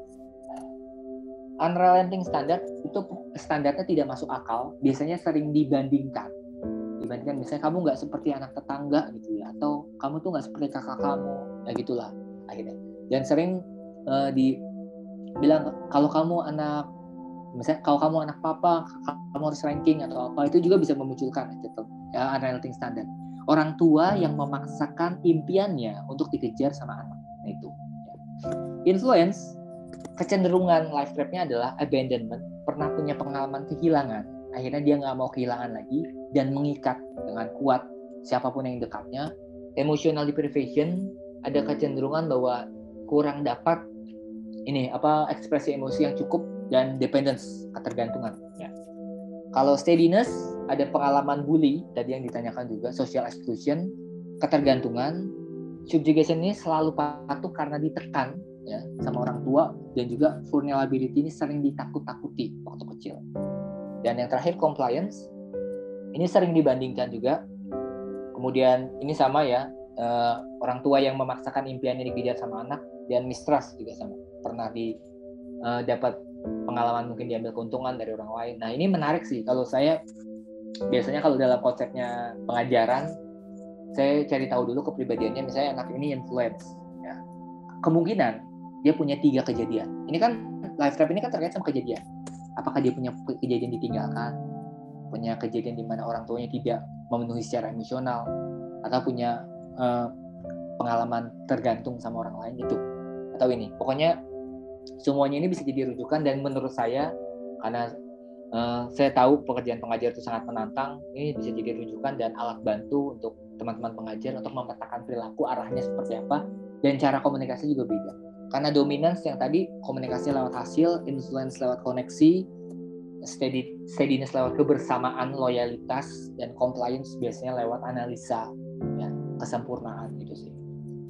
[SPEAKER 4] Unrelenting standard itu standarnya tidak masuk akal, biasanya sering dibandingkan misalnya kamu nggak seperti anak tetangga gitu ya, atau kamu tuh nggak seperti kakak kamu, ya gitulah akhirnya. Dan sering dibilang kalau kamu anak papa, kamu harus ranking atau apa, itu juga bisa memunculkan unrelenting standard. Orang tua yang memaksakan impiannya untuk dikejar sama anak, nah itu. Influence, kecenderungan life trap-nya adalah abandonment, pernah punya pengalaman kehilangan, akhirnya dia nggak mau kehilangan lagi dan mengikat dengan kuat siapapun yang dekatnya. Emotional deprivation, ada kecenderungan bahwa kurang dapat ekspresi emosi yang cukup, dan dependence, ketergantungan ya. Kalau steadiness, ada pengalaman bully tadi yang ditanyakan juga, social exclusion, ketergantungan. Subjugation ini selalu patuh karena ditekan ya sama orang tua, dan juga vulnerability ini sering ditakut-takuti waktu kecil. Dan yang terakhir compliance, ini sering dibandingkan juga. Kemudian ini sama ya, orang tua yang memaksakan impiannya dikejar sama anak. Dan mistrust juga sama, pernah dapat pengalaman mungkin diambil keuntungan dari orang lain. Nah ini menarik sih, kalau saya biasanya kalau dalam konsepnya pengajaran, saya cari tahu dulu kepribadiannya. Misalnya anak ini influence ya, kemungkinan dia punya 3 kejadian. Ini kan life trap ini kan terkait sama kejadian. Apakah dia punya kejadian ditinggalkan, punya kejadian di mana orang tuanya tidak memenuhi secara emosional, atau punya pengalaman tergantung sama orang lain, itu atau ini. Pokoknya semuanya ini bisa jadi rujukan, dan menurut saya, karena saya tahu pekerjaan pengajar itu sangat menantang, ini bisa jadi rujukan dan alat bantu untuk teman-teman pengajar untuk memetakan perilaku, arahnya seperti apa, dan cara komunikasi juga beda. Karena dominance yang tadi, komunikasi lewat hasil, influence lewat koneksi, steadiness lewat kebersamaan, loyalitas, dan compliance biasanya lewat analisa ya, kesempurnaan gitu sih.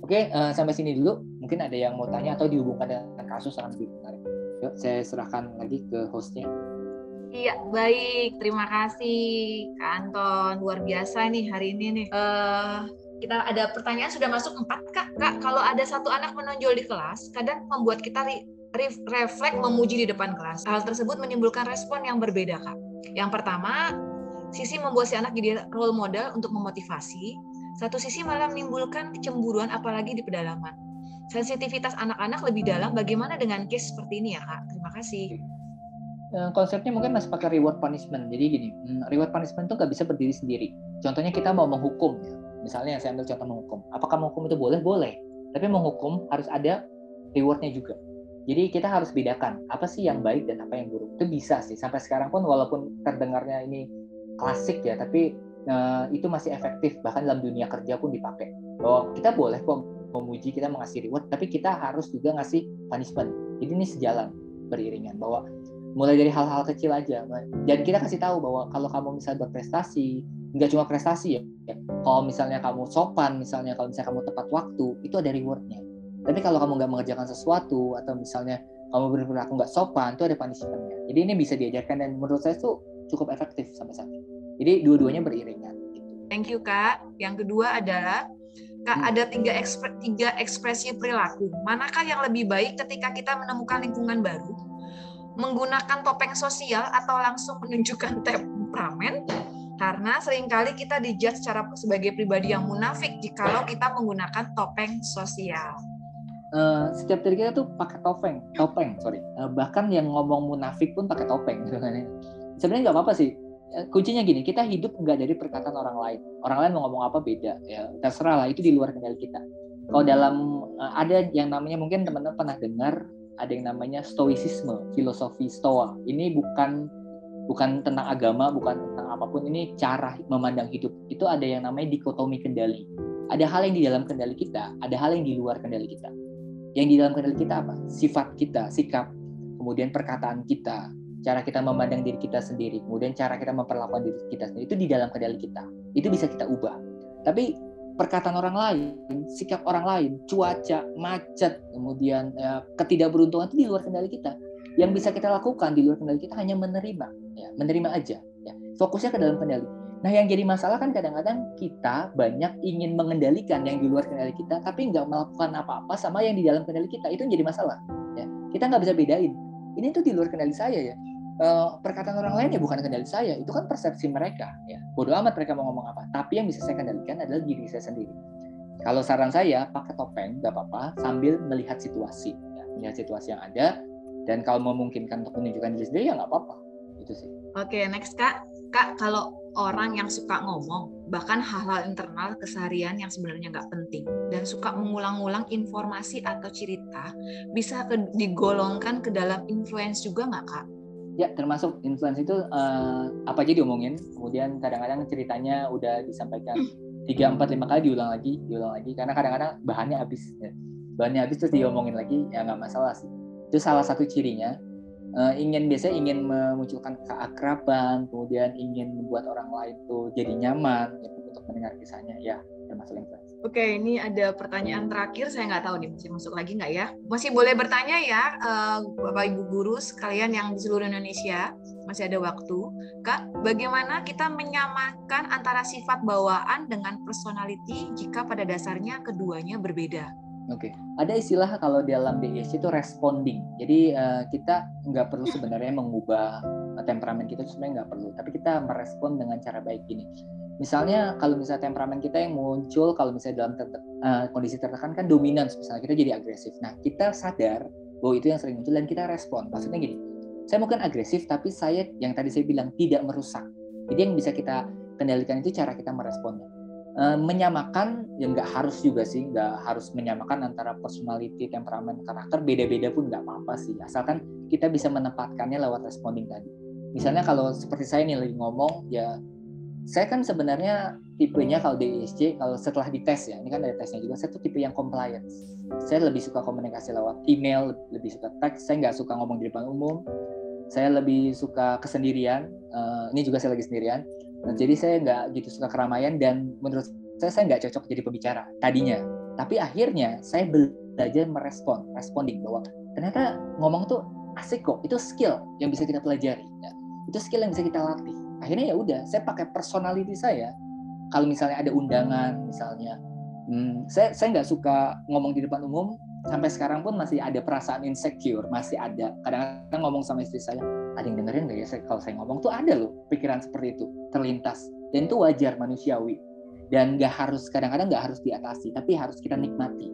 [SPEAKER 4] Oke, sampai sini dulu. Mungkin ada yang mau tanya atau dihubungkan dengan kasus akan lebih menarik. Yuk, saya serahkan lagi ke hostnya.
[SPEAKER 3] Iya, baik. Terima kasih, Kak Anton. Luar biasa nih hari ini nih. Kita ada pertanyaan sudah masuk 4, Kak. Kak, kalau ada satu anak menonjol di kelas, kadang membuat kita refleks memuji di depan kelas. Hal tersebut menimbulkan respon yang berbeda, Kak. Yang pertama, sisi membuat si anak jadi role model untuk memotivasi. Satu sisi malah menimbulkan kecemburuan, apalagi di pedalaman. Sensitivitas anak-anak lebih dalam. Bagaimana dengan case seperti ini ya, Kak? Terima kasih.
[SPEAKER 4] Konsepnya mungkin masih pakai reward punishment. Jadi gini, reward punishment itu nggak bisa berdiri sendiri. Contohnya kita mau menghukum. Misalnya saya ambil contoh menghukum. Apakah menghukum itu boleh? Boleh. Tapi menghukum harus ada rewardnya juga. Jadi kita harus bedakan apa sih yang baik dan apa yang buruk. Itu bisa sih. Sampai sekarang pun walaupun terdengarnya ini klasik ya, tapi itu masih efektif, bahkan dalam dunia kerja pun dipakai. Bahwa kita boleh kok memuji, kita mengasih reward, tapi kita harus juga ngasih punishment. Jadi ini sejalan, beriringan, bahwa mulai dari hal-hal kecil aja. Dan kita kasih tahu bahwa kalau kamu misalnya berprestasi, nggak cuma prestasi ya. Kalau misalnya kamu sopan, misalnya kalau misalnya kamu tepat waktu, itu ada rewardnya. Tapi kalau kamu nggak mengerjakan sesuatu, atau misalnya kamu berperilaku nggak sopan, itu ada punishment-nya. Jadi ini bisa diajarkan, dan menurut saya itu cukup efektif sampai saat ini. Jadi dua-duanya beriringan.
[SPEAKER 3] Thank you, Kak. Yang kedua adalah, Kak, ada 3 ekspresi perilaku. Manakah yang lebih baik ketika kita menemukan lingkungan baru? Menggunakan topeng sosial atau langsung menunjukkan temperamen? Karena seringkali kita dijudge sebagai pribadi yang munafik jikalau kita menggunakan topeng sosial.
[SPEAKER 4] Setiap dari kita tuh pakai topeng. Bahkan yang ngomong munafik pun pakai topeng. Sebenarnya nggak apa-apa sih. Kuncinya gini, kita hidup nggak dari perkataan orang lain. Orang lain mau ngomong apa beda, ya terserah lah, itu di luar kendali kita. Kalau dalam ada yang namanya, mungkin teman-teman pernah dengar, ada yang namanya stoicisme, filosofi stoa. Ini bukan tentang agama, bukan tentang apapun, ini cara memandang hidup. Itu ada yang namanya dikotomi kendali. Ada hal yang di dalam kendali kita, ada hal yang di luar kendali kita. Yang di dalam kendali kita apa? Sifat kita, sikap, kemudian perkataan kita,
[SPEAKER 1] cara kita memandang diri kita sendiri, kemudian cara kita memperlakukan diri kita sendiri itu di dalam kendali kita. Itu bisa kita ubah. Tapi perkataan orang lain, sikap orang lain, cuaca, macet, kemudian ketidakberuntungan itu di luar kendali kita. Yang bisa kita lakukan di luar kendali kita hanya menerima, ya, menerima aja. Ya. Fokusnya ke dalam kendali. Nah, yang jadi masalah kan kadang-kadang kita banyak ingin mengendalikan yang di luar kendali kita, tapi nggak melakukan apa-apa sama yang di dalam kendali kita. Itu yang jadi masalah. Ya. Kita nggak bisa bedain. Ini tuh di luar kendali saya ya. Perkataan orang lain ya bukan kendali saya, itu kan persepsi mereka. Ya. Bodoh amat mereka mau ngomong apa. Tapi yang bisa saya kendalikan adalah diri saya sendiri. Kalau saran saya, pakai topeng nggak apa-apa sambil melihat situasi, ya. Melihat situasi yang ada, dan kalau memungkinkan untuk menunjukkan diri sendiri ya nggak apa-apa. Itu sih.
[SPEAKER 3] Oke, next Kak. Kak, kalau orang yang suka ngomong, bahkan hal-hal internal keseharian yang sebenarnya nggak penting, dan suka mengulang-ulang informasi atau cerita, bisa digolongkan ke dalam influence juga nggak, Kak?
[SPEAKER 1] Ya, termasuk influence itu apa aja diomongin, kemudian kadang-kadang ceritanya udah disampaikan 3, 4, 5 kali diulang lagi, karena kadang-kadang bahannya habis. Ya. Bahannya habis terus diomongin lagi, ya nggak masalah sih. Itu salah satu cirinya. Biasanya ingin memunculkan keakraban, kemudian ingin membuat orang lain tuh jadi nyaman ya, untuk mendengar kisahnya, ya termasuk influence.
[SPEAKER 3] Oke, ini ada pertanyaan terakhir, saya nggak tahu nih masih masuk lagi nggak ya. Masih boleh bertanya ya, Bapak Ibu guru sekalian yang di seluruh Indonesia, masih ada waktu. Kak, bagaimana kita menyamakan antara sifat bawaan dengan personality jika pada dasarnya keduanya berbeda?
[SPEAKER 1] Oke, ada istilah kalau dalam DISC itu responding. Jadi kita nggak perlu sebenarnya mengubah temperamen kita, sebenarnya nggak perlu. Tapi kita merespon dengan cara baik gini. Misalnya kalau misalnya temperamen kita yang muncul, kalau misalnya dalam kondisi tertekan kan dominance, misalnya kita jadi agresif. Nah, kita sadar bahwa itu yang sering muncul dan kita respon. Maksudnya gini, saya mungkin agresif, tapi saya yang tadi saya bilang tidak merusak. Jadi yang bisa kita kendalikan itu cara kita meresponnya. Menyamakan ya nggak harus juga sih, nggak harus menyamakan antara personality, temperamen, karakter, beda-beda pun nggak apa-apa sih, asalkan kita bisa menempatkannya lewat responding tadi. Misalnya kalau seperti saya nih lagi ngomong, ya saya kan sebenarnya tipenya kalau di ISC, kalau setelah dites ya, ini kan ada tesnya juga, saya tuh tipe yang compliance. Saya lebih suka komunikasi lewat email, lebih suka teks, saya nggak suka ngomong di depan umum, saya lebih suka kesendirian, ini juga saya lagi sendirian. Nah, jadi saya nggak gitu suka keramaian, dan menurut saya nggak cocok jadi pembicara tadinya. Tapi akhirnya saya belajar responding bahwa ternyata ngomong tuh asik kok, itu skill yang bisa kita pelajari, ya. Itu skill yang bisa kita latih. Akhirnya ya udah, saya pakai personality saya. Kalau misalnya ada undangan, misalnya, saya nggak suka ngomong di depan umum. Sampai sekarang pun masih ada perasaan insecure, masih ada. Kadang-kadang ngomong sama istri saya, ada yang dengerin nggak ya kalau saya ngomong, tuh ada loh pikiran seperti itu terlintas, dan itu wajar, manusiawi, dan kadang-kadang nggak harus diatasi, tapi harus kita nikmati.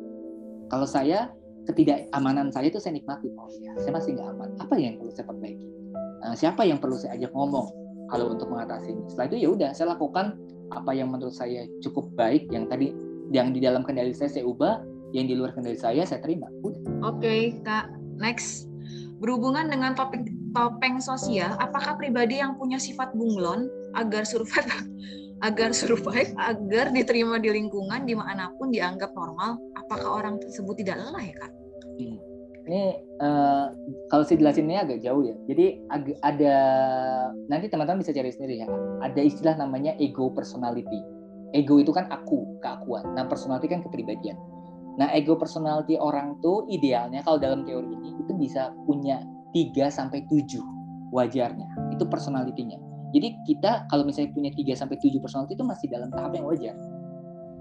[SPEAKER 1] Kalau saya, ketidakamanan saya itu saya nikmati. Oh ya, saya masih nggak aman, apa yang perlu saya perbaiki, siapa yang perlu saya ajak ngomong kalau untuk mengatasi ini. Setelah itu ya udah, saya lakukan apa yang menurut saya cukup baik, yang tadi yang di dalam kendali saya ubah, yang di luar kendali saya terima.
[SPEAKER 3] Oke, Kak. Next. Berhubungan dengan topeng sosial, apakah pribadi yang punya sifat bunglon agar survive, agar diterima di lingkungan dimanapun dianggap normal, apakah orang tersebut tidak lelah ya, Kak?
[SPEAKER 1] Ini kalau saya jelasin ini agak jauh ya. Jadi ada, nanti teman-teman bisa cari sendiri ya. Ada istilah namanya ego personality. Ego itu kan keakuan. Nah, personality kan kepribadian. Nah, ego personality orang tuh idealnya kalau dalam teori ini itu bisa punya 3-7 wajarnya. Itu personality-nya. Jadi kita kalau misalnya punya 3-7 personality itu masih dalam tahap yang wajar.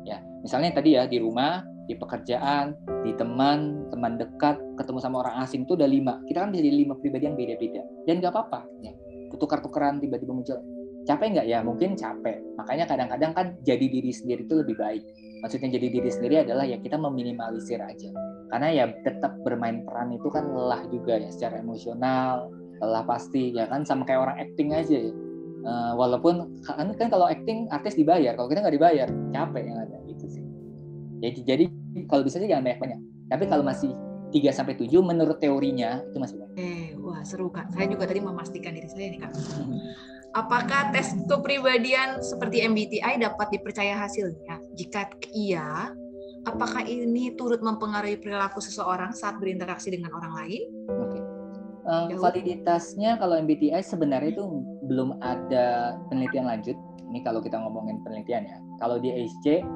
[SPEAKER 1] Ya, misalnya tadi ya di rumah, di pekerjaan, di teman dekat, ketemu sama orang asing itu udah 5. Kita kan bisa jadi 5 pribadi yang beda-beda. Dan nggak apa-apa. Ya. Tukar-tukaran tiba-tiba muncul. Capek nggak? Ya mungkin capek. Makanya kadang-kadang kan jadi diri sendiri itu lebih baik. Maksudnya jadi diri sendiri adalah ya kita meminimalisir aja. Karena ya tetap bermain peran itu kan lelah juga ya, secara emosional, lelah pasti ya kan, sama kayak orang acting aja ya. Walaupun kan kalau acting artis dibayar, kalau kita nggak dibayar capek yang ada gitu sih. Jadi kalau bisa sih jangan banyak-banyak. Tapi kalau masih 3-7 menurut teorinya itu masih banyak.
[SPEAKER 3] Wah seru Kak. Saya juga tadi memastikan diri saya nih Kak. Apakah tes kepribadian seperti MBTI dapat dipercaya hasilnya? Jika iya, apakah ini turut mempengaruhi perilaku seseorang saat berinteraksi dengan orang lain?
[SPEAKER 1] Oke. Validitasnya kalau MBTI sebenarnya itu belum ada penelitian lanjut. Ini kalau kita ngomongin penelitian ya. Kalau di ISC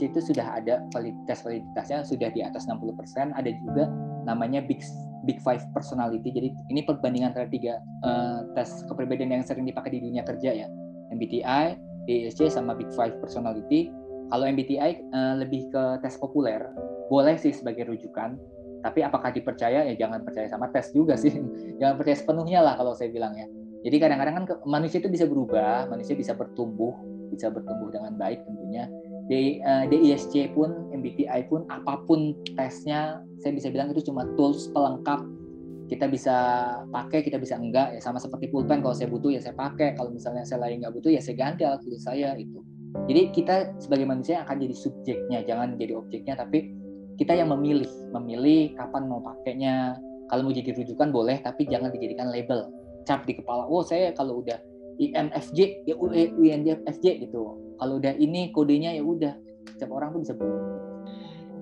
[SPEAKER 1] itu sudah ada validitasnya sudah di atas 60%. Ada juga namanya Big Five Personality. Jadi ini perbandingan antara 3 tes kepribadian yang sering dipakai di dunia kerja ya. MBTI, ISC sama Big Five Personality. Kalau MBTI lebih ke tes populer, boleh sih sebagai rujukan. Tapi apakah dipercaya? Ya jangan percaya sama tes juga sih. Jangan percaya sepenuhnya lah kalau saya bilang ya. Jadi kadang-kadang kan manusia itu bisa berubah, manusia bisa bertumbuh dengan baik tentunya. DISC pun, MBTI pun, apapun tesnya, saya bisa bilang itu cuma tools pelengkap. Kita bisa pakai, kita bisa enggak. Ya sama seperti pulpen, kalau saya butuh ya saya pakai. Kalau misalnya saya lagi nggak butuh ya saya ganti alat tulis saya itu. Jadi kita sebagai manusia akan jadi subjeknya, jangan jadi objeknya, tapi kita yang memilih kapan mau pakainya. Kalau mau jadi rujukan boleh, tapi jangan dijadikan label, cap di kepala. Oh saya kalau udah INFJ ya INFJ gitu. Kalau udah ini kodenya ya udah. Setiap orang tuh bisa berubah.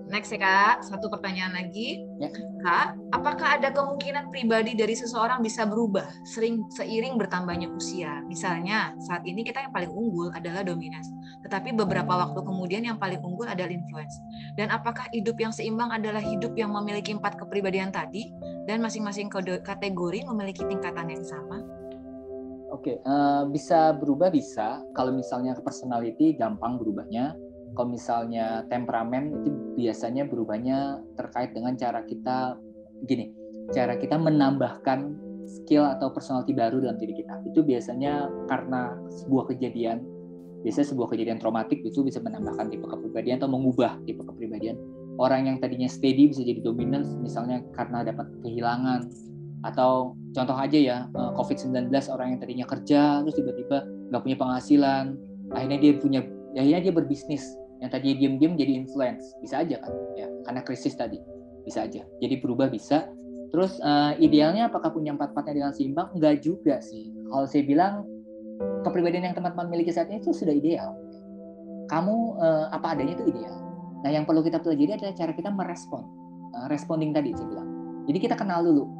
[SPEAKER 3] Next ya Kak, satu pertanyaan lagi.
[SPEAKER 1] Ya.
[SPEAKER 3] Kak, apakah ada kemungkinan pribadi dari seseorang bisa berubah seiring bertambahnya usia? Misalnya, saat ini kita yang paling unggul adalah dominans, tetapi beberapa waktu kemudian yang paling unggul adalah influence. Dan apakah hidup yang seimbang adalah hidup yang memiliki 4 kepribadian tadi, dan masing-masing kategori memiliki tingkatan yang sama?
[SPEAKER 1] Oke, bisa berubah bisa. Kalau misalnya ke personality gampang berubahnya. Kalau misalnya temperamen itu biasanya berubahnya terkait dengan cara kita menambahkan skill atau personality baru dalam diri kita. Itu biasanya karena sebuah kejadian traumatik itu bisa menambahkan tipe kepribadian atau mengubah tipe kepribadian. Orang yang tadinya steady bisa jadi dominan misalnya karena dapat kehilangan. Atau contoh aja ya, COVID-19, orang yang tadinya kerja terus tiba-tiba nggak punya penghasilan, akhirnya dia berbisnis. Yang tadi diam-diam jadi influence, bisa aja kan ya, karena krisis tadi bisa aja jadi berubah bisa. Terus idealnya apakah punya 4-4-nya dengan seimbang? Enggak juga sih. Kalau saya bilang kepribadian yang teman-teman miliki saat ini itu sudah ideal. Kamu apa adanya itu ideal. Nah yang perlu kita pelajari adalah cara kita merespon, responding tadi saya bilang. Jadi kita kenal dulu.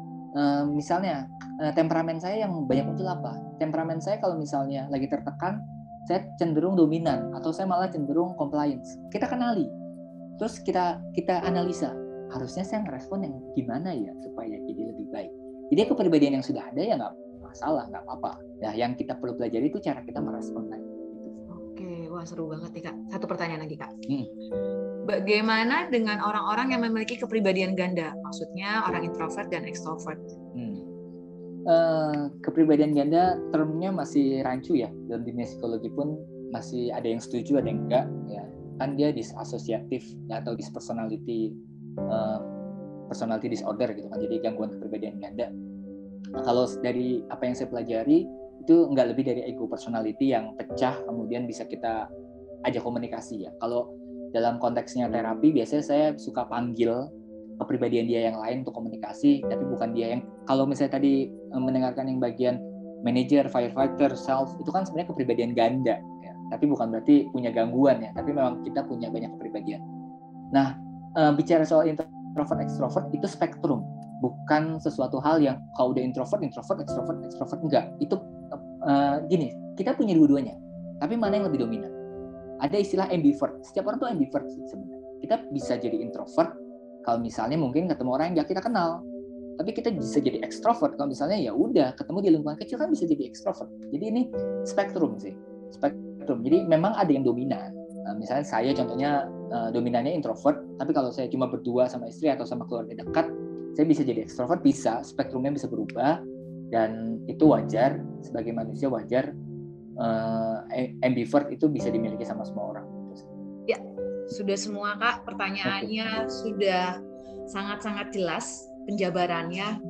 [SPEAKER 1] Misalnya temperamen saya yang banyak muncul apa? Temperamen saya kalau misalnya lagi tertekan, saya cenderung dominan atau saya malah cenderung compliance. Kita kenali, terus kita analisa. Harusnya saya ngerespon yang gimana ya supaya jadi lebih baik. Jadi kepribadian yang sudah ada ya nggak masalah, nggak apa-apa. Nah yang kita perlu pelajari itu cara kita merespon tadi.
[SPEAKER 3] Oke, wah seru banget nih Kak. Satu pertanyaan lagi Kak. Bagaimana dengan orang-orang yang memiliki kepribadian ganda? Maksudnya orang introvert dan extrovert.
[SPEAKER 1] Kepribadian ganda termnya masih rancu ya, dalam dunia psikologi pun masih ada yang setuju ada yang enggak ya, kan dia disasosiatif ya, atau dispersonality personality disorder gitu kan, jadi gangguan kepribadian ganda. Nah, kalau dari apa yang saya pelajari itu enggak lebih dari ego personality yang pecah kemudian bisa kita ajak komunikasi ya. Kalau dalam konteksnya terapi biasanya saya suka panggil kepribadian dia yang lain untuk komunikasi, tapi bukan dia yang, kalau misalnya tadi mendengarkan yang bagian manager, firefighter, self, itu kan sebenarnya kepribadian ganda ya. Tapi bukan berarti punya gangguan ya, tapi memang kita punya banyak kepribadian. Nah, bicara soal introvert, extrovert itu spektrum, bukan sesuatu hal yang kalau udah introvert, extrovert, enggak. Itu gini, kita punya dua-duanya, tapi mana yang lebih dominan? Ada istilah ambivert, setiap orang tuh ambivert sih sebenarnya. Kita bisa jadi introvert kalau misalnya mungkin ketemu orang yang gak kita kenal, tapi kita bisa jadi ekstrovert kalau misalnya ya udah ketemu di lingkungan kecil kan bisa jadi ekstrovert. Jadi ini spektrum sih, spektrum. Jadi memang ada yang dominan. Misalnya saya contohnya dominannya introvert, tapi kalau saya cuma berdua sama istri atau sama keluarga dekat, saya bisa jadi ekstrovert, bisa, spektrumnya bisa berubah dan itu wajar, sebagai manusia wajar. Ambivert itu bisa dimiliki sama semua orang.
[SPEAKER 3] Ya. Sudah semua Kak, pertanyaannya sudah sangat-sangat jelas penjabarannya.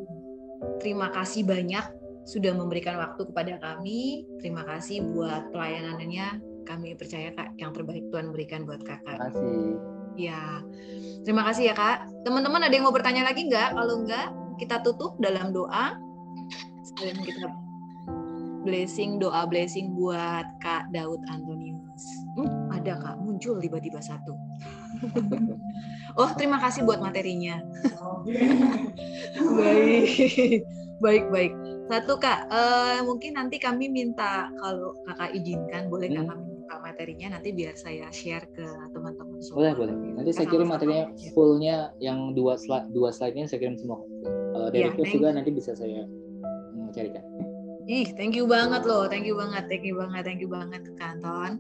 [SPEAKER 3] Terima kasih banyak sudah memberikan waktu kepada kami. Terima kasih buat pelayanannya. Kami percaya Kak, yang terbaik Tuhan berikan buat Kakak.
[SPEAKER 1] Terima kasih.
[SPEAKER 3] Ya, terima kasih ya Kak. Teman-teman ada yang mau bertanya lagi nggak? Kalau nggak, kita tutup dalam doa. Sebelum kita doa blessing buat Kak Daud Antonius. Ada Kak, muncul tiba-tiba satu. Oh, terima kasih buat materinya. Baik. Baik. Satu Kak, mungkin nanti kami minta kalau Kakak izinkan, boleh nggak kami minta materinya nanti biar saya share ke teman-teman semua.
[SPEAKER 4] Boleh. Nanti saya kirim materinya fullnya yang dua slide-nya saya kirim semua. Kalau dari request juga nanti bisa saya carikan.
[SPEAKER 3] Thank you banget loh, thank you banget Kak Anton.